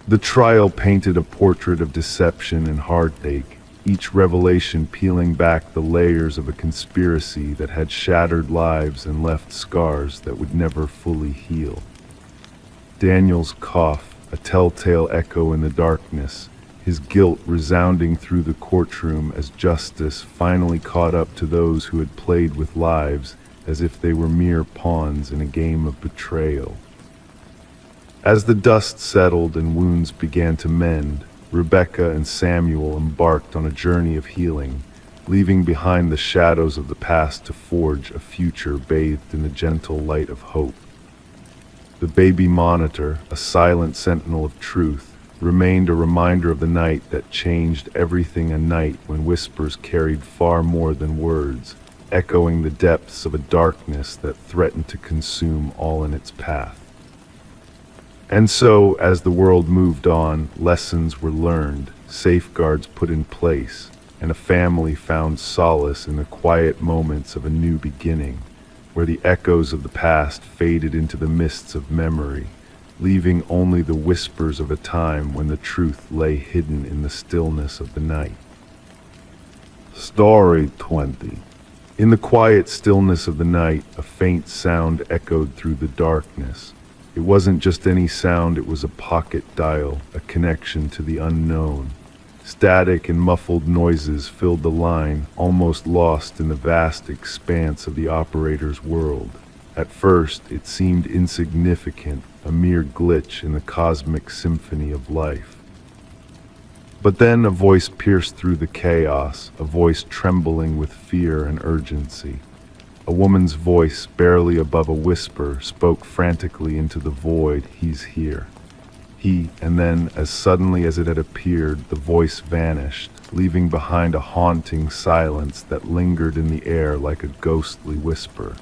The trial painted a portrait of deception and heartache, each revelation peeling back the layers of a conspiracy that had shattered lives and left scars that would never fully heal. Daniel's cough, a telltale echo in the darkness, his guilt resounding through the courtroom as justice finally caught up to those who had played with lives as if they were mere pawns in a game of betrayal. As the dust settled and wounds began to mend, Rebecca and Samuel embarked on a journey of healing, leaving behind the shadows of the past to forge a future bathed in the gentle light of hope. The baby monitor, a silent sentinel of truth, remained a reminder of the night that changed everything, a night when whispers carried far more than words, echoing the depths of a darkness that threatened to consume all in its path. And so, as the world moved on, lessons were learned, safeguards put in place, and a family found solace in the quiet moments of a new beginning, where the echoes of the past faded into the mists of memory, leaving only the whispers of a time when the truth lay hidden in the stillness of the night. Story 20. In the quiet stillness of the night, a faint sound echoed through the darkness. It wasn't just any sound, it was a pocket dial, a connection to the unknown. Static and muffled noises filled the line, almost lost in the vast expanse of the operator's world. At first, it seemed insignificant, a mere glitch in the cosmic symphony of life. But then a voice pierced through the chaos, a voice trembling with fear and urgency. A woman's voice, barely above a whisper, spoke frantically into the void, "He's here." And then, as suddenly as it had appeared, the voice vanished, leaving behind a haunting silence that lingered in the air like a ghostly whisper.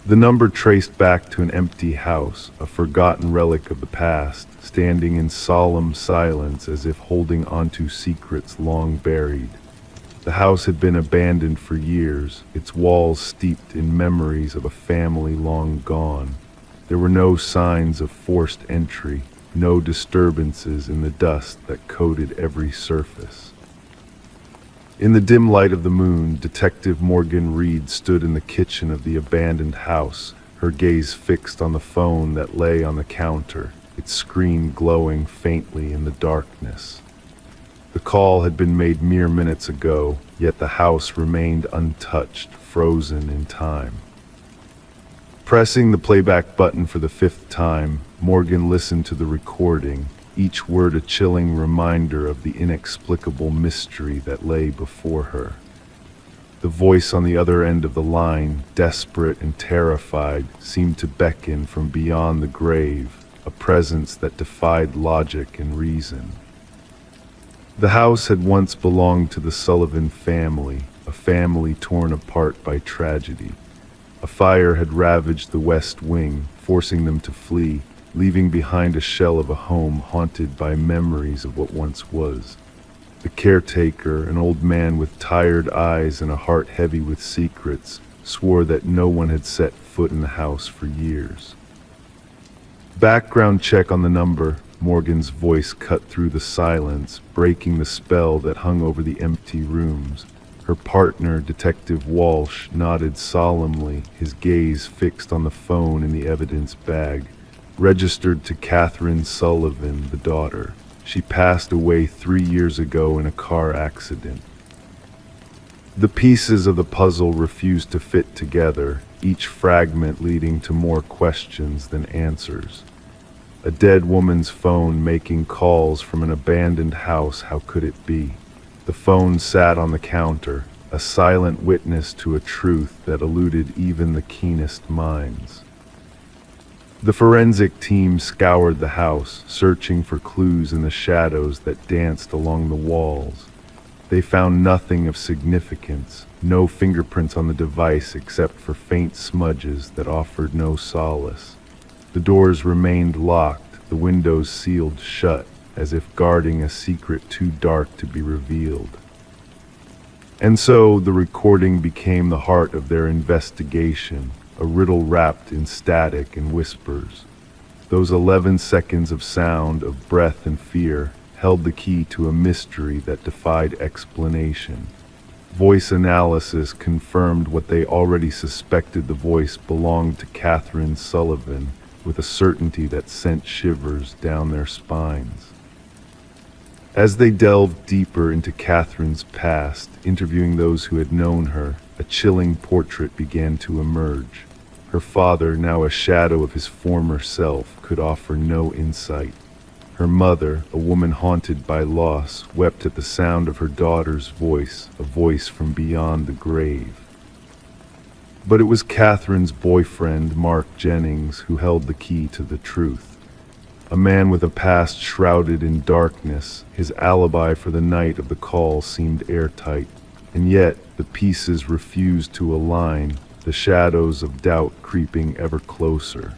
The number traced back to an empty house, a forgotten relic of the past, standing in solemn silence as if holding onto secrets long buried. The house had been abandoned for years, its walls steeped in memories of a family long gone. There were no signs of forced entry, no disturbances in the dust that coated every surface. In the dim light of the moon, Detective Morgan Reed stood in the kitchen of the abandoned house, her gaze fixed on the phone that lay on the counter, its screen glowing faintly in the darkness. The call had been made mere minutes ago, yet the house remained untouched, frozen in time. Pressing the playback button for the 5th time, Morgan listened to the recording, each word a chilling reminder of the inexplicable mystery that lay before her. The voice on the other end of the line, desperate and terrified, seemed to beckon from beyond the grave, a presence that defied logic and reason. The house had once belonged to the Sullivan family, a family torn apart by tragedy. A fire had ravaged the West Wing, forcing them to flee, leaving behind a shell of a home haunted by memories of what once was. The caretaker, an old man with tired eyes and a heart heavy with secrets, swore that no one had set foot in the house for years. "Background check on the number," Morgan's voice cut through the silence, breaking the spell that hung over the empty rooms. Her partner, Detective Walsh, nodded solemnly, his gaze fixed on the phone in the evidence bag. "Registered to Catherine Sullivan, the daughter. She passed away 3 years ago in a car accident." The pieces of the puzzle refused to fit together, each fragment leading to more questions than answers. A dead woman's phone making calls from an abandoned house, how could it be? The phone sat on the counter, a silent witness to a truth that eluded even the keenest minds. The forensic team scoured the house, searching for clues in the shadows that danced along the walls. They found nothing of significance, no fingerprints on the device except for faint smudges that offered no solace. The doors remained locked, the windows sealed shut, as if guarding a secret too dark to be revealed. And so the recording became the heart of their investigation, a riddle wrapped in static and whispers. Those 11 seconds of sound, of breath and fear, held the key to a mystery that defied explanation. Voice analysis confirmed what they already suspected: the voice belonged to Catherine Sullivan, with a certainty that sent shivers down their spines. As they delved deeper into Catherine's past, interviewing those who had known her, a chilling portrait began to emerge. Her father, now a shadow of his former self, could offer no insight. Her mother, a woman haunted by loss, wept at the sound of her daughter's voice, a voice from beyond the grave. But it was Catherine's boyfriend, Mark Jennings, who held the key to the truth. A man with a past shrouded in darkness, his alibi for the night of the call seemed airtight, and yet the pieces refused to align, the shadows of doubt creeping ever closer.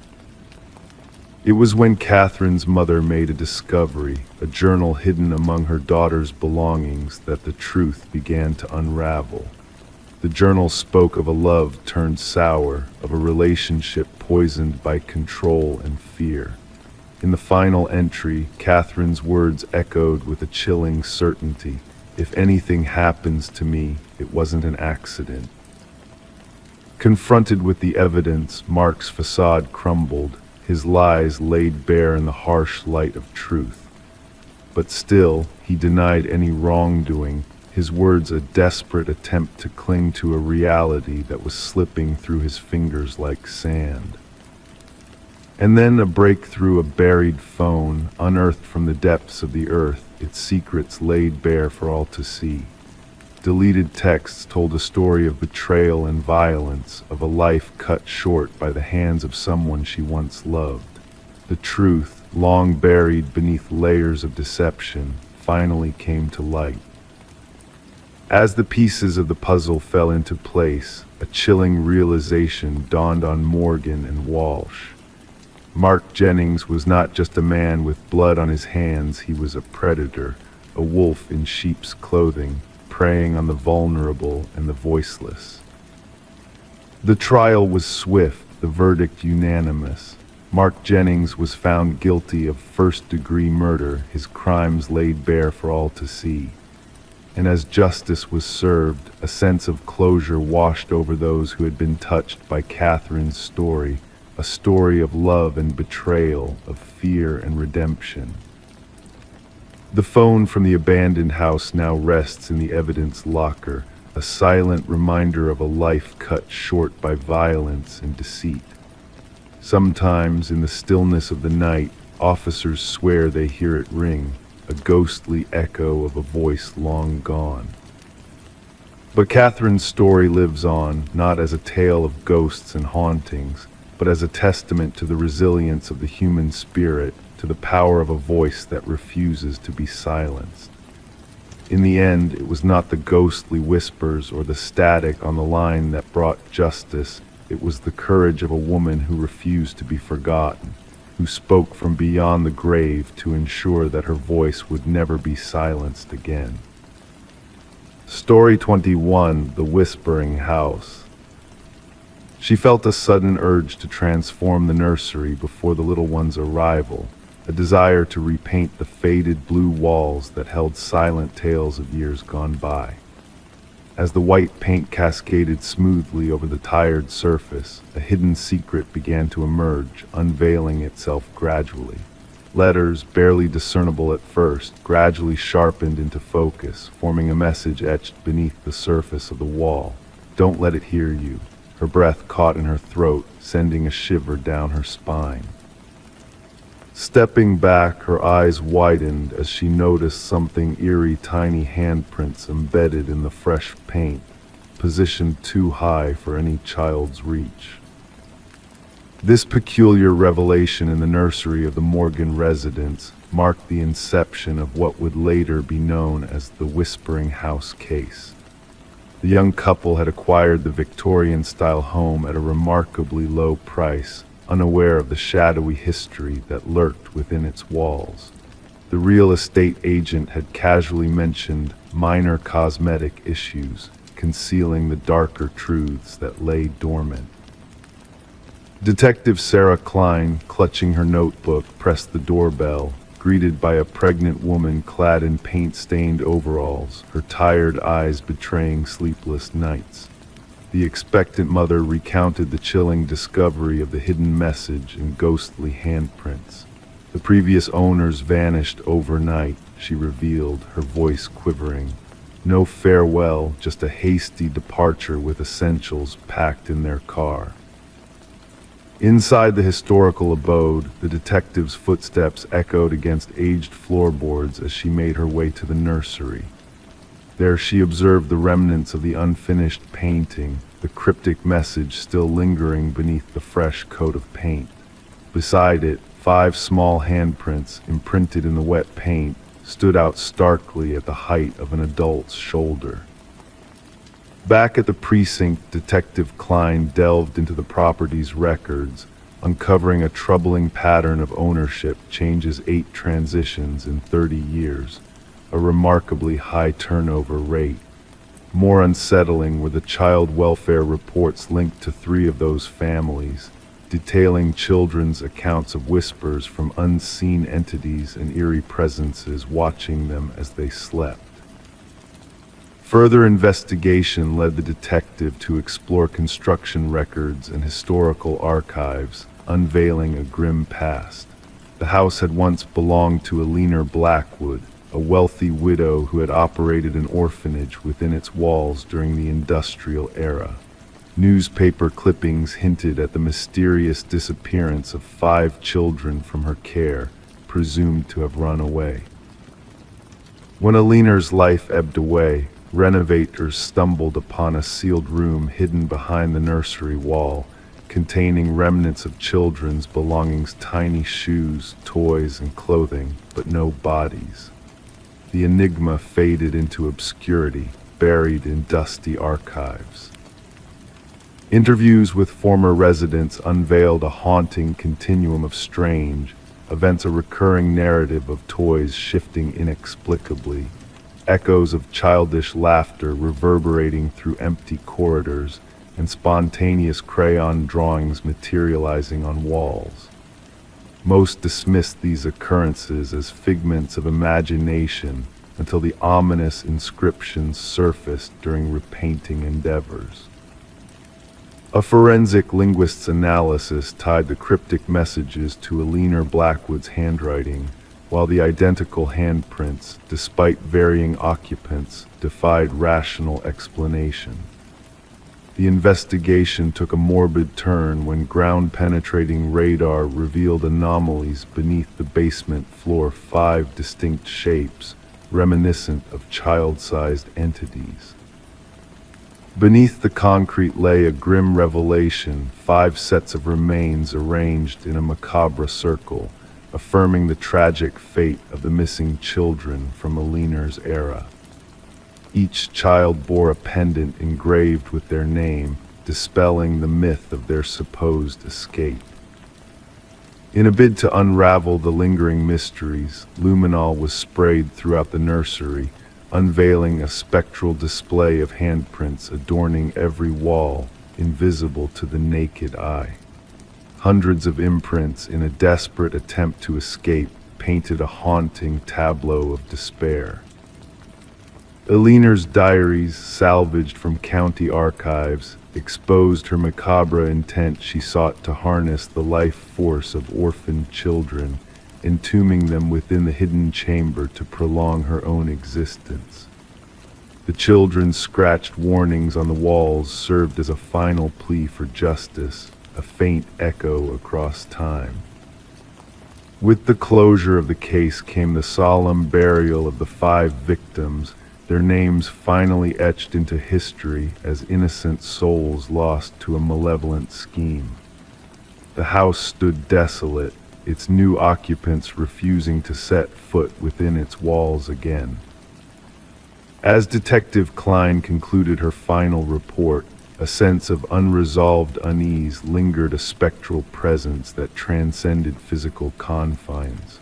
It was when Catherine's mother made a discovery, a journal hidden among her daughter's belongings, that the truth began to unravel. The journal spoke of a love turned sour, of a relationship poisoned by control and fear. In the final entry, Catherine's words echoed with a chilling certainty: "If anything happens to me, it wasn't an accident." Confronted with the evidence, Mark's facade crumbled, his lies laid bare in the harsh light of truth. But still, he denied any wrongdoing, his words a desperate attempt to cling to a reality that was slipping through his fingers like sand. And then a breakthrough: a buried phone, unearthed from the depths of the earth, its secrets laid bare for all to see. Deleted texts told a story of betrayal and violence, of a life cut short by the hands of someone she once loved. The truth, long buried beneath layers of deception, finally came to light. As the pieces of the puzzle fell into place, a chilling realization dawned on Morgan and Walsh. Mark Jennings was not just a man with blood on his hands, he was a predator, a wolf in sheep's clothing, preying on the vulnerable and the voiceless. The trial was swift, the verdict unanimous. Mark Jennings was found guilty of first-degree murder, his crimes laid bare for all to see. And as justice was served, a sense of closure washed over those who had been touched by Catherine's story, a story of love and betrayal, of fear and redemption. The phone from the abandoned house now rests in the evidence locker, a silent reminder of a life cut short by violence and deceit. Sometimes, in the stillness of the night, officers swear they hear it ring, a ghostly echo of a voice long gone. But Catherine's story lives on, not as a tale of ghosts and hauntings, but as a testament to the resilience of the human spirit, to the power of a voice that refuses to be silenced. In the end, it was not the ghostly whispers or the static on the line that brought justice, it was the courage of a woman who refused to be forgotten, who spoke from beyond the grave to ensure that her voice would never be silenced again. Story 21: The Whispering House. She felt a sudden urge to transform the nursery before the little one's arrival, a desire to repaint the faded blue walls that held silent tales of years gone by. As the white paint cascaded smoothly over the tired surface, a hidden secret began to emerge, unveiling itself gradually. Letters, barely discernible at first, gradually sharpened into focus, forming a message etched beneath the surface of the wall. "Don't let it hear you." Her breath caught in her throat, sending a shiver down her spine. Stepping back, her eyes widened as she noticed something eerie: tiny handprints embedded in the fresh paint, positioned too high for any child's reach. This peculiar revelation in the nursery of the Morgan residence marked the inception of what would later be known as the Whispering House case. The young couple had acquired the Victorian-style home at a remarkably low price, unaware of the shadowy history that lurked within its walls. The real estate agent had casually mentioned minor cosmetic issues, concealing the darker truths that lay dormant. Detective Sarah Klein, clutching her notebook, pressed the doorbell, greeted by a pregnant woman clad in paint-stained overalls, her tired eyes betraying sleepless nights. The expectant mother recounted the chilling discovery of the hidden message in ghostly handprints. The previous owners vanished overnight, she revealed, her voice quivering. No farewell, just a hasty departure with essentials packed in their car. Inside the historical abode, the detective's footsteps echoed against aged floorboards as she made her way to the nursery. There she observed the remnants of the unfinished painting, the cryptic message still lingering beneath the fresh coat of paint. Beside it, 5 small handprints, imprinted in the wet paint, stood out starkly at the height of an adult's shoulder. Back at the precinct, Detective Klein delved into the property's records, uncovering a troubling pattern of ownership changes: 8 transitions in 30 years, a remarkably high turnover rate. More unsettling were the child welfare reports linked to 3 of those families, detailing children's accounts of whispers from unseen entities and eerie presences watching them as they slept. Further investigation led the detective to explore construction records and historical archives, unveiling a grim past. The house had once belonged to Eleanor Blackwood, a wealthy widow who had operated an orphanage within its walls during the industrial era. Newspaper clippings hinted at the mysterious disappearance of 5 children from her care, presumed to have run away. When Eleanor's life ebbed away, renovators stumbled upon a sealed room hidden behind the nursery wall, containing remnants of children's belongings: tiny shoes, toys, and clothing, but no bodies. The enigma faded into obscurity, buried in dusty archives. Interviews with former residents unveiled a haunting continuum of strange events, a recurring narrative of toys shifting inexplicably, echoes of childish laughter reverberating through empty corridors, and spontaneous crayon drawings materializing on walls. Most dismissed these occurrences as figments of imagination until the ominous inscriptions surfaced during repainting endeavors. A forensic linguist's analysis tied the cryptic messages to Eleanor Blackwood's handwriting, while the identical handprints, despite varying occupants, defied rational explanation. The investigation took a morbid turn when ground-penetrating radar revealed anomalies beneath the basement floor: 5 distinct shapes, reminiscent of child-sized entities. Beneath the concrete lay a grim revelation: 5 sets of remains arranged in a macabre circle, affirming the tragic fate of the missing children from Eleanor's era. Each child bore a pendant engraved with their name, dispelling the myth of their supposed escape. In a bid to unravel the lingering mysteries, luminol was sprayed throughout the nursery, unveiling a spectral display of handprints adorning every wall, invisible to the naked eye. Hundreds of imprints, in a desperate attempt to escape, painted a haunting tableau of despair. Eliner's diaries, salvaged from county archives, exposed her macabre intent. She sought to harness the life force of orphaned children, entombing them within the hidden chamber to prolong her own existence. The children's scratched warnings on the walls served as a final plea for justice, a faint echo across time. With the closure of the case came the solemn burial of the 5 victims, their names finally etched into history as innocent souls lost to a malevolent scheme. The house stood desolate, its new occupants refusing to set foot within its walls again. As Detective Klein concluded her final report, a sense of unresolved unease lingered, a spectral presence that transcended physical confines.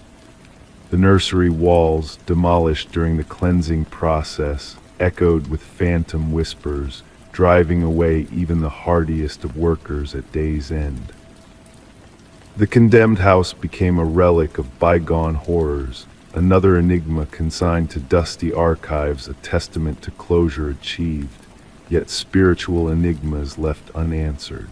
The nursery walls, demolished during the cleansing process, echoed with phantom whispers, driving away even the hardiest of workers at day's end. The condemned house became a relic of bygone horrors, another enigma consigned to dusty archives, a testament to closure achieved, yet spiritual enigmas left unanswered.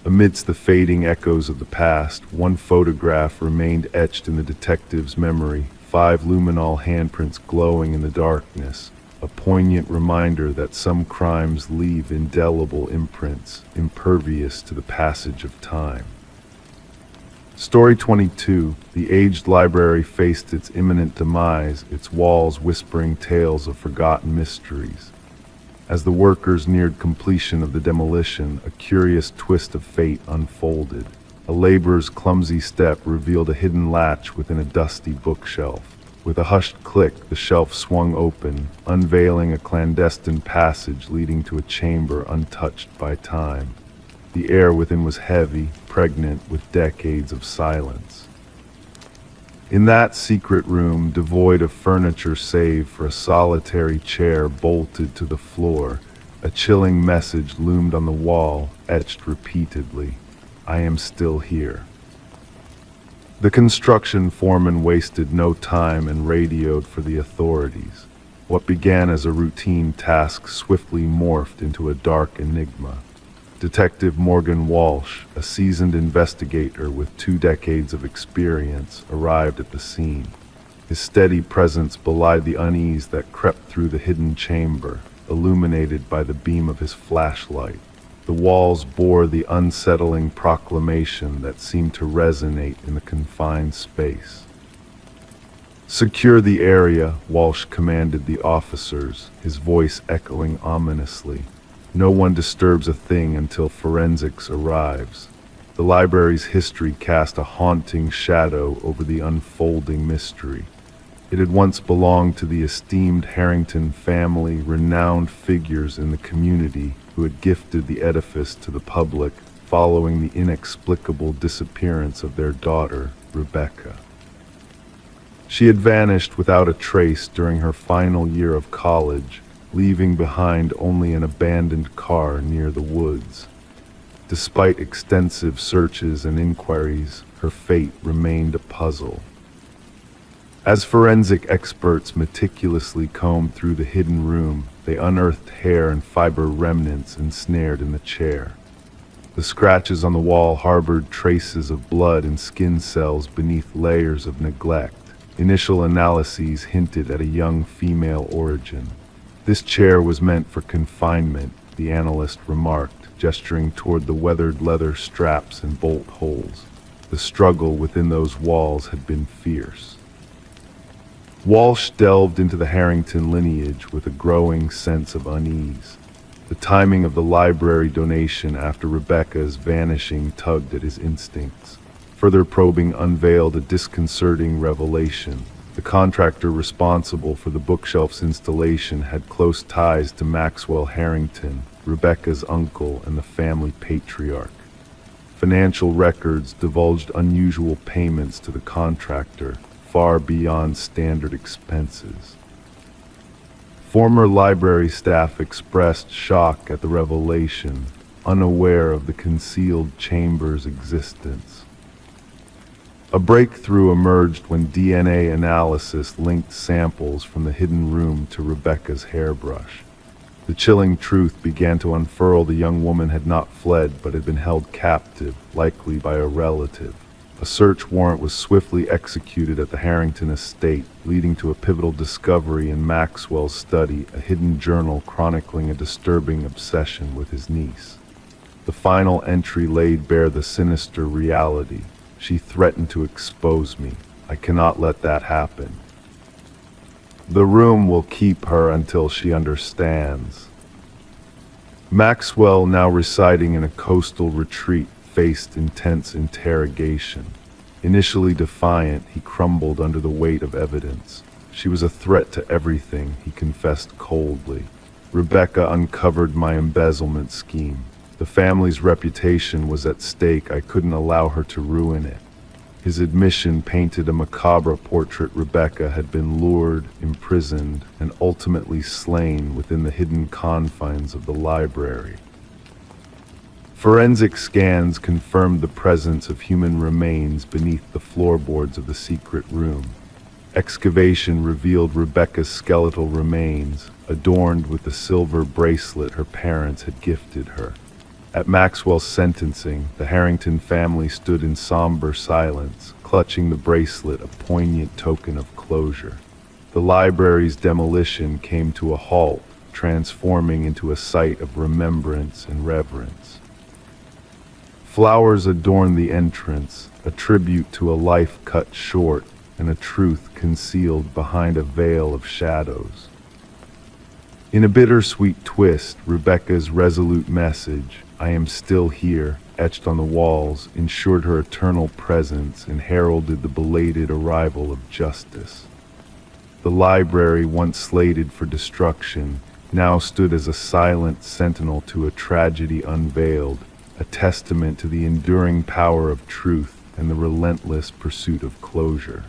Amidst the fading echoes of the past, one photograph remained etched in the detective's memory, 5 luminol handprints glowing in the darkness, a poignant reminder that some crimes leave indelible imprints, impervious to the passage of time. Story 22, the aged library faced its imminent demise, its walls whispering tales of forgotten mysteries. As the workers neared completion of the demolition, a curious twist of fate unfolded. A laborer's clumsy step revealed a hidden latch within a dusty bookshelf. With a hushed click, the shelf swung open, unveiling a clandestine passage leading to a chamber untouched by time. The air within was heavy, pregnant with decades of silence. In that secret room, devoid of furniture save for a solitary chair bolted to the floor, a chilling message loomed on the wall, etched repeatedly, "I am still here." The construction foreman wasted no time and radioed for the authorities. What began as a routine task swiftly morphed into a dark enigma. Detective Morgan Walsh, a seasoned investigator with 2 decades of experience, arrived at the scene. His steady presence belied the unease that crept through the hidden chamber, illuminated by the beam of his flashlight. The walls bore the unsettling proclamation that seemed to resonate in the confined space. "Secure the area," Walsh commanded the officers, his voice echoing ominously. "No one disturbs a thing until forensics arrives." The library's history cast a haunting shadow over the unfolding mystery. It had once belonged to the esteemed Harrington family, renowned figures in the community who had gifted the edifice to the public following the inexplicable disappearance of their daughter, Rebecca. She had vanished without a trace during her final year of college, leaving behind only an abandoned car near the woods. Despite extensive searches and inquiries, her fate remained a puzzle. As forensic experts meticulously combed through the hidden room, they unearthed hair and fiber remnants ensnared in the chair. The scratches on the wall harbored traces of blood and skin cells beneath layers of neglect. Initial analyses hinted at a young female origin. "This chair was meant for confinement," the analyst remarked, gesturing toward the weathered leather straps and bolt holes. The struggle within those walls had been fierce. Walsh delved into the Harrington lineage with a growing sense of unease. The timing of the library donation after Rebecca's vanishing tugged at his instincts. Further probing unveiled a disconcerting revelation. The contractor responsible for the bookshelf's installation had close ties to Maxwell Harrington, Rebecca's uncle and the family patriarch. Financial records divulged unusual payments to the contractor, far beyond standard expenses. Former library staff expressed shock at the revelation, unaware of the concealed chamber's existence. A breakthrough emerged when DNA analysis linked samples from the hidden room to Rebecca's hairbrush. The chilling truth began to unfurl. The young woman had not fled, but had been held captive, likely by a relative. A search warrant was swiftly executed at the Harrington estate, leading to a pivotal discovery in Maxwell's study, a hidden journal chronicling a disturbing obsession with his niece. The final entry laid bare the sinister reality. She threatened to expose me. I cannot let that happen. The room will keep her until she understands. Maxwell, now residing in a coastal retreat, faced intense interrogation. Initially defiant, he crumbled under the weight of evidence. She was a threat to everything, he confessed coldly. Rebecca uncovered my embezzlement scheme. The family's reputation was at stake. I couldn't allow her to ruin it. His admission painted a macabre portrait. Rebecca had been lured, imprisoned, and ultimately slain within the hidden confines of the library. Forensic scans confirmed the presence of human remains beneath the floorboards of the secret room. Excavation revealed Rebecca's skeletal remains, adorned with the silver bracelet her parents had gifted her. At Maxwell's sentencing, the Harrington family stood in somber silence, clutching the bracelet, a poignant token of closure. The library's demolition came to a halt, transforming into a site of remembrance and reverence. Flowers adorned the entrance, a tribute to a life cut short and a truth concealed behind a veil of shadows. In a bittersweet twist, Rebecca's resolute message, "I am still here," etched on the walls, ensured her eternal presence and heralded the belated arrival of justice. The library, once slated for destruction, now stood as a silent sentinel to a tragedy unveiled, a testament to the enduring power of truth and the relentless pursuit of closure.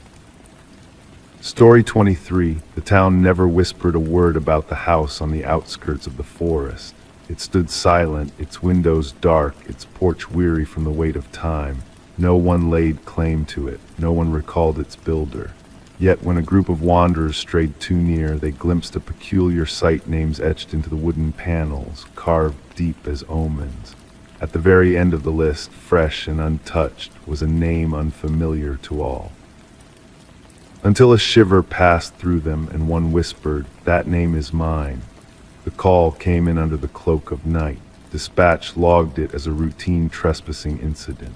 Story 23. The town never whispered a word about the house on the outskirts of the forest. It stood silent, its windows dark, its porch weary from the weight of time. No one laid claim to it, no one recalled its builder. Yet when a group of wanderers strayed too near, they glimpsed a peculiar sight, names etched into the wooden panels, carved deep as omens. At the very end of the list, fresh and untouched, was a name unfamiliar to all. Until a shiver passed through them and one whispered, "That name is mine." The call came in under the cloak of night. Dispatch logged it as a routine trespassing incident.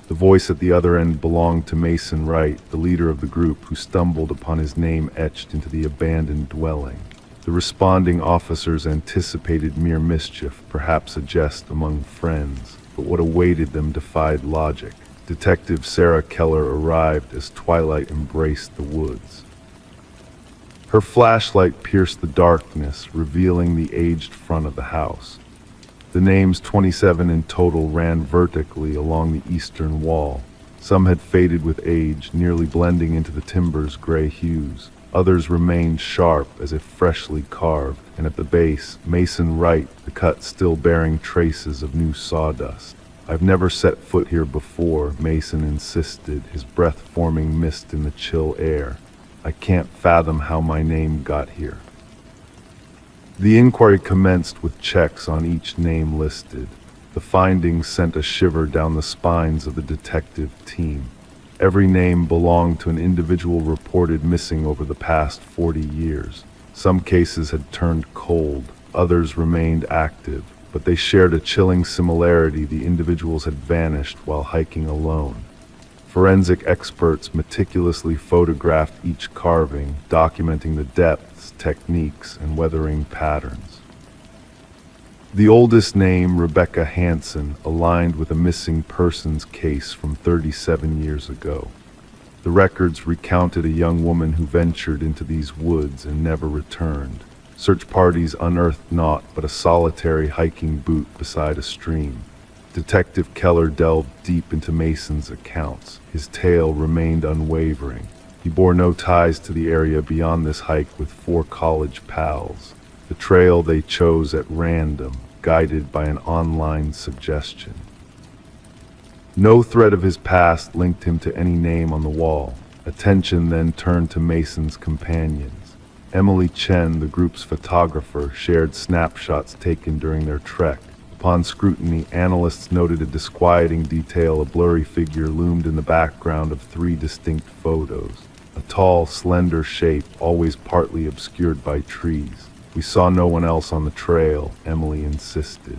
The voice at the other end belonged to Mason Wright, the leader of the group, who stumbled upon his name etched into the abandoned dwelling. The responding officers anticipated mere mischief, perhaps a jest among friends, but what awaited them defied logic. Detective Sarah Keller arrived as twilight embraced the woods. Her flashlight pierced the darkness, revealing the aged front of the house. The names 27 in total ran vertically along the eastern wall. Some had faded with age, nearly blending into the timber's gray hues. Others remained sharp, as if freshly carved, and at the base, Mason Wright, the cut still bearing traces of new sawdust. "I've never set foot here before," Mason insisted, his breath forming mist in the chill air. "I can't fathom how my name got here." The inquiry commenced with checks on each name listed. The findings sent a shiver down the spines of the detective team. Every name belonged to an individual reported missing over the past 40 years. Some cases had turned cold, others remained active, but they shared a chilling similarity: the individuals had vanished while hiking alone. Forensic experts meticulously photographed each carving, documenting the depths, techniques, and weathering patterns. The oldest name, Rebecca Hanson, aligned with a missing persons case from 37 years ago. The records recounted a young woman who ventured into these woods and never returned. Search parties unearthed naught but a solitary hiking boot beside a stream. Detective Keller delved deep into Mason's accounts. His tale remained unwavering. He bore no ties to the area beyond this hike with 4 college pals. The trail they chose at random, guided by an online suggestion. No thread of his past linked him to any name on the wall. Attention then turned to Mason's companions. Emily Chen, the group's photographer, shared snapshots taken during their trek. Upon scrutiny, analysts noted a disquieting detail. A blurry figure loomed in the background of 3 distinct photos. A tall, slender shape, always partly obscured by trees. "We saw no one else on the trail," Emily insisted.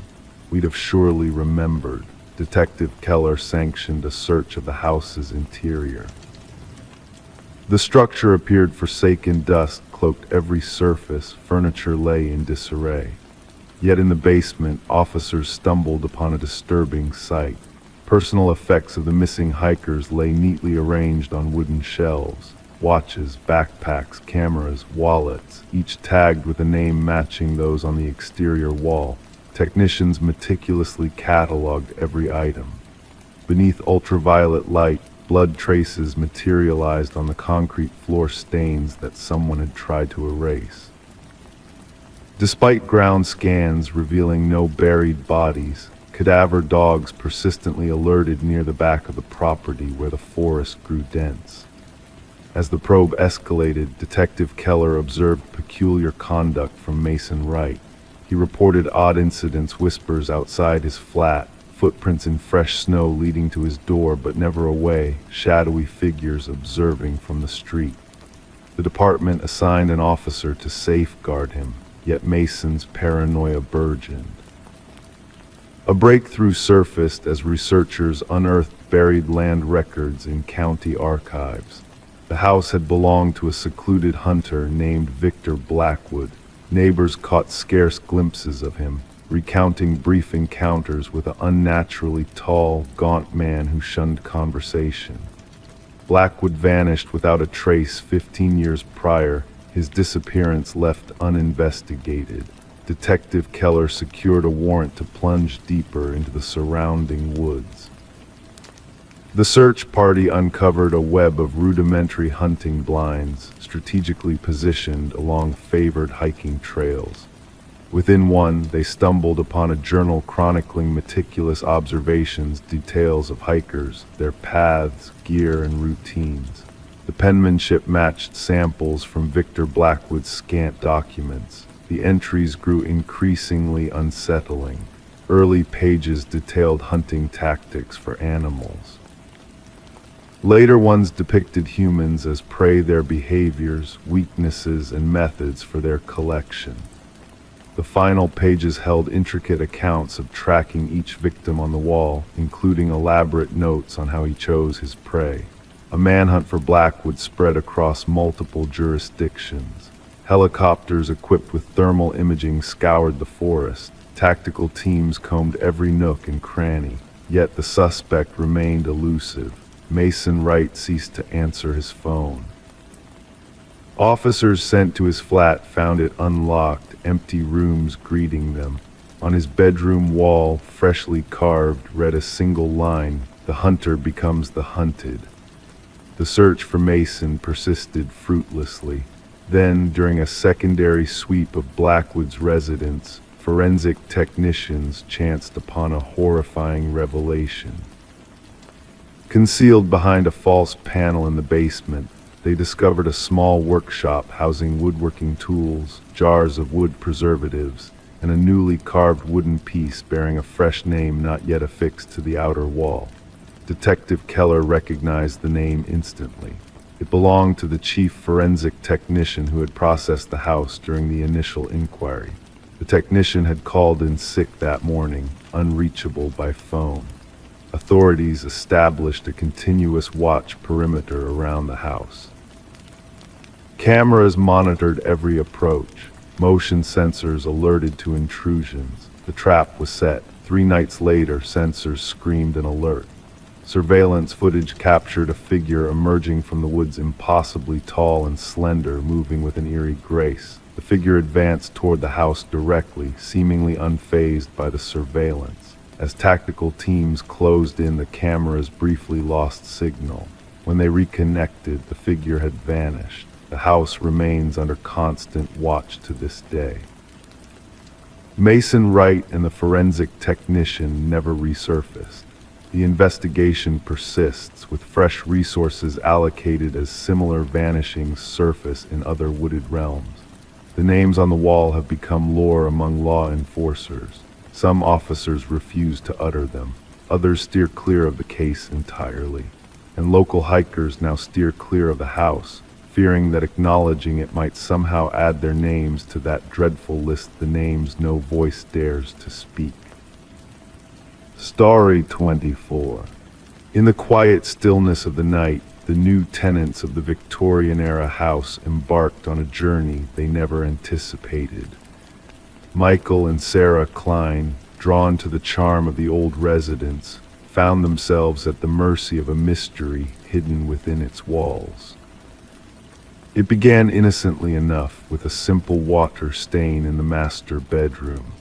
"We'd have surely remembered." Detective Keller sanctioned a search of the house's interior. The structure appeared forsaken. Dust cloaked every surface. Furniture lay in disarray. Yet in the basement, officers stumbled upon a disturbing sight. Personal effects of the missing hikers lay neatly arranged on wooden shelves. Watches, backpacks, cameras, wallets, each tagged with a name matching those on the exterior wall. Technicians meticulously cataloged every item. Beneath ultraviolet light, blood traces materialized on the concrete floor, stains that someone had tried to erase. Despite ground scans revealing no buried bodies, cadaver dogs persistently alerted near the back of the property where the forest grew dense. As the probe escalated, Detective Keller observed peculiar conduct from Mason Wright. He reported odd incidents, whispers outside his flat, footprints in fresh snow leading to his door but never away, shadowy figures observing from the street. The department assigned an officer to safeguard him, yet Mason's paranoia burgeoned. A breakthrough surfaced as researchers unearthed buried land records in county archives. The house had belonged to a secluded hunter named Victor Blackwood. Neighbors caught scarce glimpses of him, recounting brief encounters with an unnaturally tall, gaunt man who shunned conversation. Blackwood vanished without a trace 15 years prior, his disappearance left uninvestigated. Detective Keller secured a warrant to plunge deeper into the surrounding woods. The search party uncovered a web of rudimentary hunting blinds, strategically positioned along favored hiking trails. Within one, they stumbled upon a journal chronicling meticulous observations, details of hikers, their paths, gear, and routines. The penmanship matched samples from Victor Blackwood's scant documents. The entries grew increasingly unsettling. Early pages detailed hunting tactics for animals. Later ones depicted humans as prey, their behaviors, weaknesses, and methods for their collection. The final pages held intricate accounts of tracking each victim on the wall, including elaborate notes on how he chose his prey. A manhunt for Blackwood spread across multiple jurisdictions. Helicopters equipped with thermal imaging scoured the forest. Tactical teams combed every nook and cranny. Yet the suspect remained elusive. Mason Wright ceased to answer his phone. Officers sent to his flat found it unlocked, empty rooms greeting them. On his bedroom wall, freshly carved, read a single line: "The hunter becomes the hunted." The search for Mason persisted fruitlessly. Then, during a secondary sweep of Blackwood's residence, forensic technicians chanced upon a horrifying revelation. Concealed behind a false panel in the basement, they discovered a small workshop housing woodworking tools, jars of wood preservatives, and a newly carved wooden piece bearing a fresh name not yet affixed to the outer wall. Detective Keller recognized the name instantly. It belonged to the chief forensic technician who had processed the house during the initial inquiry. The technician had called in sick that morning, unreachable by phone. Authorities established a continuous watch perimeter around the house. Cameras monitored every approach. Motion sensors alerted to intrusions. The trap was set. 3 nights later, sensors screamed an alert. Surveillance footage captured a figure emerging from the woods, impossibly tall and slender, moving with an eerie grace. The figure advanced toward the house directly, seemingly unfazed by the surveillance. As tactical teams closed in, the cameras briefly lost signal. When they reconnected, the figure had vanished. The house remains under constant watch to this day. Mason Wright and the forensic technician never resurfaced. The investigation persists, with fresh resources allocated as similar vanishings surface in other wooded realms. The names on the wall have become lore among law enforcers. Some officers refuse to utter them. Others steer clear of the case entirely. And local hikers now steer clear of the house, fearing that acknowledging it might somehow add their names to that dreadful list, the names no voice dares to speak. Story 24. In the quiet stillness of the night, the new tenants of the Victorian-era house embarked on a journey they never anticipated. Michael and Sarah Klein, drawn to the charm of the old residence, found themselves at the mercy of a mystery hidden within its walls. It began innocently enough, with a simple water stain in the master bedroom.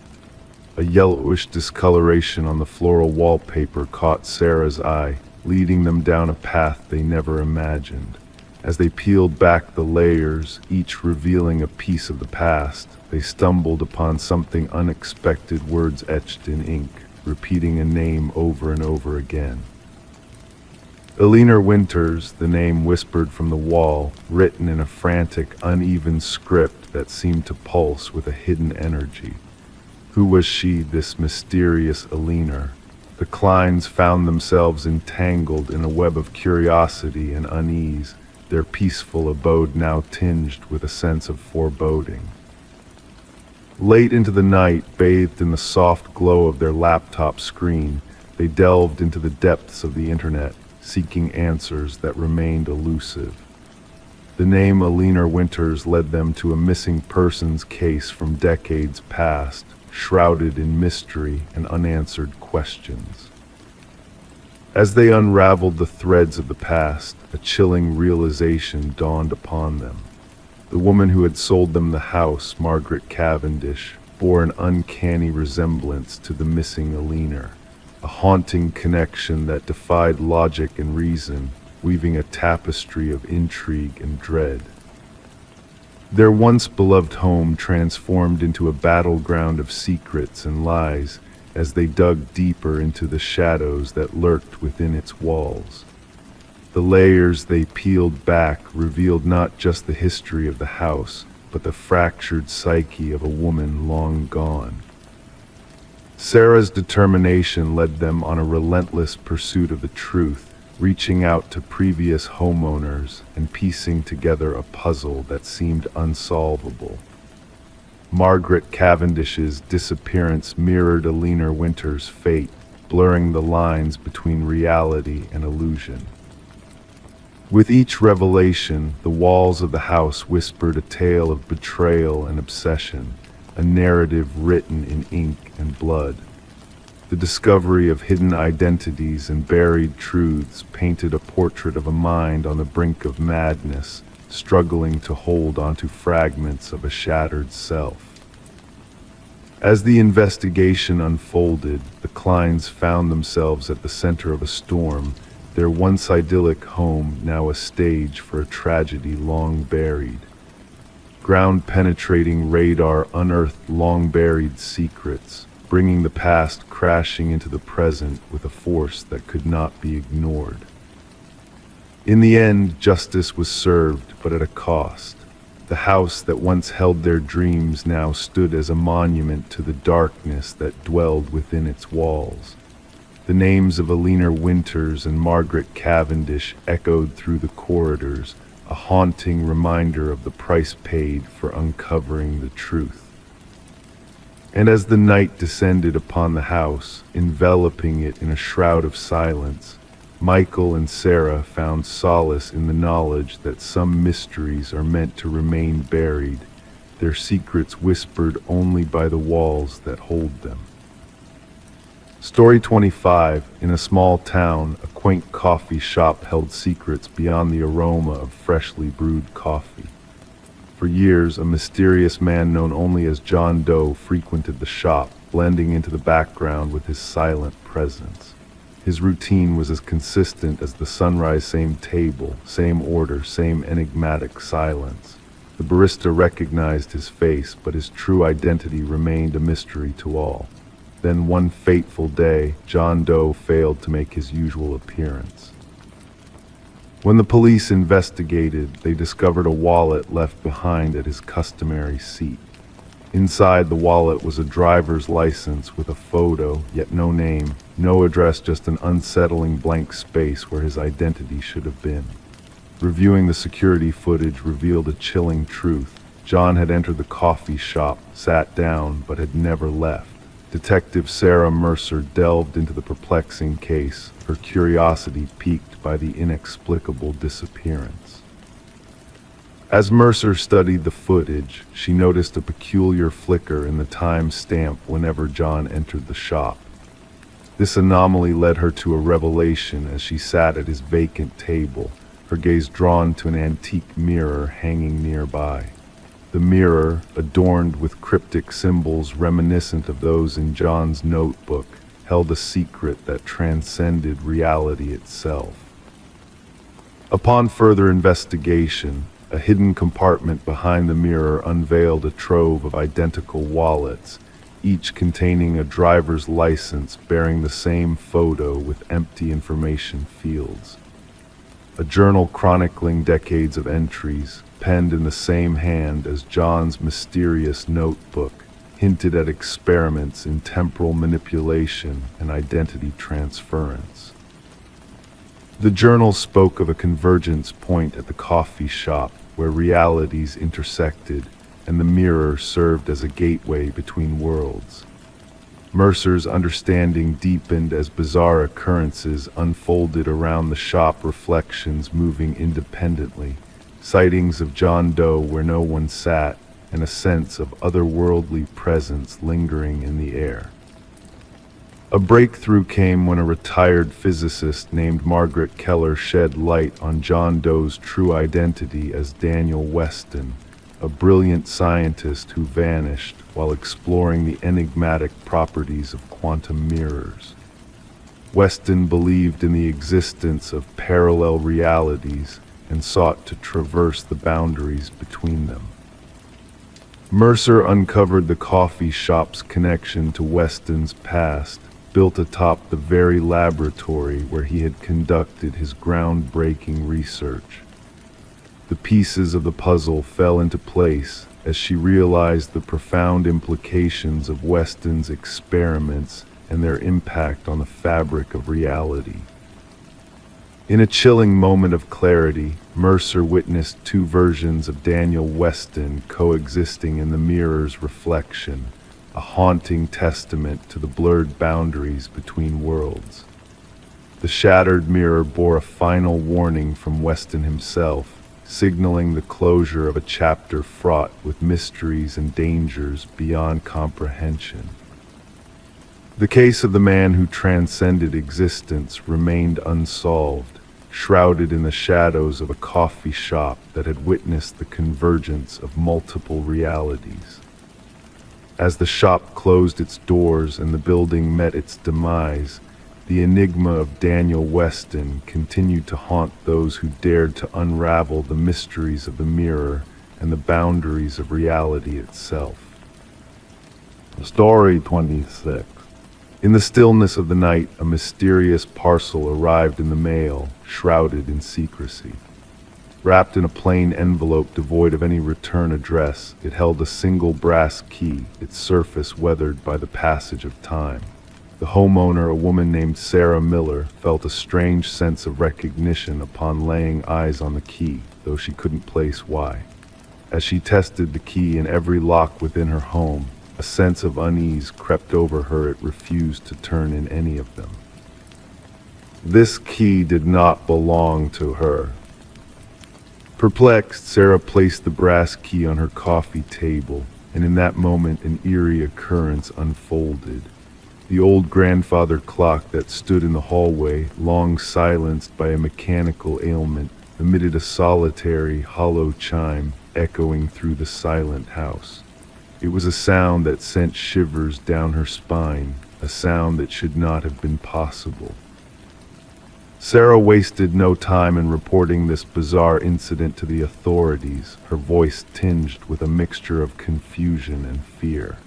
A yellowish discoloration on the floral wallpaper caught Sarah's eye, leading them down a path they never imagined. As they peeled back the layers, each revealing a piece of the past, they stumbled upon something unexpected: words etched in ink, repeating a name over and over again. Eleanor Winters, the name whispered from the wall, written in a frantic, uneven script that seemed to pulse with a hidden energy. Who was she, this mysterious Eleanor? The Kleins found themselves entangled in a web of curiosity and unease, their peaceful abode now tinged with a sense of foreboding. Late into the night, bathed in the soft glow of their laptop screen, they delved into the depths of the internet, seeking answers that remained elusive. The name Eleanor Winters led them to a missing persons case from decades past, shrouded in mystery and unanswered questions. As they unraveled the threads of the past, a chilling realization dawned upon them. The woman who had sold them the house, Margaret Cavendish, bore an uncanny resemblance to the missing Eleanor, a haunting connection that defied logic and reason, weaving a tapestry of intrigue and dread. Their once beloved home transformed into a battleground of secrets and lies as they dug deeper into the shadows that lurked within its walls. The layers they peeled back revealed not just the history of the house, but the fractured psyche of a woman long gone. Sarah's determination led them on a relentless pursuit of the truth, reaching out to previous homeowners and piecing together a puzzle that seemed unsolvable. Margaret Cavendish's disappearance mirrored Eleanor Winters' fate, blurring the lines between reality and illusion. With each revelation, the walls of the house whispered a tale of betrayal and obsession, a narrative written in ink and blood. The discovery of hidden identities and buried truths painted a portrait of a mind on the brink of madness, struggling to hold onto fragments of a shattered self. As the investigation unfolded, the Kleins found themselves at the center of a storm, their once idyllic home now a stage for a tragedy long buried. Ground-penetrating radar unearthed long-buried secrets, bringing the past crashing into the present with a force that could not be ignored. In the end, justice was served, but at a cost. The house that once held their dreams now stood as a monument to the darkness that dwelled within its walls. The names of Eleanor Winters and Margaret Cavendish echoed through the corridors, a haunting reminder of the price paid for uncovering the truth. And as the night descended upon the house, enveloping it in a shroud of silence, Michael and Sarah found solace in the knowledge that some mysteries are meant to remain buried, their secrets whispered only by the walls that hold them. Story 25. In a small town, a quaint coffee shop held secrets beyond the aroma of freshly brewed coffee. For years, a mysterious man known only as John Doe frequented the shop, blending into the background with his silent presence. His routine was as consistent as the sunrise: same table, same order, same enigmatic silence. The barista recognized his face, but his true identity remained a mystery to all. Then one fateful day, John Doe failed to make his usual appearance. When the police investigated, they discovered a wallet left behind at his customary seat. Inside the wallet was a driver's license with a photo, yet no name, no address, just an unsettling blank space where his identity should have been. Reviewing the security footage revealed a chilling truth. John had entered the coffee shop, sat down, but had never left. Detective Sarah Mercer delved into the perplexing case, her curiosity piqued by the inexplicable disappearance. As Mercer studied the footage, she noticed a peculiar flicker in the time stamp whenever John entered the shop. This anomaly led her to a revelation as she sat at his vacant table, her gaze drawn to an antique mirror hanging nearby. The mirror, adorned with cryptic symbols reminiscent of those in John's notebook, held a secret that transcended reality itself. Upon further investigation, a hidden compartment behind the mirror unveiled a trove of identical wallets, each containing a driver's license bearing the same photo with empty information fields. A journal chronicling decades of entries, penned in the same hand as John's mysterious notebook, hinted at experiments in temporal manipulation and identity transference. The journal spoke of a convergence point at the coffee shop where realities intersected, and the mirror served as a gateway between worlds. Mercer's understanding deepened as bizarre occurrences unfolded around the shop, reflections moving independently, sightings of John Doe where no one sat, and a sense of otherworldly presence lingering in the air. A breakthrough came when a retired physicist named Margaret Keller shed light on John Doe's true identity as Daniel Weston, a brilliant scientist who vanished while exploring the enigmatic properties of quantum mirrors. Weston believed in the existence of parallel realities and sought to traverse the boundaries between them. Mercer uncovered the coffee shop's connection to Weston's past, built atop the very laboratory where he had conducted his groundbreaking research. The pieces of the puzzle fell into place as she realized the profound implications of Weston's experiments and their impact on the fabric of reality. In a chilling moment of clarity, Mercer witnessed two versions of Daniel Weston coexisting in the mirror's reflection, a haunting testament to the blurred boundaries between worlds. The shattered mirror bore a final warning from Weston himself, signaling the closure of a chapter fraught with mysteries and dangers beyond comprehension. The case of the man who transcended existence remained unsolved, shrouded in the shadows of a coffee shop that had witnessed the convergence of multiple realities. As the shop closed its doors and the building met its demise, the enigma of Daniel Weston continued to haunt those who dared to unravel the mysteries of the mirror and the boundaries of reality itself. Story 26. In the stillness of the night, a mysterious parcel arrived in the mail, shrouded in secrecy. Wrapped in a plain envelope devoid of any return address, it held a single brass key, its surface weathered by the passage of time. The homeowner, a woman named Sarah Miller, felt a strange sense of recognition upon laying eyes on the key, though she couldn't place why. As she tested the key in every lock within her home, a sense of unease crept over her. It refused to turn in any of them. This key did not belong to her. Perplexed, Sarah placed the brass key on her coffee table, and in that moment an eerie occurrence unfolded. The old grandfather clock that stood in the hallway, long silenced by a mechanical ailment, emitted a solitary, hollow chime echoing through the silent house. It was a sound that sent shivers down her spine, a sound that should not have been possible. Sarah wasted no time in reporting this bizarre incident to the authorities, her voice tinged with a mixture of confusion and fear.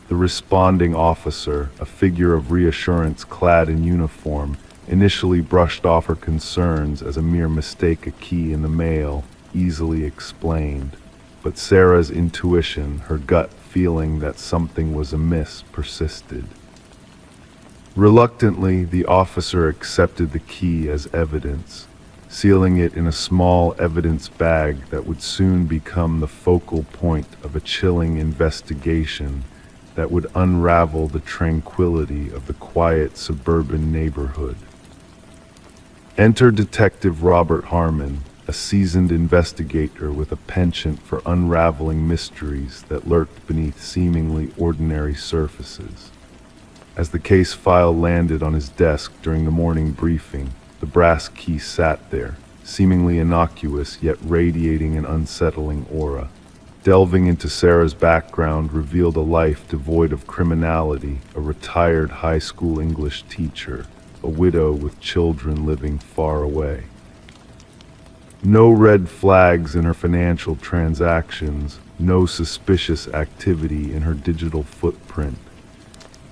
The responding officer, a figure of reassurance clad in uniform, initially brushed off her concerns as a mere mistake, a key in the mail, easily explained. But Sarah's intuition, her gut feeling that something was amiss, persisted. Reluctantly, the officer accepted the key as evidence, sealing it in a small evidence bag that would soon become the focal point of a chilling investigation that would unravel the tranquility of the quiet suburban neighborhood. Enter Detective Robert Harmon, a seasoned investigator with a penchant for unraveling mysteries that lurked beneath seemingly ordinary surfaces. As the case file landed on his desk during the morning briefing, the brass key sat there, seemingly innocuous yet radiating an unsettling aura. Delving into Sarah's background revealed a life devoid of criminality, a retired high school English teacher, a widow with children living far away. No red flags in her financial transactions, no suspicious activity in her digital footprint.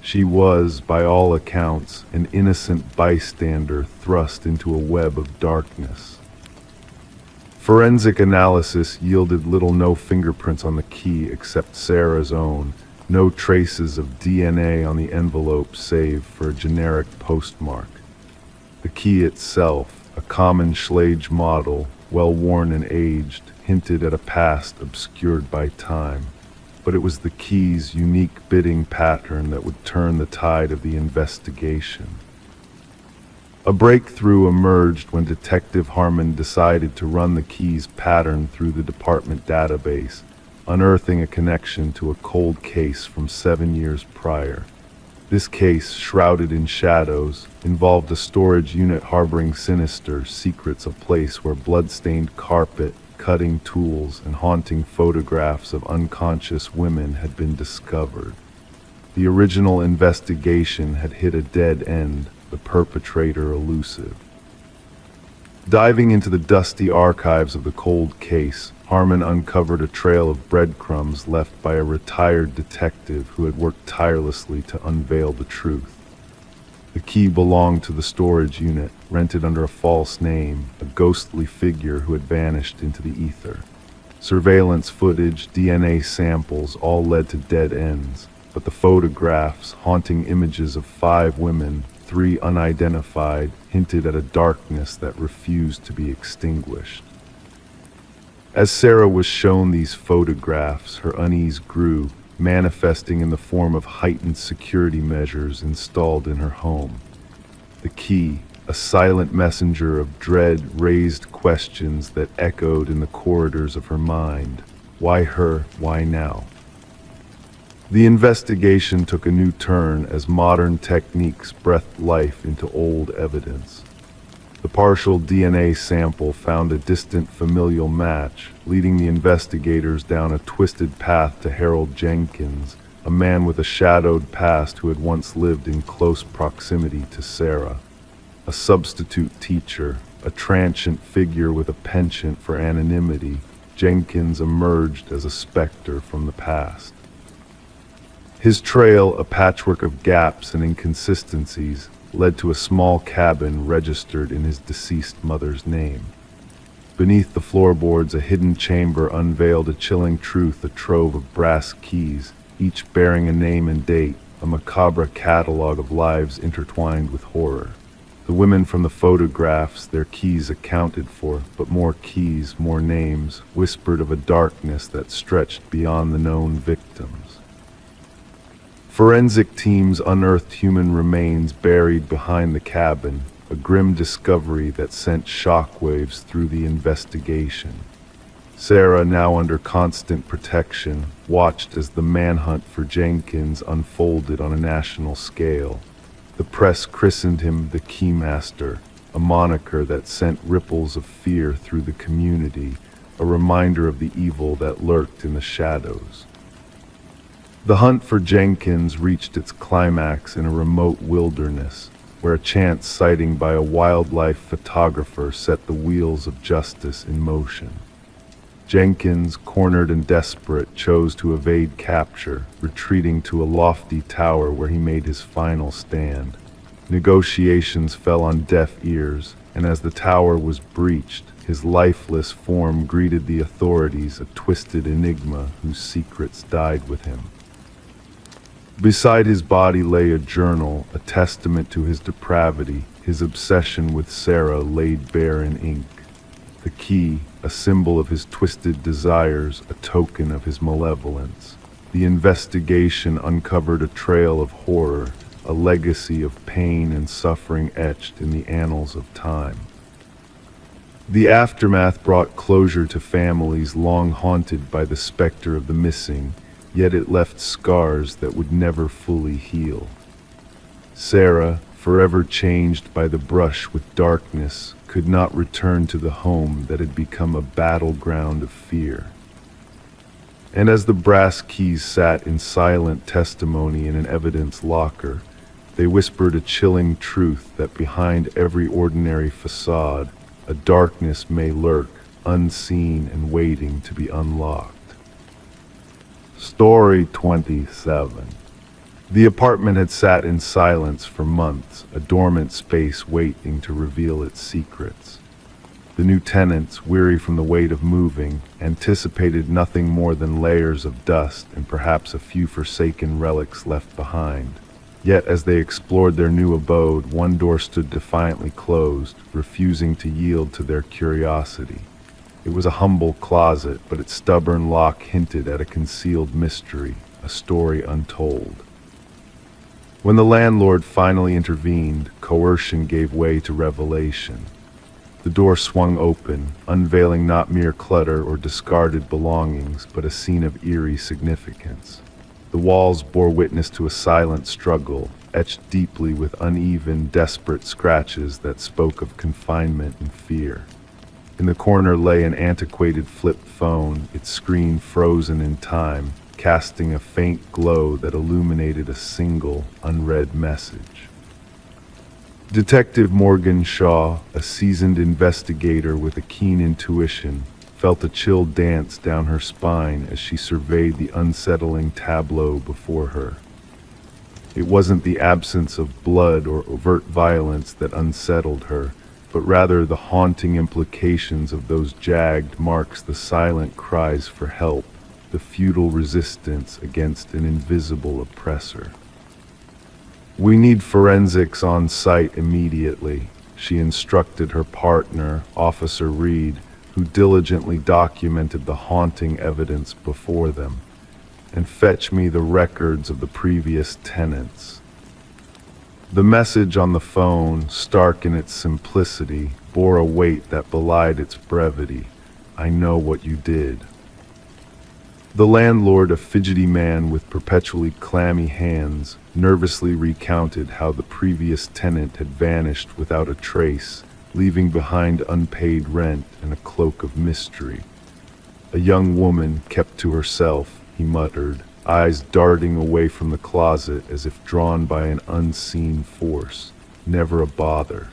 She was, by all accounts, an innocent bystander thrust into a web of darkness. Forensic analysis yielded no fingerprints on the key except Sarah's own, no traces of DNA on the envelope save for a generic postmark. The key itself, a common Schlage model, well worn and aged, hinted at a past obscured by time. But it was the key's unique bidding pattern that would turn the tide of the investigation. A breakthrough emerged when Detective Harmon decided to run the key's pattern through the department database, unearthing a connection to a cold case from 7 years prior. This case, shrouded in shadows, involved a storage unit harboring sinister secrets, a place where blood-stained carpet, cutting tools, and haunting photographs of unconscious women had been discovered. The original investigation had hit a dead end, the perpetrator elusive. Diving into the dusty archives of the cold case, Harmon uncovered a trail of breadcrumbs left by a retired detective who had worked tirelessly to unveil the truth. The key belonged to the storage unit, rented under a false name, a ghostly figure who had vanished into the ether. Surveillance footage, DNA samples, all led to dead ends, but the photographs, haunting images of 5 women, 3 unidentified, hinted at a darkness that refused to be extinguished. As Sarah was shown these photographs, her unease grew, manifesting in the form of heightened security measures installed in her home. The key, a silent messenger of dread, raised questions that echoed in the corridors of her mind. Why her? Why now? The investigation took a new turn as modern techniques breathed life into old evidence. The partial DNA sample found a distant familial match, leading the investigators down a twisted path to Harold Jenkins, a man with a shadowed past who had once lived in close proximity to Sarah. A substitute teacher, a transient figure with a penchant for anonymity, Jenkins emerged as a specter from the past. His trail, a patchwork of gaps and inconsistencies, led to a small cabin registered in his deceased mother's name. Beneath the floorboards, a hidden chamber unveiled a chilling truth, a trove of brass keys, each bearing a name and date, a macabre catalog of lives intertwined with horror. The women from the photographs, their keys accounted for, but more keys, more names, whispered of a darkness that stretched beyond the known victims. Forensic teams unearthed human remains buried behind the cabin, a grim discovery that sent shockwaves through the investigation. Sarah, now under constant protection, watched as the manhunt for Jenkins unfolded on a national scale. The press christened him the Keymaster, a moniker that sent ripples of fear through the community, a reminder of the evil that lurked in the shadows. The hunt for Jenkins reached its climax in a remote wilderness, where a chance sighting by a wildlife photographer set the wheels of justice in motion. Jenkins, cornered and desperate, chose to evade capture, retreating to a lofty tower where he made his final stand. Negotiations fell on deaf ears, and as the tower was breached, his lifeless form greeted the authorities, a twisted enigma whose secrets died with him. Beside his body lay a journal, a testament to his depravity, his obsession with Sarah laid bare in ink. The key, a symbol of his twisted desires, a token of his malevolence. The investigation uncovered a trail of horror, a legacy of pain and suffering etched in the annals of time. The aftermath brought closure to families long haunted by the specter of the missing, yet it left scars that would never fully heal. Sarah, forever changed by the brush with darkness, could not return to the home that had become a battleground of fear. And as the brass keys sat in silent testimony in an evidence locker, they whispered a chilling truth that behind every ordinary facade, a darkness may lurk, unseen and waiting to be unlocked. Story 27. The apartment had sat in silence for months, a dormant space waiting to reveal its secrets. The new tenants, weary from the weight of moving, anticipated nothing more than layers of dust and perhaps a few forsaken relics left behind. Yet as they explored their new abode, one door stood defiantly closed, refusing to yield to their curiosity. It was a humble closet, but its stubborn lock hinted at a concealed mystery, a story untold. When the landlord finally intervened, coercion gave way to revelation. The door swung open, unveiling not mere clutter or discarded belongings, but a scene of eerie significance. The walls bore witness to a silent struggle, etched deeply with uneven, desperate scratches that spoke of confinement and fear. In the corner lay an antiquated flip phone, its screen frozen in time, casting a faint glow that illuminated a single, unread message. Detective Morgan Shaw, a seasoned investigator with a keen intuition, felt a chill dance down her spine as she surveyed the unsettling tableau before her. It wasn't the absence of blood or overt violence that unsettled her, but rather the haunting implications of those jagged marks, the silent cries for help, the futile resistance against an invisible oppressor. "We need forensics on site immediately," she instructed her partner, Officer Reed, who diligently documented the haunting evidence before them. "And fetch me the records of the previous tenants." The message on the phone, stark in its simplicity, bore a weight that belied its brevity. "I know what you did." The landlord, a fidgety man with perpetually clammy hands, nervously recounted how the previous tenant had vanished without a trace, leaving behind unpaid rent and a cloak of mystery. "A young woman kept to herself," he muttered, eyes darting away from the closet as if drawn by an unseen force. "Never a bother."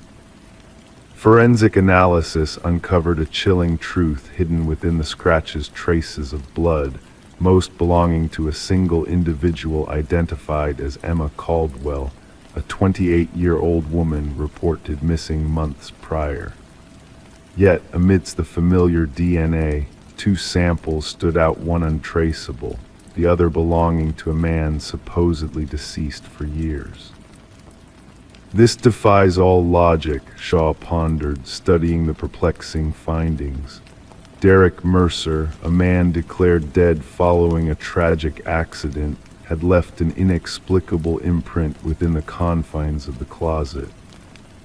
Forensic analysis uncovered a chilling truth hidden within the scratches, traces of blood, most belonging to a single individual identified as Emma Caldwell, a 28-year-old woman reported missing months prior. Yet, amidst the familiar DNA, two samples stood out, one untraceable, the other belonging to a man supposedly deceased for years. "This defies all logic," Shaw pondered, studying the perplexing findings. Derek Mercer, a man declared dead following a tragic accident, had left an inexplicable imprint within the confines of the closet.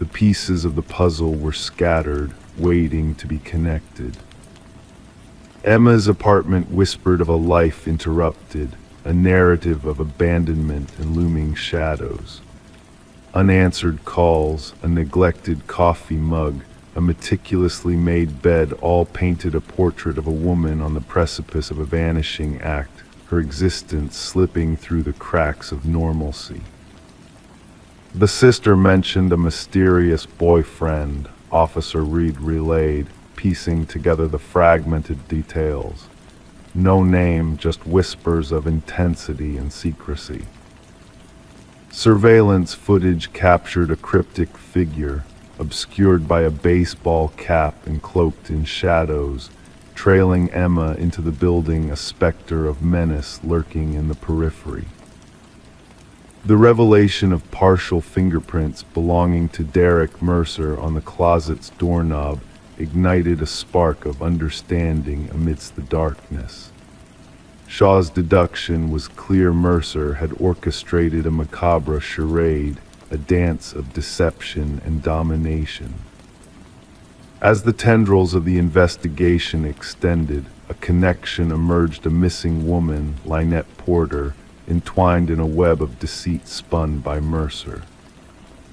The pieces of the puzzle were scattered, waiting to be connected. Emma's apartment whispered of a life interrupted, a narrative of abandonment and looming shadows. Unanswered calls, a neglected coffee mug, a meticulously made bed all painted a portrait of a woman on the precipice of a vanishing act, her existence slipping through the cracks of normalcy. The sister mentioned a mysterious boyfriend, Officer Reed relayed, piecing together the fragmented details. No name, just whispers of intensity and secrecy. Surveillance footage captured a cryptic figure, obscured by a baseball cap and cloaked in shadows, trailing Emma into the building, a specter of menace lurking in the periphery. The revelation of partial fingerprints belonging to Derek Mercer on the closet's doorknob ignited a spark of understanding amidst the darkness. Shaw's deduction was clear: Mercer had orchestrated a macabre charade, a dance of deception and domination. As the tendrils of the investigation extended, a connection emerged: a missing woman, Lynette Porter, entwined in a web of deceit spun by Mercer.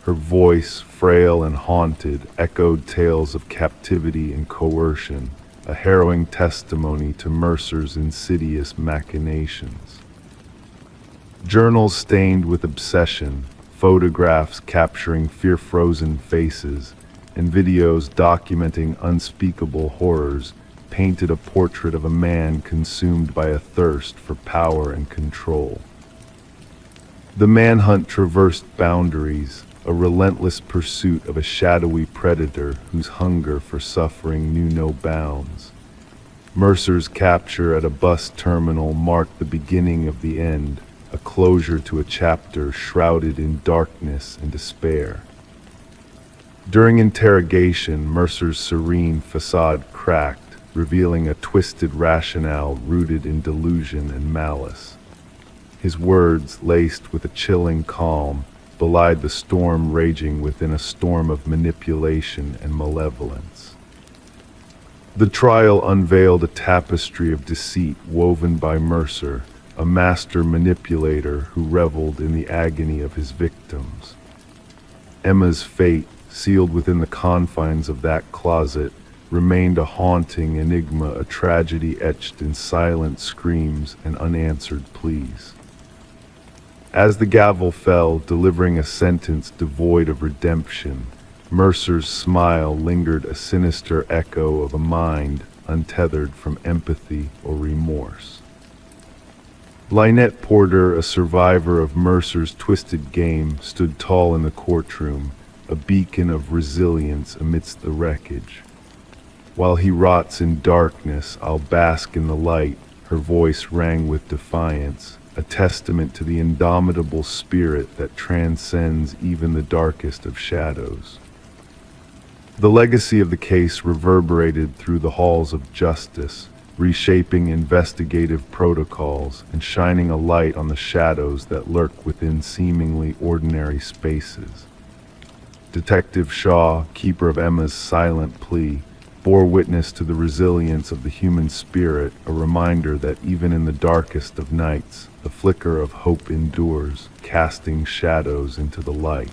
Her voice, frail and haunted, echoed tales of captivity and coercion, a harrowing testimony to Mercer's insidious machinations. Journals stained with obsession, photographs capturing fear-frozen faces, and videos documenting unspeakable horrors painted a portrait of a man consumed by a thirst for power and control. The manhunt traversed boundaries, a relentless pursuit of a shadowy predator whose hunger for suffering knew no bounds. Mercer's capture at a bus terminal marked the beginning of the end, a closure to a chapter shrouded in darkness and despair. During interrogation, Mercer's serene facade cracked, revealing a twisted rationale rooted in delusion and malice. His words, laced with a chilling calm, belied the storm raging within a storm of manipulation and malevolence. The trial unveiled a tapestry of deceit woven by Mercer, a master manipulator who reveled in the agony of his victims. Emma's fate, sealed within the confines of that closet, remained a haunting enigma, a tragedy etched in silent screams and unanswered pleas. As the gavel fell, delivering a sentence devoid of redemption, Mercer's smile lingered, a sinister echo of a mind untethered from empathy or remorse. Lynette Porter, a survivor of Mercer's twisted game, stood tall in the courtroom, a beacon of resilience amidst the wreckage. While he rots in darkness, I'll bask in the light, her voice rang with defiance, a testament to the indomitable spirit that transcends even the darkest of shadows. The legacy of the case reverberated through the halls of justice, reshaping investigative protocols and shining a light on the shadows that lurk within seemingly ordinary spaces. Detective Shaw, keeper of Emma's silent plea, bore witness to the resilience of the human spirit, a reminder that even in the darkest of nights, the flicker of hope endures, casting shadows into the light.